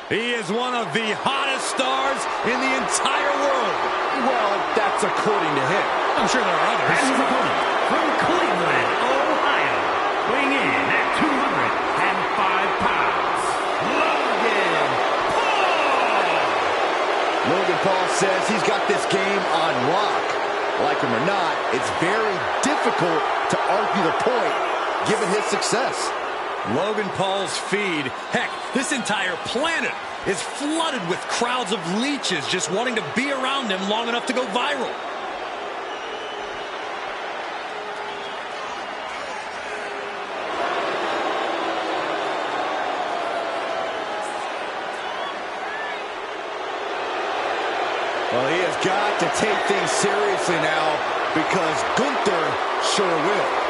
He is one of the hottest stars in the entire world. Well, that's according to him. I'm sure there are others. And his opponent from Cleveland, Ohio, weighing in at 205 pounds, Logan Paul! Logan Paul says he's got this game on lock. Like him or not, it's very difficult to argue the point, given his success. Logan Paul's feed, heck, this entire planet is flooded with crowds of leeches just wanting to be around him long enough to go viral. Well, he has got to take things seriously now, because Gunther sure will.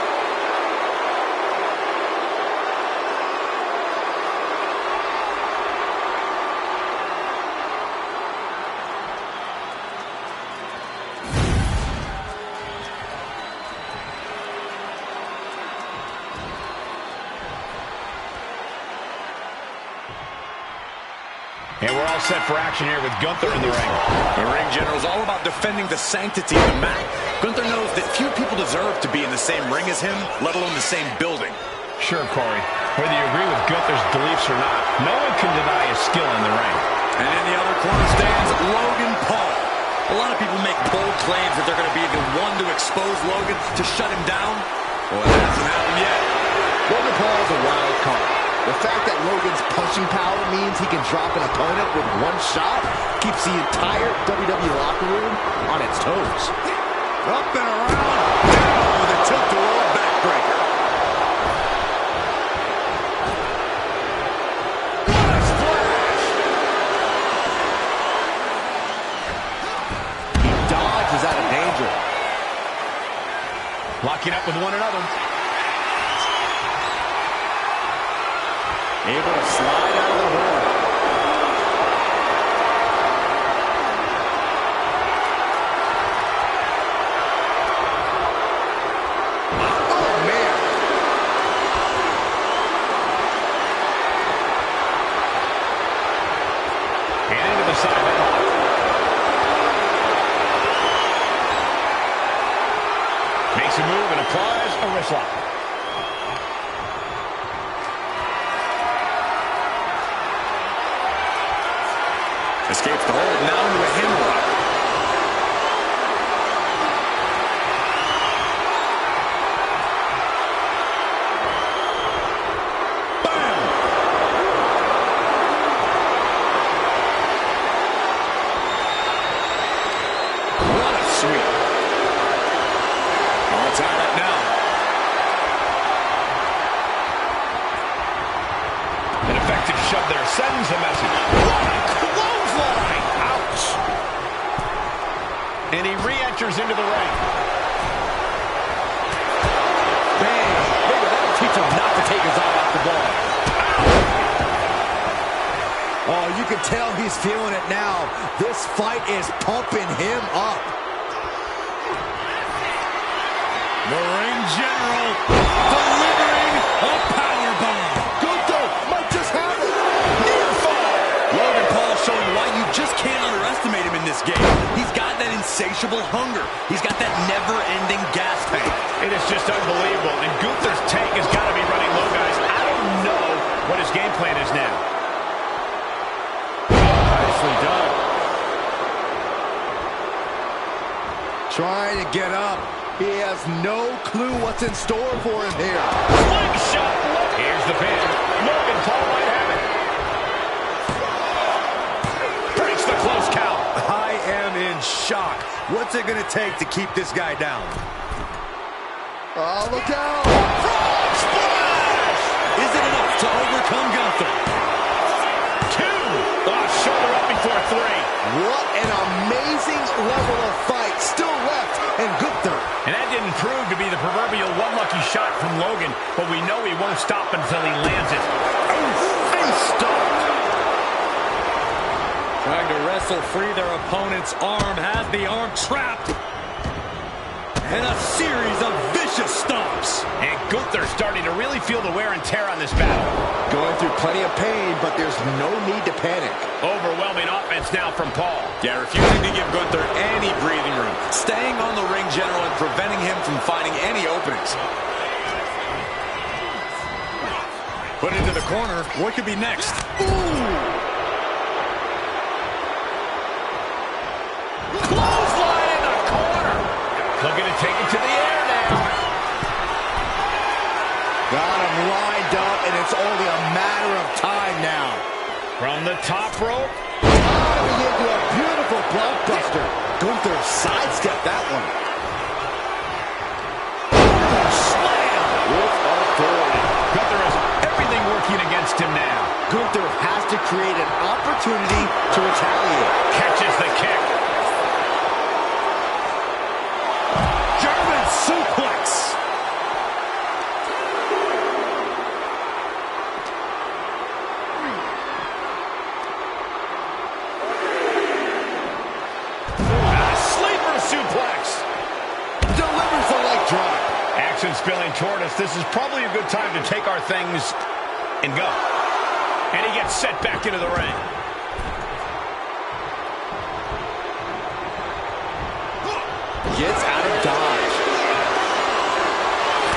And we're all set for action here with Gunther in the ring. The ring general is all about defending the sanctity of the mat. Gunther knows that few people deserve to be in the same ring as him, let alone the same building. Sure, Corey. Whether you agree with Gunther's beliefs or not, no one can deny his skill in the ring. And in the other corner stands Logan Paul. A lot of people make bold claims that they're going to be the one to expose Logan, to shut him down. Well, it hasn't happened yet. Logan Paul is a wild card. The fact that Logan's punching power means he can drop an opponent with one shot keeps the entire WWE locker room on its toes. Up and around, down with a tilt-a-whirl backbreaker. What a splash! He dodges out of danger. Locking up with one another. Able to slide out of the hole. Oh, man. And into the side headlock. Makes a move and applies a wrist lock. Escapes the hold, now into a hammerlock. Bam! What a sweep. All tied up now. An effective shove there sends a message. Ouch! And he re-enters into the ring. Bang. Maybe that'll teach him not to take his eye off the ball. Oh, you can tell he's feeling it now. This fight is pumping him up. The ring general delivering a powerbomb. Gunther this game. He's got that insatiable hunger. He's got that never-ending gas tank. It is just unbelievable. And Gunther's tank has got to be running low, guys. I don't know what his game plan is now. Nicely done. Trying to get up. He has no clue what's in store for him here. Slingshot. Here's the pin. Logan Paul might have it. Breaks the close count. I am in shock. What's it going to take to keep this guy down? Oh, look out. Frog splash! Is it enough to overcome Gunther? 2. Oh, shoulder up before 3. What an amazing level of fight still left in Gunther. And that didn't prove to be the proverbial one lucky shot from Logan, but we know he won't stop until he lands it. Face stomped. Trying to wrestle free their opponent's arm, has the arm trapped. And a series of vicious stomps. And Gunther's starting to really feel the wear and tear on this battle. Going through plenty of pain, but there's no need to panic. Overwhelming offense now from Paul. Yeah, refusing to give Gunther any breathing room. Staying on the ring general and preventing him from finding any openings. Put into the corner. What could be next? Ooh! Clothesline in the corner. Looking to take it to the air now. Got him lined up, and it's only a matter of time now. From the top rope. Diving into a beautiful blockbuster. Gunther sidestepped that one. Slam. With authority. Gunther has everything working against him now. Gunther has to create an opportunity to retaliate. Catches the kick. German suplex. Sleeper suplex. Delivers the leg drop. Action spilling toward us. This is probably a good time to take our things and go. And he gets set back into the ring. Gets out of dodge.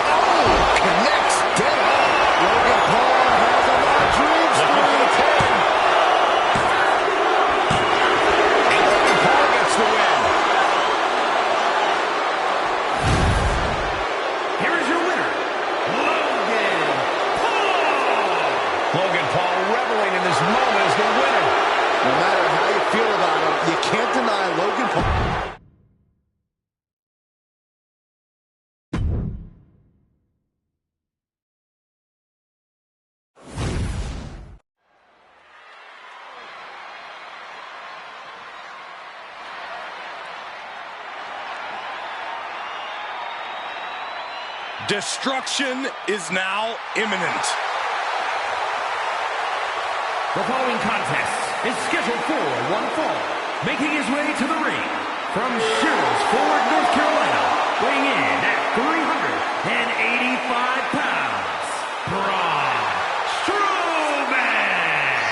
Oh, connects dead on. Logan Paul has a large room Looking for the pin. And Logan Paul gets the win. Here is your winner, Logan Paul. Logan Paul reveling in this moment as the winner. No matter how you feel about him, you can't deny Logan Paul. Destruction is now imminent. The following contest is scheduled for one fall. Making his way to the ring from Sherrills-Ford, North Carolina, weighing in at 385 pounds, Braun Strowman.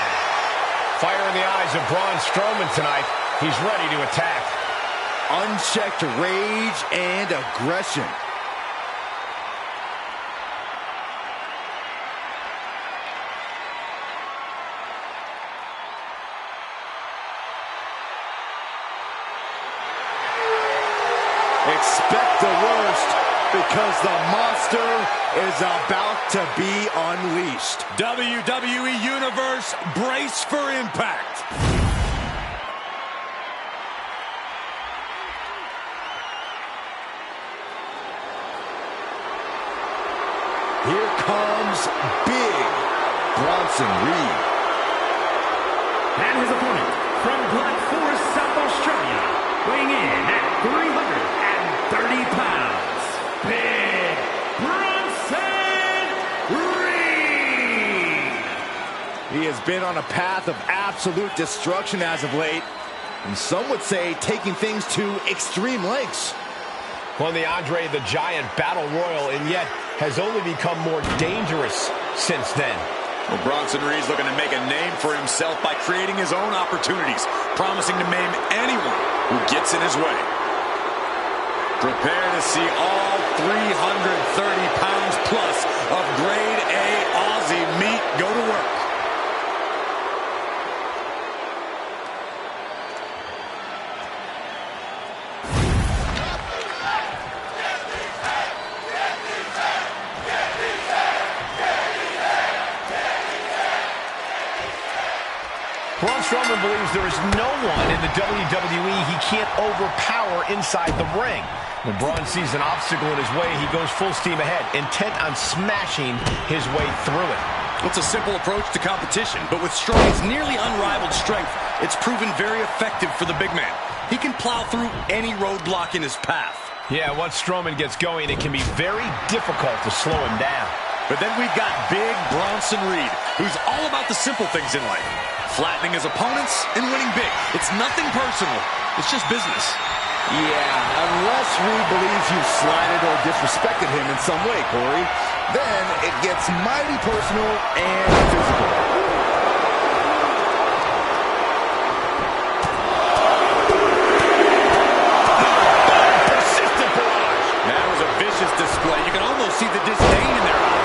Fire in the eyes of Braun Strowman tonight. He's ready to attack. Unchecked rage and aggression. Expect the worst, because the monster is about to be unleashed. WWE Universe, brace for impact. Here comes Big Bronson Reed. And his opponent from Black Forest, South Australia, weighing in at 330 pounds, Big Bronson Reed. He has been on a path of absolute destruction as of late, and some would say taking things to extreme lengths. Won the Andre the Giant Battle Royal, and yet has only become more dangerous since then. Well, Bronson Reed's looking to make a name for himself by creating his own opportunities, promising to maim anyone who gets in his way. Prepare to see all 330 pounds plus of grade A Aussie meat go to work. Braun Strowman believes there is no one in the WWE he can't overpower inside the ring. When Braun sees an obstacle in his way, he goes full steam ahead, intent on smashing his way through it. It's a simple approach to competition, but with Strowman's nearly unrivaled strength, it's proven very effective for the big man. He can plow through any roadblock in his path. Yeah, once Strowman gets going, it can be very difficult to slow him down. But then we've got Big Bronson Reed, who's all about the simple things in life. Flattening his opponents and winning big. It's nothing personal. It's just business. Yeah, unless Reed believes you've slighted or disrespected him in some way, Corey, then it gets mighty personal and physical. Persistent barrage. That was a vicious display. You can almost see the disdain in their eyes.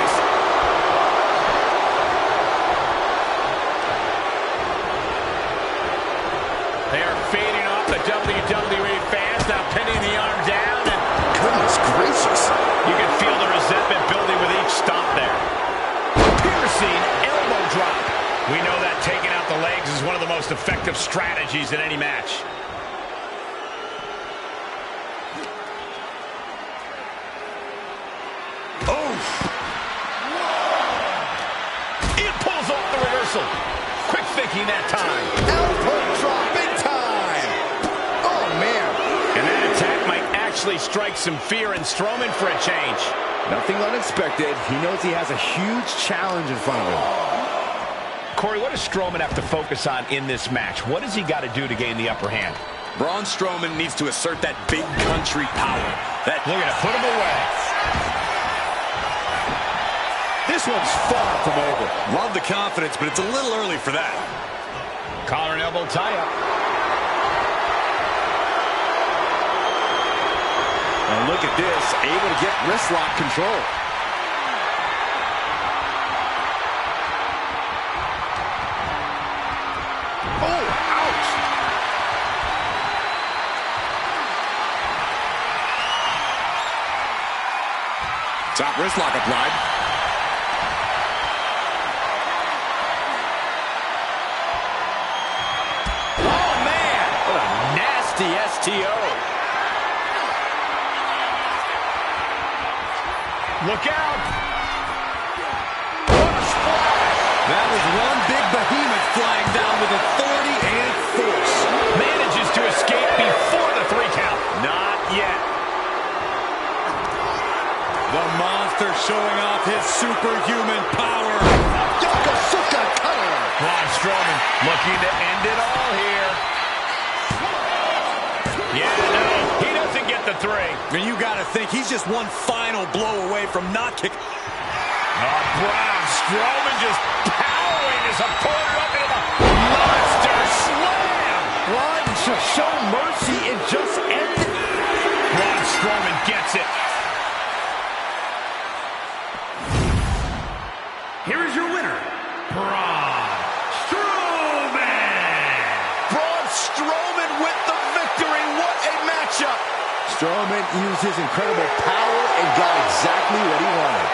They are fading off the WWE fans, now pinning the arm down, and Goodness gracious. you can feel the resentment building with each stomp there. Piercing elbow drop. We know that taking out the legs is one of the most effective strategies in any match. Oh! It pulls off the reversal. Quick thinking that time. Elbow drop, big time. Oh, man. And that attack might actually strike some fear in Strowman for a change. Nothing unexpected. He knows he has a huge challenge in front of him. Corey, what does Strowman have to focus on in this match? What does he got to do to gain the upper hand? Braun Strowman needs to assert that big country power. Look at it, put him away. This one's far from over. Love the confidence, but it's a little early for that. Collar and elbow tie-up. And look at this, able to get wrist lock control. Oh, ouch. Top wrist lock applied. Oh, man! What a nasty STO. Look out! What a splash! That was one big behemoth flying down with authority and force. Manages to escape before the 3 count. Not yet. The monster showing off his superhuman power. Yokosuka cutter. Braun Strowman looking to end it all here. Yeah, no, he doesn't get the 3. And you got to think he's just one final blow away from not kicking. Oh, Braun Strowman just powering his opponent up into the monster slam. Braun should show mercy and just end it. Braun Strowman gets it. Here is your winner, Braun Strowman. Braun Strowman with the victory. What a matchup. Strowman used his incredible power and got exactly what he wanted.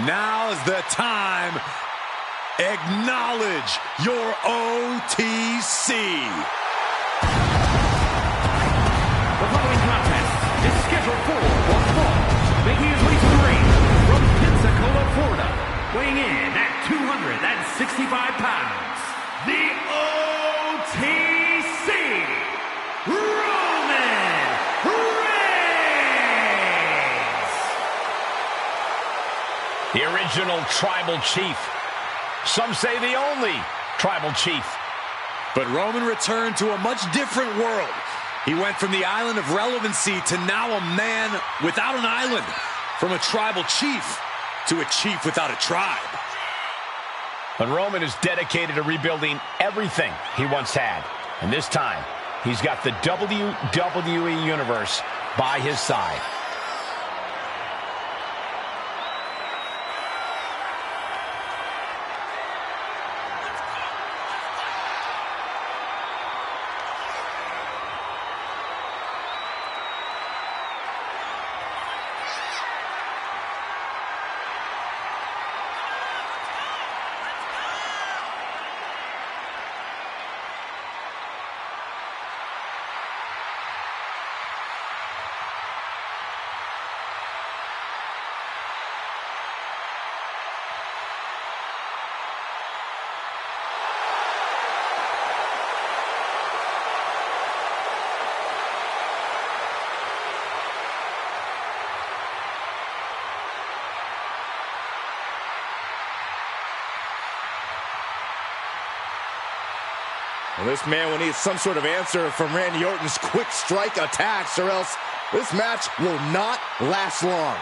Now's the time. Acknowledge your OTC. The following contest is scheduled for one fall. Making his way to the ring from Pensacola, Florida, weighing in at 265 pounds, the OTC, Roman Reigns! The original tribal chief. Some say the only tribal chief. But Roman returned to a much different world. He went from the island of relevancy to now a man without an island. From a tribal chief to a chief without a tribe. But Roman is dedicated to rebuilding everything he once had. And this time, he's got the WWE Universe by his side. Well, this man will need some sort of answer from Randy Orton's quick strike attacks, or else this match will not last long.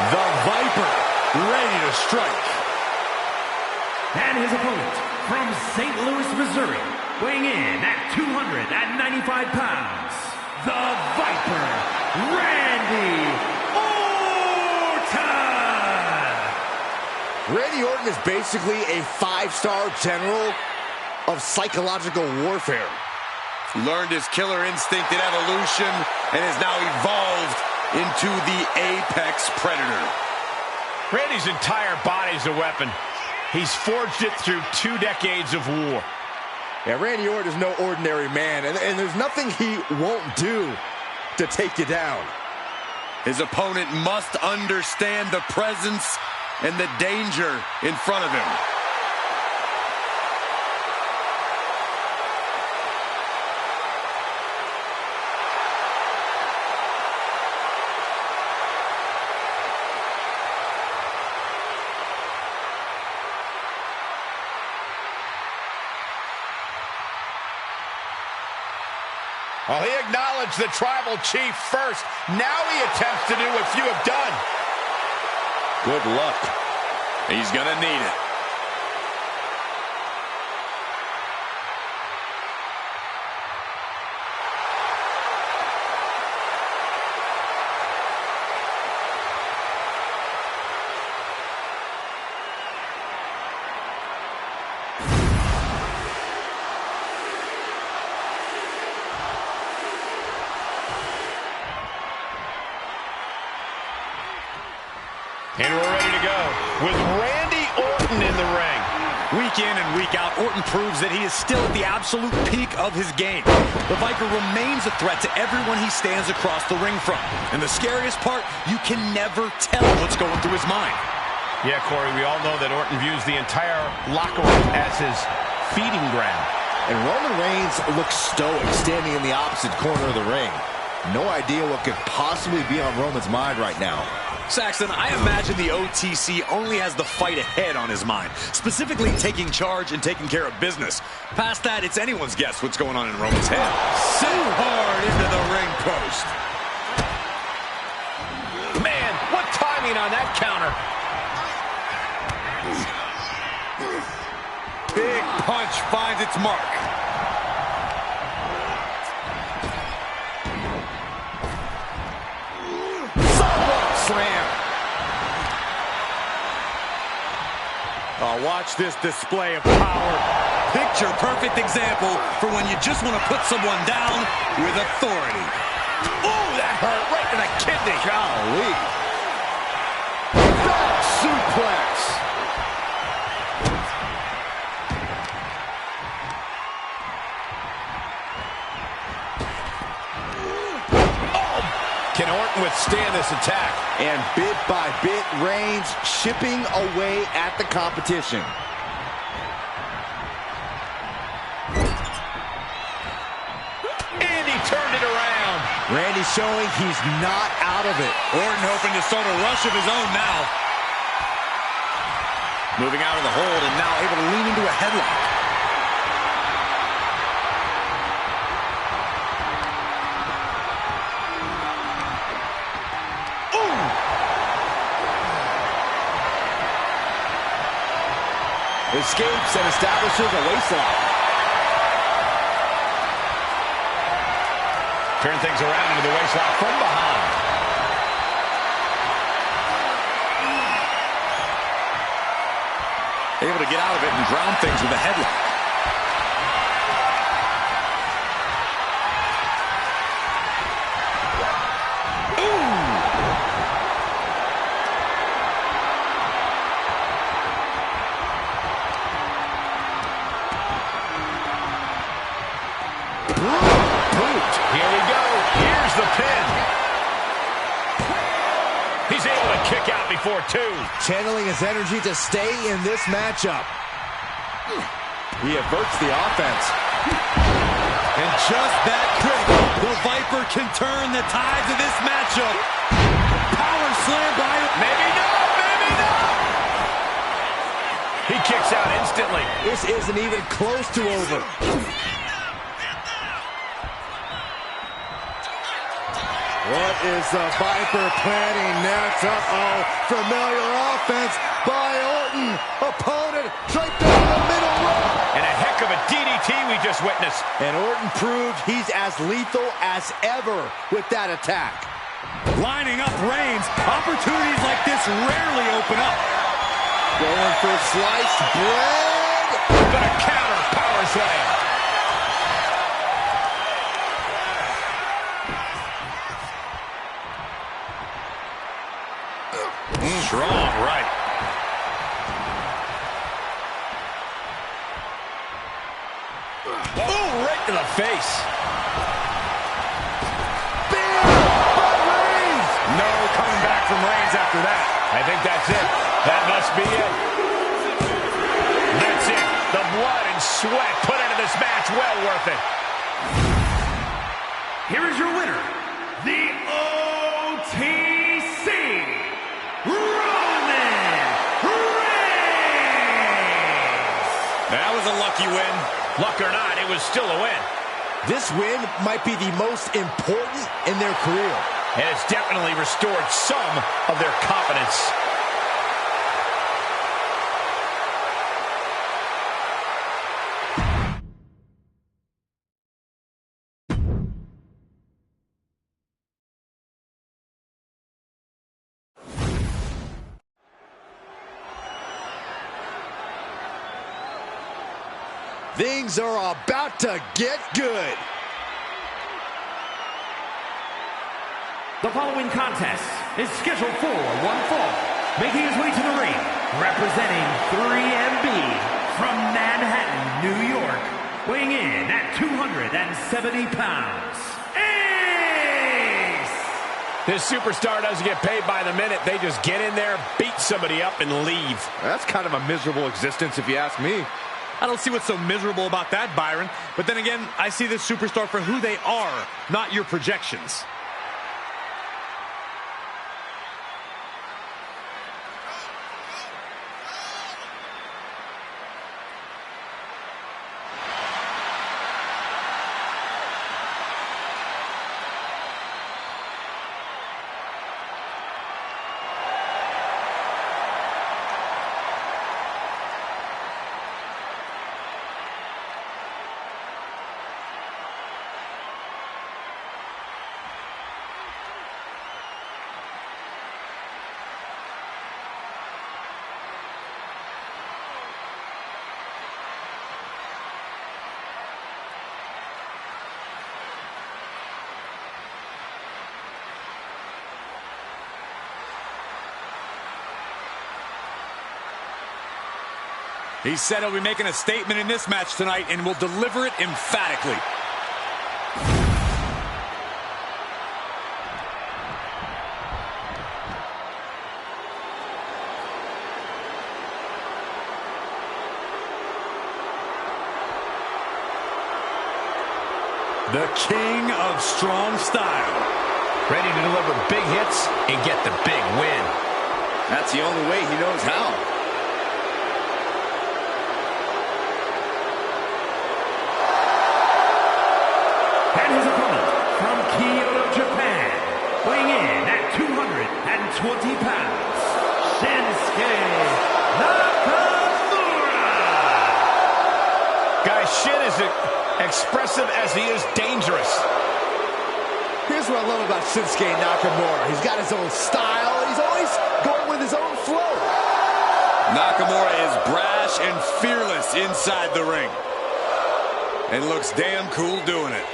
The Viper, ready to strike. And his opponent from St. Louis, Missouri, weighing in at 295 pounds, the Viper, Randy Orton! Randy Orton is basically a 5-star general of psychological warfare. Learned his killer instinct in evolution and has now evolved into the apex predator. Randy's entire body's a weapon. He's forged it through 2 decades of war. Yeah, Randy Orton is no ordinary man, and there's nothing he won't do to take you down. His opponent must understand the presence and the danger in front of him. Well, he acknowledged the tribal chief first. Now he attempts to do what few have done. Good luck. He's gonna need it. And we're ready to go with Randy Orton in the ring. Week in and week out, Orton proves that he is still at the absolute peak of his game. The Viper remains a threat to everyone he stands across the ring from. And the scariest part, you can never tell what's going through his mind. Yeah, Corey, we all know that Orton views the entire locker room as his feeding ground. And Roman Reigns looks stoic, standing in the opposite corner of the ring. No idea what could possibly be on Roman's mind right now. Saxton, I imagine the OTC only has the fight ahead on his mind, specifically taking charge and taking care of business. Past that, it's anyone's guess what's going on in Roman's head. So hard into the ring post. timing on that counter. Big punch finds its mark. Slam. Oh, watch this display of power. Picture perfect example for when you just want to put someone down with authority. Oh, that hurt right to the kidney. Golly. Back suplex. Can Orton withstand this attack? And bit by bit, Reigns chipping away at the competition. And he turned it around. Randy showing he's not out of it. Orton hoping to start a rush of his own now. Moving out of the hold and now able to lean into a headlock. Escapes and establishes a waistlock. Turn things around into the waistlock from behind. Able to get out of it and ground things with a headlock. Here we go. Here's the pin. He's able to kick out before two. Channeling his energy to stay in this matchup. He averts the offense. And just that quick, the Viper can turn the tides of this matchup. Power slam by... Maybe not, maybe not. He kicks out instantly. This isn't even close to over. What is the Viper planning next? Uh-oh, familiar offense by Orton. Opponent straight down the middle rope. And a heck of a DDT we just witnessed. And Orton proved he's as lethal as ever with that attack. Lining up Reigns. Opportunities like this rarely open up. Going for sliced bread. But a counter power slam. Strong right. Oh, right to the face. Bam! By Reigns! No coming back from Reigns after that. I think that's it. That must be it. That's it. The blood and sweat put into this match. Well worth it. Here is your winner, the OTC Roman Reigns. That was a lucky win. Luck or not, it was still a win. This win might be the most important in their career. And it's definitely restored some of their confidence. Things are about to get good. The following contest is scheduled for one fall. Making his way to the ring, representing 3MB from Manhattan, New York, weighing in at 270 pounds, Ace! This superstar doesn't get paid by the minute. They just get in there, beat somebody up, and leave. That's kind of a miserable existence if you ask me. I don't see what's so miserable about that, Byron. But then again, I see this superstar for who they are, not your projections. He said he'll be making a statement in this match tonight and will deliver it emphatically. The king of strong style. Ready to deliver big hits and get the big win. That's the only way he knows how. And his opponent from Kyoto, Japan, weighing in at 220 pounds, Shinsuke Nakamura. Guys, Shin is expressive as he is dangerous. Here's what I love about Shinsuke Nakamura. He's got his own style, and he's always going with his own flow. Nakamura is brash and fearless inside the ring. And looks damn cool doing it.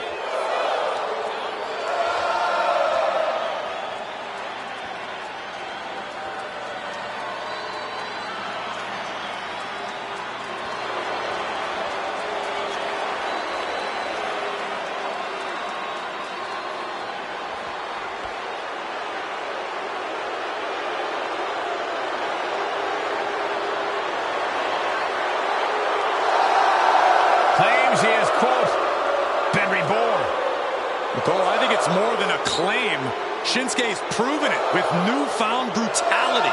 Claims he is, quote, been reborn. Cole, I think it's more than a claim. Shinsuke's proven it with newfound brutality.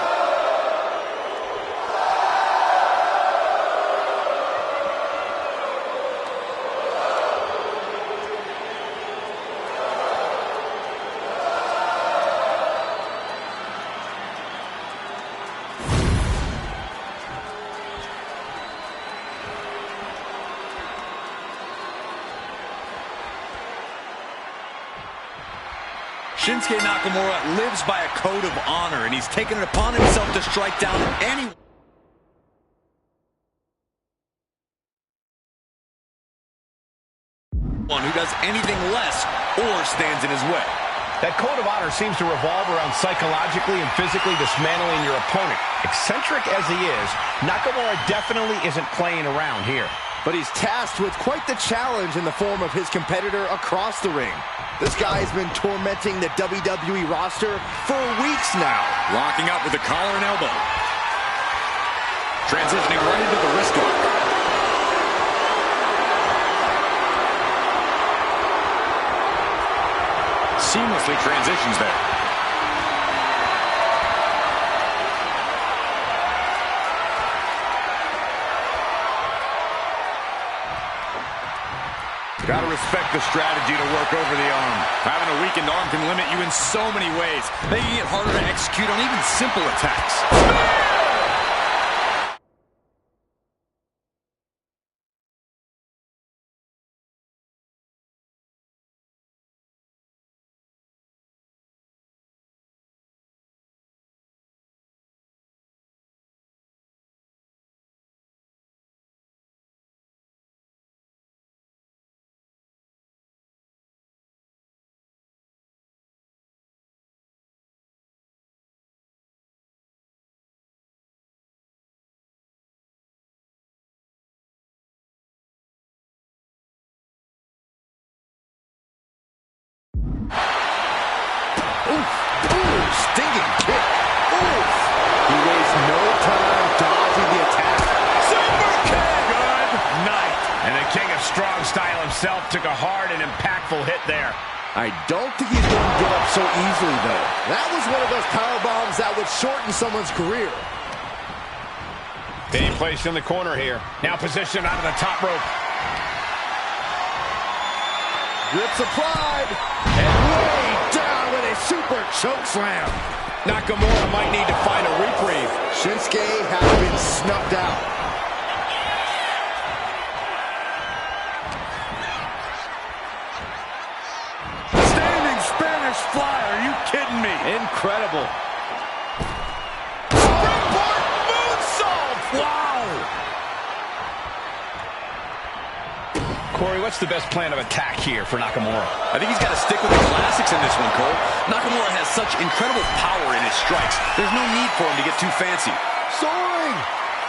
Shinsuke Nakamura lives by a code of honor, and he's taken it upon himself to strike down anyone who does anything less or stands in his way. That code of honor seems to revolve around psychologically and physically dismantling your opponent. Eccentric as he is, Nakamura definitely isn't playing around here. But he's tasked with quite the challenge in the form of his competitor across the ring. This guy has been tormenting the WWE roster for weeks now. Locking up with the collar and elbow. Transitioning right into the wrist lock. Seamlessly transitions there. Gotta respect the strategy to work over the arm. Having a weakened arm can limit you in so many ways, making it harder to execute on even simple attacks. Stinging kick. Oof. He wastes no time dodging the attack. Super kick! Good night. And the king of strong style himself took a hard and impactful hit there. I don't think he's going to give up so easily, though. That was one of those power bombs that would shorten someone's career. Being placed in the corner here. Now positioned out of the top rope. Grips applied. And way down with a super choke slam. Nakamura might need to find a reprieve. Shinsuke has been snuffed out. Standing Spanish fly, are you kidding me? Incredible. Springboard moonsault! Wow! Corey, what's the best plan of attack here for Nakamura? I think he's got to stick with the classics in this one, Cole. Nakamura has such incredible power in his strikes. There's no need for him to get too fancy. Soaring.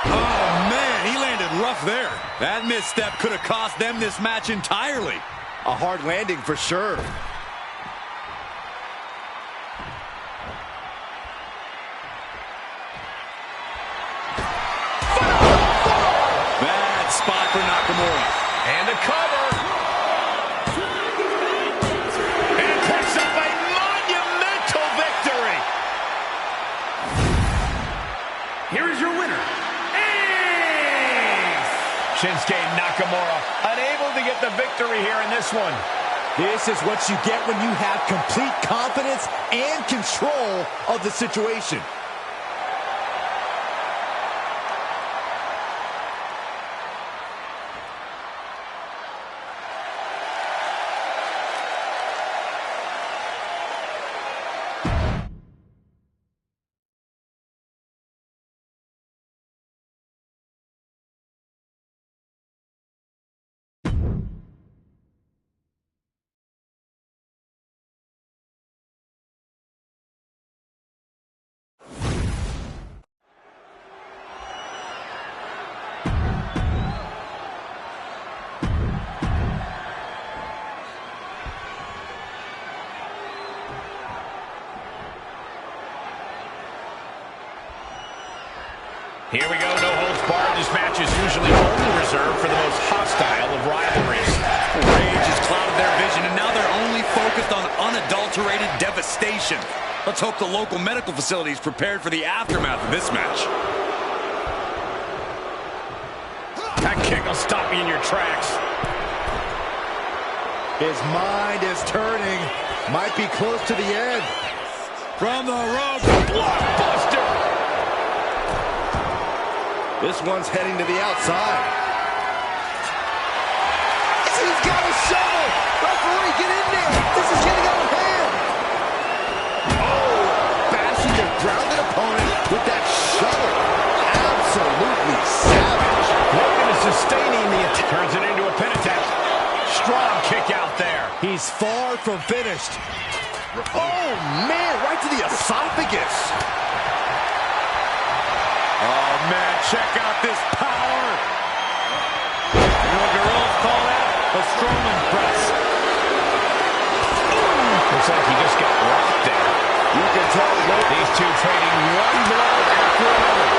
Oh, man. Man, he landed rough there. That misstep could have cost them this match entirely. A hard landing for sure. Bad spot for Nakamura. And a cover. And picks up a monumental victory. Here is your winner, Ace! Shinsuke Nakamura unable to get the victory here in this one. This is what you get when you have complete confidence and control of the situation. Here we go, no holds barred. This match is usually only reserved for the most hostile of rivalries. Rage has clouded their vision, and now they're only focused on unadulterated devastation. Let's hope the local medical facility is prepared for the aftermath of this match. That kick will stop you in your tracks. His mind is turning. Might be close to the end. From the ropes. Blockbuster! This one's heading to the outside. He's got a shovel! Referee, get in there! This is getting out of hand! Oh, bashing their grounded opponent with that shovel. Absolutely savage. Logan is sustaining the attack. Turns it into a pin attempt. Strong kick out there. He's far from finished. Oh, man, right to the esophagus. Oh, man, check out this power. You know what Guerrillas call that? A Strowman press. Looks like he just got rocked there. You can tell These two trading one blow after another.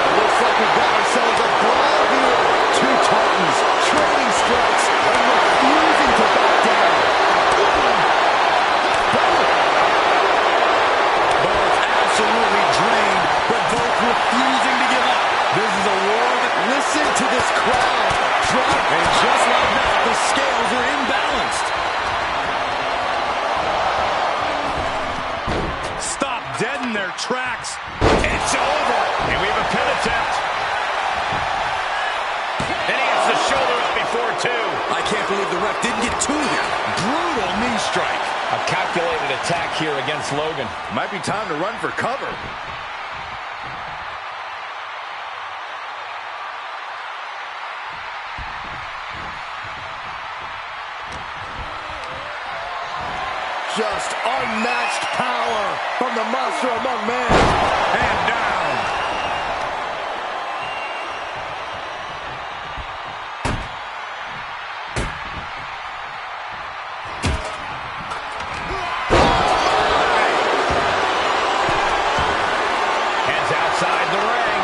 it looks like we've got ourselves a brawl here. Two Titans trading strikes and refusing to back down. Both absolutely drained, but both refusing to give up. This is a war that... Listen to this crowd. And just like that, the scales are imbalanced. Stop dead in their tracks. It's over. And we have a pin attempt. And he gets the shoulder up before two. I can't believe the ref didn't get to him. Brutal knee strike. A calculated attack here against Logan. Might be time to run for cover. Just unmatched power from the monster among men. And down. Hands outside the ring.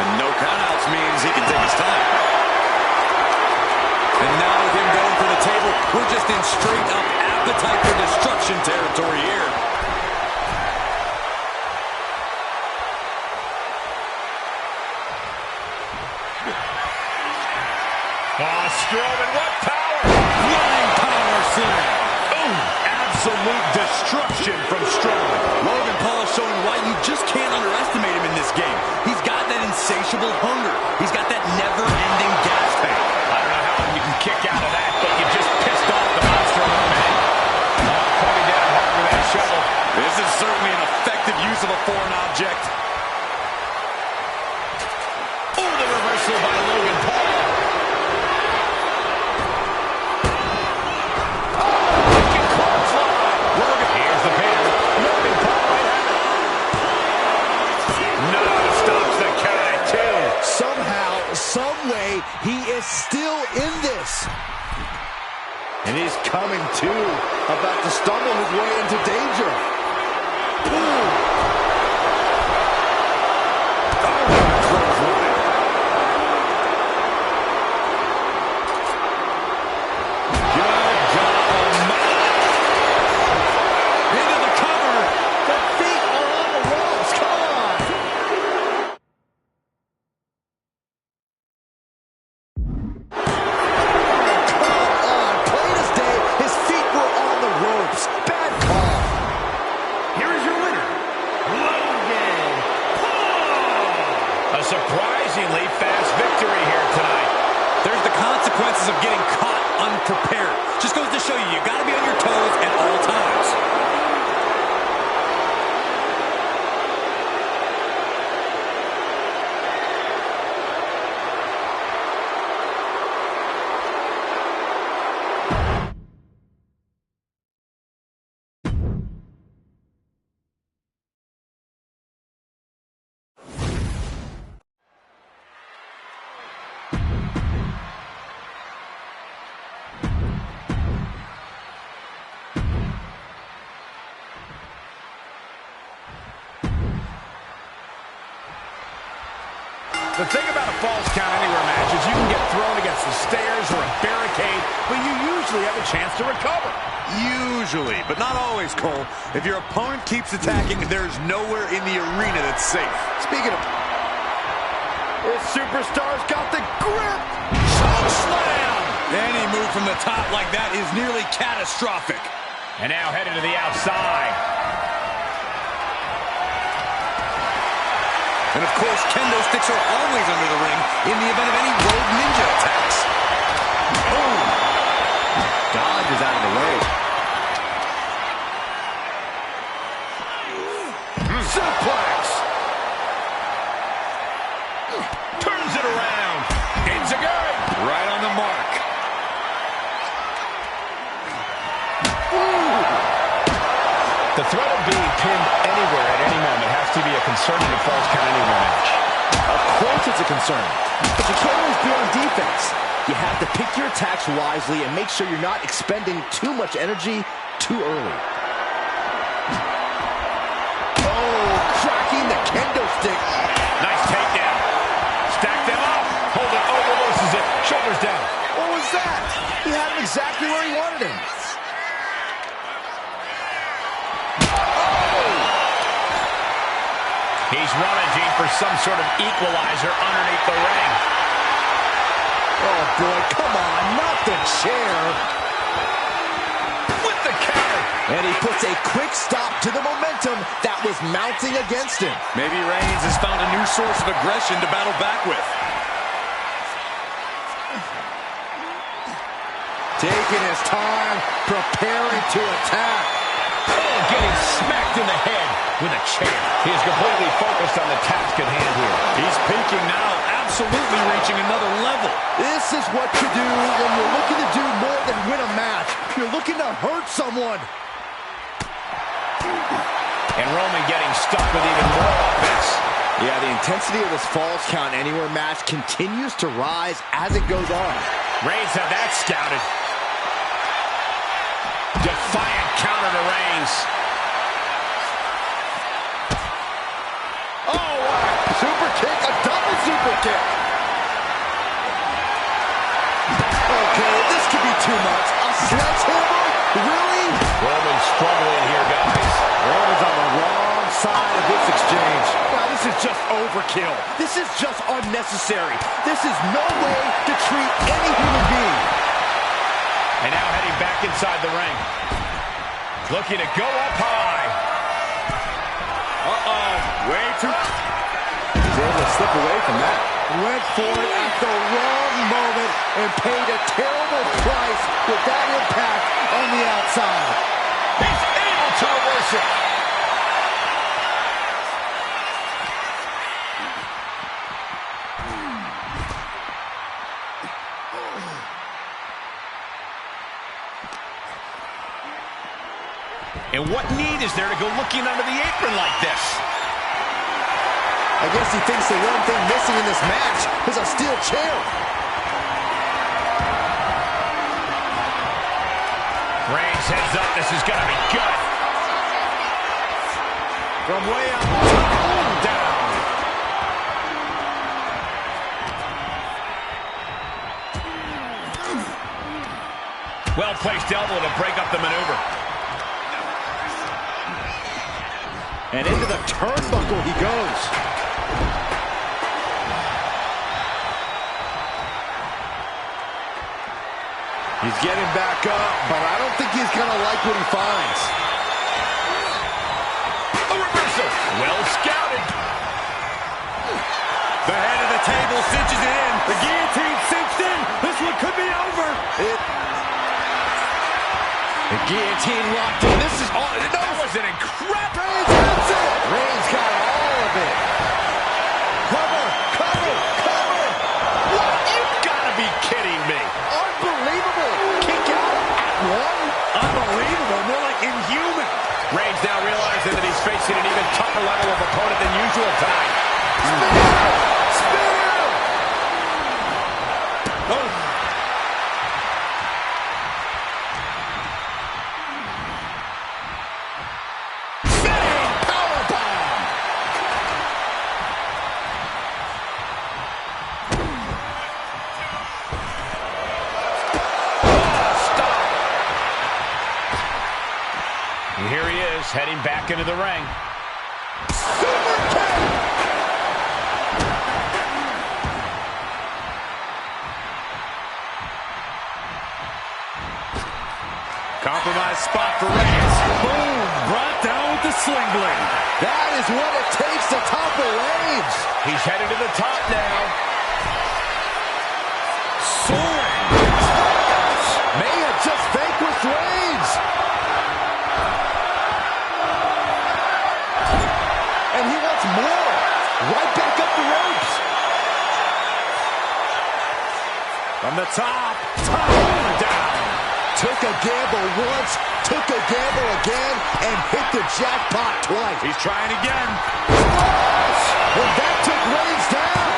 And no countouts means he can take his time. And now with him going for the table, we're just in straight up appetite for destruction territory here. Oh, Strowman, what power! Flying power slam. Ooh, absolute destruction from Strowman. Logan Paul is showing why you just can't underestimate him in this game. He's got that insatiable hunger. He's got that never-ending gas tank. I don't know how you can kick out of that, but you just pissed off the monster among men. Pointing down hard with that shovel. This is certainly an effective use of a foreign object. Oh, the reversal by Logan Paul. Here's the pin. Logan Paul right at it. No, stops the count at two. Somehow And he's coming to, about to stumble his way into danger. Boom! Surprisingly fast victory here tonight. There's the consequences of getting caught unprepared. Just goes to show you, you got to be on your toes at all times. The thing about a Falls Count Anywhere match is you can get thrown against the stairs or a barricade, but you usually have a chance to recover. Usually, but not always, Cole. If your opponent keeps attacking, there's nowhere in the arena that's safe. Speaking of... This superstar's got the grip! Choke slam! Any move from the top like that is nearly catastrophic. And now headed to the outside. And of course, kendo sticks are always under the ring in the event of any rogue ninja attacks. Boom! Dodge is out of the way. Suplex! Turns it around. It's a good. Right on the mark. The threat of being pinned anywhere at any moment has to be a concern in a Falls Count Anywhere match. Of course it's a concern, but you can't always be on defense. You have to pick your attacks wisely and make sure you're not expending too much energy too early. Oh, cracking the kendo stick. Nice takedown. Stack them up. Hold it over, loses it. Shoulders down. What was that? He had him exactly where he wanted him. He's rummaging for some sort of equalizer underneath the ring. Oh, boy, come on, not the chair. With the counter. And he puts a quick stop to the momentum that was mounting against him. Maybe Reigns has found a new source of aggression to battle back with. Taking his time, preparing to attack. Oh, getting smacked in the head with a chair. He is completely focused on the task at hand here. He's peaking now, absolutely reaching another level. This is what you do when you're looking to do more than win a match. You're looking to hurt someone. And Roman getting stuck with even more offense. Yeah, the intensity of this Falls Count Anywhere match continues to rise as it goes on. Reigns had that scouted. Defiant counter to Reigns. Oh, what a super kick, a double super kick. Okay, this could be too much. A sledgehammer? Really? Roman struggling here, guys. Roman's on the wrong side of this exchange. Now, this is just overkill. This is just unnecessary. This is no way to treat any human being. And now heading back inside the ring. Looking to go up high. Uh-oh, way too... He's able to slip away from that. Went for it at the wrong moment and paid a terrible price with that impact on the outside. He's able to reverse it. And what need is there to go looking under the apron like this? I guess he thinks the one thing missing in this match is a steel chair. Reigns heads up. This is going to be good. From way up top, down. Well-placed elbow to break up the maneuver. And into the turnbuckle he goes. He's getting back up, but I don't think he's going to like what he finds. A reversal. Well scouted. The head of the table cinches it in. The guillotine cinched in. This one could be over. The guillotine locked in. This is all. That was an incredible. Reigns hits it. Reigns got all of it. Cover, cover, cover. What? You've got to be kidding me. Unbelievable. Kick out at one. Unbelievable. More like inhuman. Reigns now realizing that he's facing an even tougher level of opponent than usual tonight. Spear! Oh. And here he is, heading back into the ring. Super kick! Compromised spot for Reigns. Boom! Brought down with the sling blade. That is what it takes to topple Reigns. He's headed to the top now. Soaring. May have just vanquished Reigns. And he wants more. Right back up the ropes. From the top down. Took a gamble once, took a gamble again, and hit the jackpot twice. He's trying again. Splash! And that took Reigns down.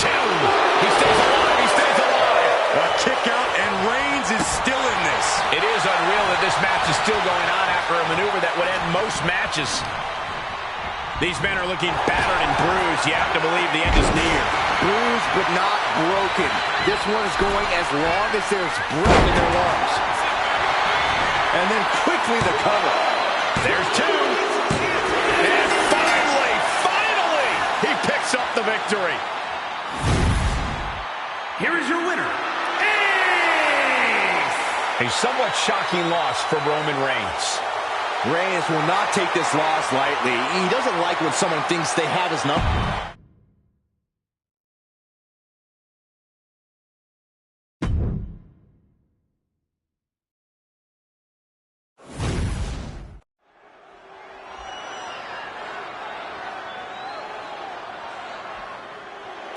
Two. He stays alive. He stays alive. A kick out, and Reigns is still in this. It is unreal that this match is still going on after a maneuver that would end most matches. These men are looking battered and bruised. You have to believe the end is near. Bruised but not broken. This one is going as long as there's breath in their lungs. And then quickly the cover. There's two. And finally, he picks up the victory. Here is your winner, Ace! A somewhat shocking loss for Roman Reigns. Reigns will not take this loss lightly. He doesn't like when someone thinks they have his number.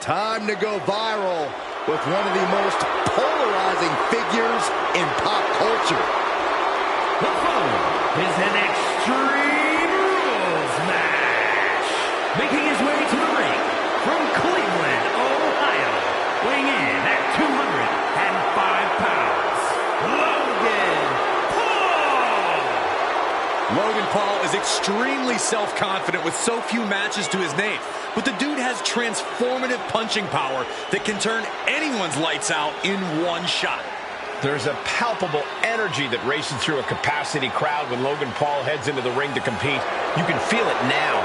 Time to go viral with one of the most polarizing figures in pop culture. The following is an Extreme Rules match. Making his way to the ring from Cleveland, Ohio, weighing in at 205 pounds, Logan Paul. Logan Paul is extremely self-confident with so few matches to his name. But the dude has transformative punching power that can turn anyone's lights out in one shot. There's a palpable energy that races through a capacity crowd when Logan Paul heads into the ring to compete. You can feel it now.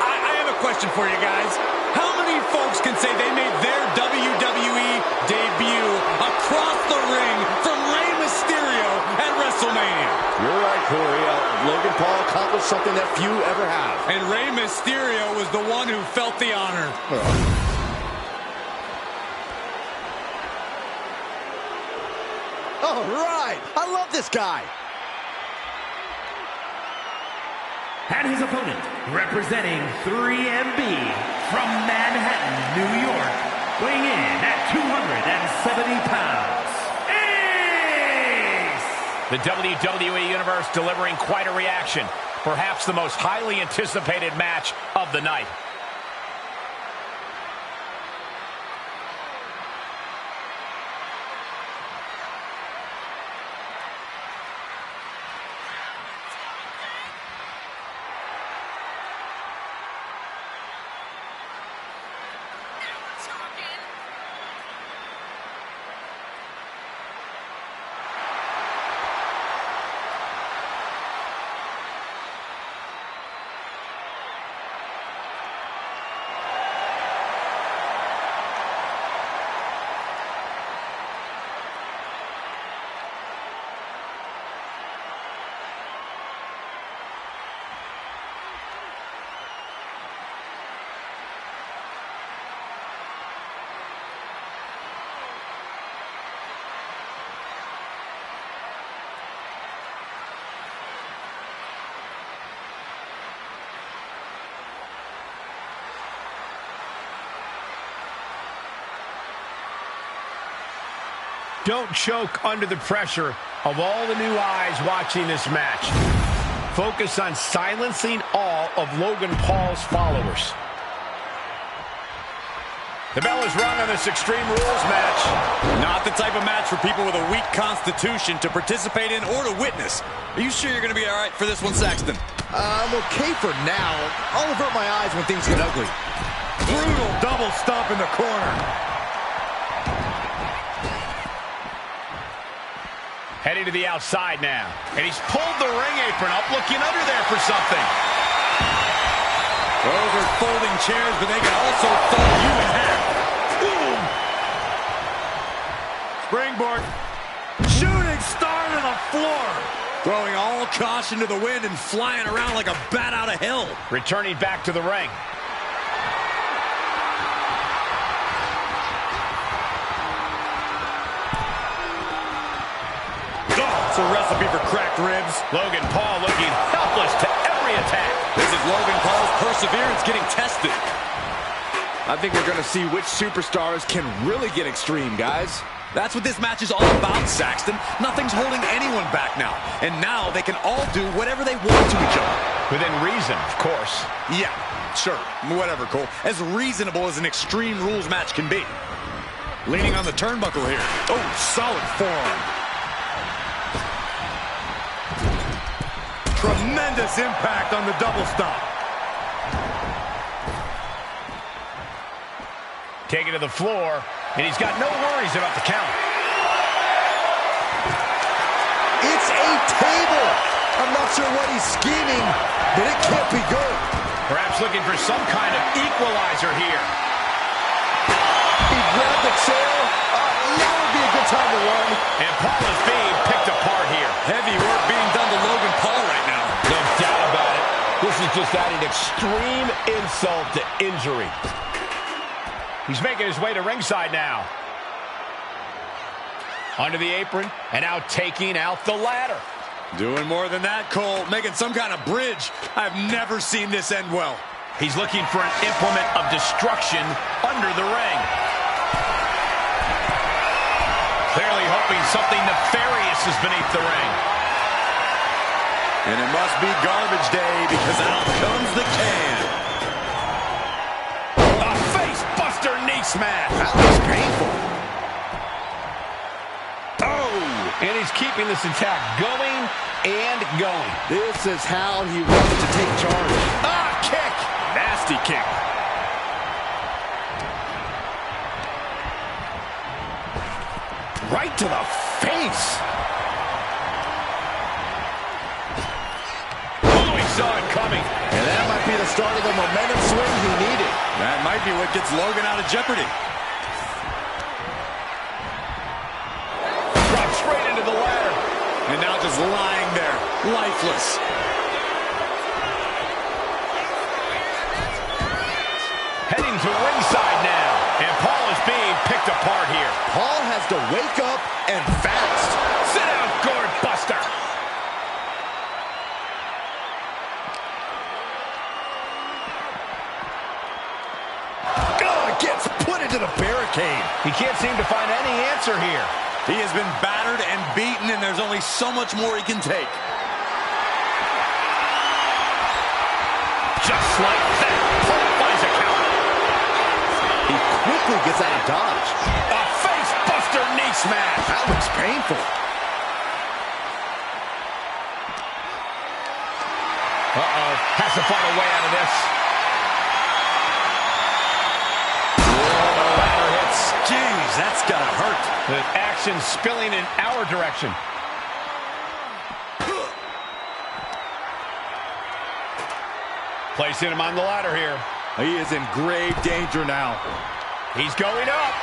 I have a question for you guys. How many folks can say they made their WWE debut across the ring from Rey Mysterio at WrestleMania? You're right, Corey. Logan Paul accomplished something that few ever have. And Rey Mysterio was the one who felt the honor. All right. I love this guy. And his opponent, representing 3MB from Manhattan, New York, weighing in at 270 pounds, Ace! The WWE Universe delivering quite a reaction. Perhaps the most highly anticipated match of the night. Don't choke under the pressure of all the new eyes watching this match. Focus on silencing all of Logan Paul's followers. The bell is rung on this Extreme Rules match. Not the type of match for people with a weak constitution to participate in or to witness. Are you sure you're going to be all right for this one, Saxton? I'm okay for now. I'll avert my eyes when things get ugly. Brutal double stomp in the corner. Heading to the outside now. And he's pulled the ring apron up, looking under there for something. Those are folding chairs, but they can also fold you in half. Boom! Springboard. Shooting star to the floor. Throwing all caution to the wind and flying around like a bat out of hell. Returning back to the ring. It's a recipe for cracked ribs. Logan Paul looking helpless to every attack. This is Logan Paul's perseverance getting tested. I think we're going to see which superstars can really get extreme, guys. That's what this match is all about, Saxton. Nothing's holding anyone back now. And now they can all do whatever they want to each other. Within reason, of course. Yeah, sure. Whatever, Cole. As reasonable as an Extreme Rules match can be. Leaning on the turnbuckle here. Oh, solid forearm. Tremendous impact on the double stomp. Taken to the floor, and he's got no worries about the count. It's a table. I'm not sure what he's scheming, but it can't be good. Perhaps looking for some kind of equalizer here. He grabbed the chair. Now would be a good time to run. And Paul is being picked apart here. Heavy work being done to Logan Paul right now. No doubt about it. This is just adding extreme insult to injury. He's making his way to ringside now. Under the apron, and now taking out the ladder. Doing more than that, Cole. Making some kind of bridge. I've never seen this end well. He's looking for an implement of destruction under the ring. Clearly hoping something nefarious is beneath the ring. And it must be garbage day because out comes the can. A face buster knee smash. That was painful. Oh, and he's keeping this attack going and going. This is how he wants to take charge. Ah, kick. Nasty kick. Right to the face. Oh, he saw it coming. And that might be the start of the momentum swing he needed. That might be what gets Logan out of jeopardy. Dropped straight into the ladder. And now just lying there, lifeless. Heading to ringside now. And Paul is being picked apart here. Paul has to wake up and fast. Sit down, gourd buster. Oh, gets put into the barricade. He can't seem to find any answer here. He has been battered and beaten, and there's only so much more he can take. Just like that. Paul finds a counter. He quickly gets out of dodge. A face buster knee smash. That looks painful. Uh-oh. Has to find a way out of this. Ladder hits. Jeez, that's gotta hurt. The action spilling in our direction. Placing him on the ladder here. He is in grave danger now. He's going up.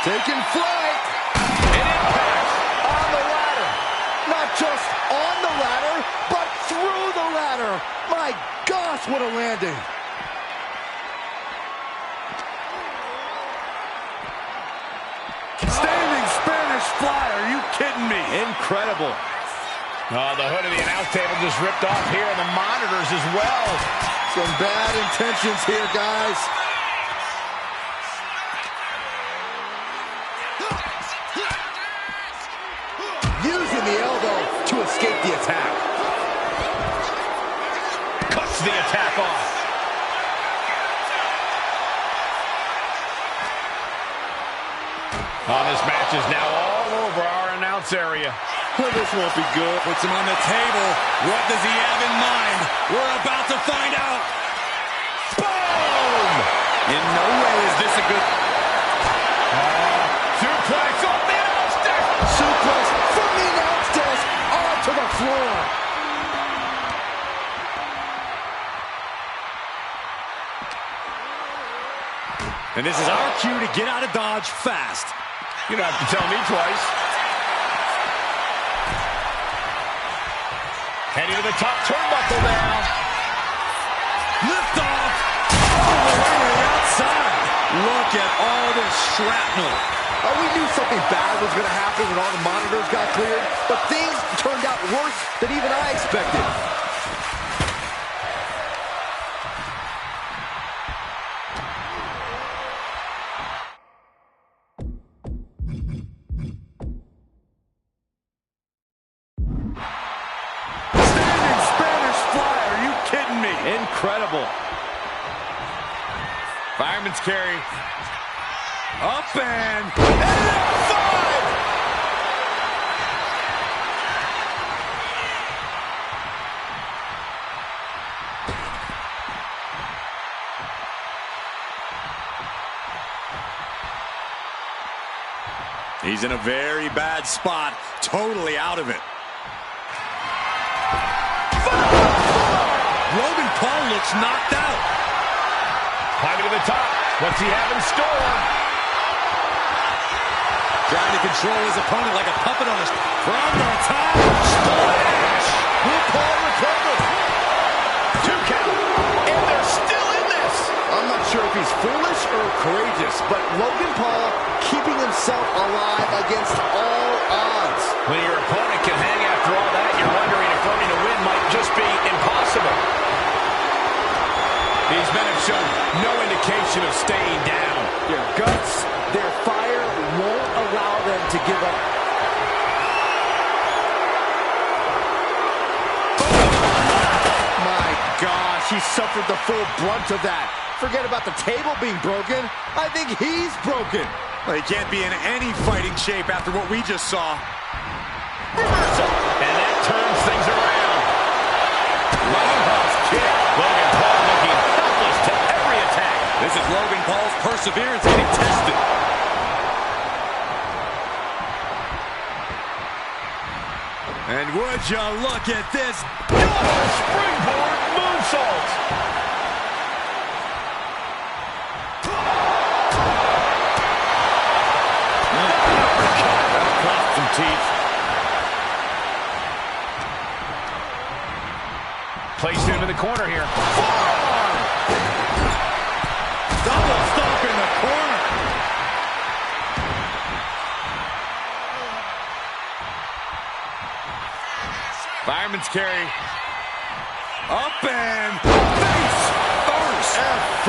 Taking flight. An impact on the ladder. Not just on the ladder, but through the ladder. My gosh, what a landing. Standing Spanish fly, are you kidding me? Incredible. The hood of the announce table just ripped off here, and the monitors as well. Some bad intentions here, guys. attack. Cuts the attack off. Oh, this match is now all over our announce area. Well, this won't be good. Puts him on the table. What does he have in mind? We're about to find out. Boom! In no way is this a good... Suplex off the announce deck. Suplex from the announce desk onto the floor. And this is our cue to get out of Dodge fast. You don't have to tell me twice. Heading to the top turnbuckle now. Lift off. All the way to the outside. Look at all this shrapnel. We knew something bad was going to happen when all the monitors got cleared, but things turned out worse than even I expected. Standing Spanish fly. Are you kidding me? Incredible. Fireman's carry. Up and F5! He's in a very bad spot, totally out of it. Logan Paul looks knocked out. Climbing to the top. What's he have in store? Trying to control his opponent like a puppet on his... From the top. Splash! Will Paul recover? 2 count. And they're still in this. I'm not sure if he's foolish or courageous, but Logan Paul keeping himself alive against all odds. When your opponent can hang after all that, you're wondering if running a win might just be impossible. These men have shown no indication of staying down. Their guts, their fire won't allow them to give up. My gosh, he suffered the full brunt of that. Forget about the table being broken. I think he's broken. Well, he can't be in any fighting shape after what we just saw. Reversal. And that turns things around. Roundhouse kick. Logan Paul looking helpless to every attack. This is Logan Paul's perseverance getting tested. And would you look at this? Double springboard moonsault. That'll cost some teeth. Placed him in the corner here. Forearm. Double stomp in the corner. Fireman's carry. Up and face first. F5.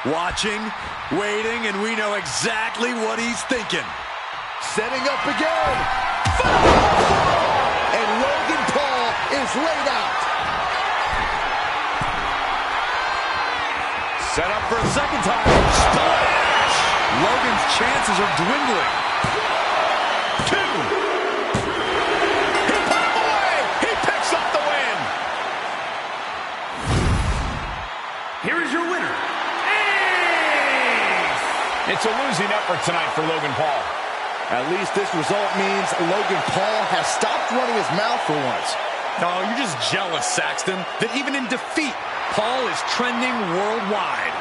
Watching, waiting, and we know exactly what he's thinking. Setting up again. And Logan Paul is laid out. Set up for a second time. Splash! Logan's chances are dwindling. 2. He put him away. He picks up the win. Here is your winner. It's a losing effort tonight for Logan Paul. At least this result means Logan Paul has stopped running his mouth for once. Oh, you're just jealous, Saxton, that even in defeat, Paul is trending worldwide.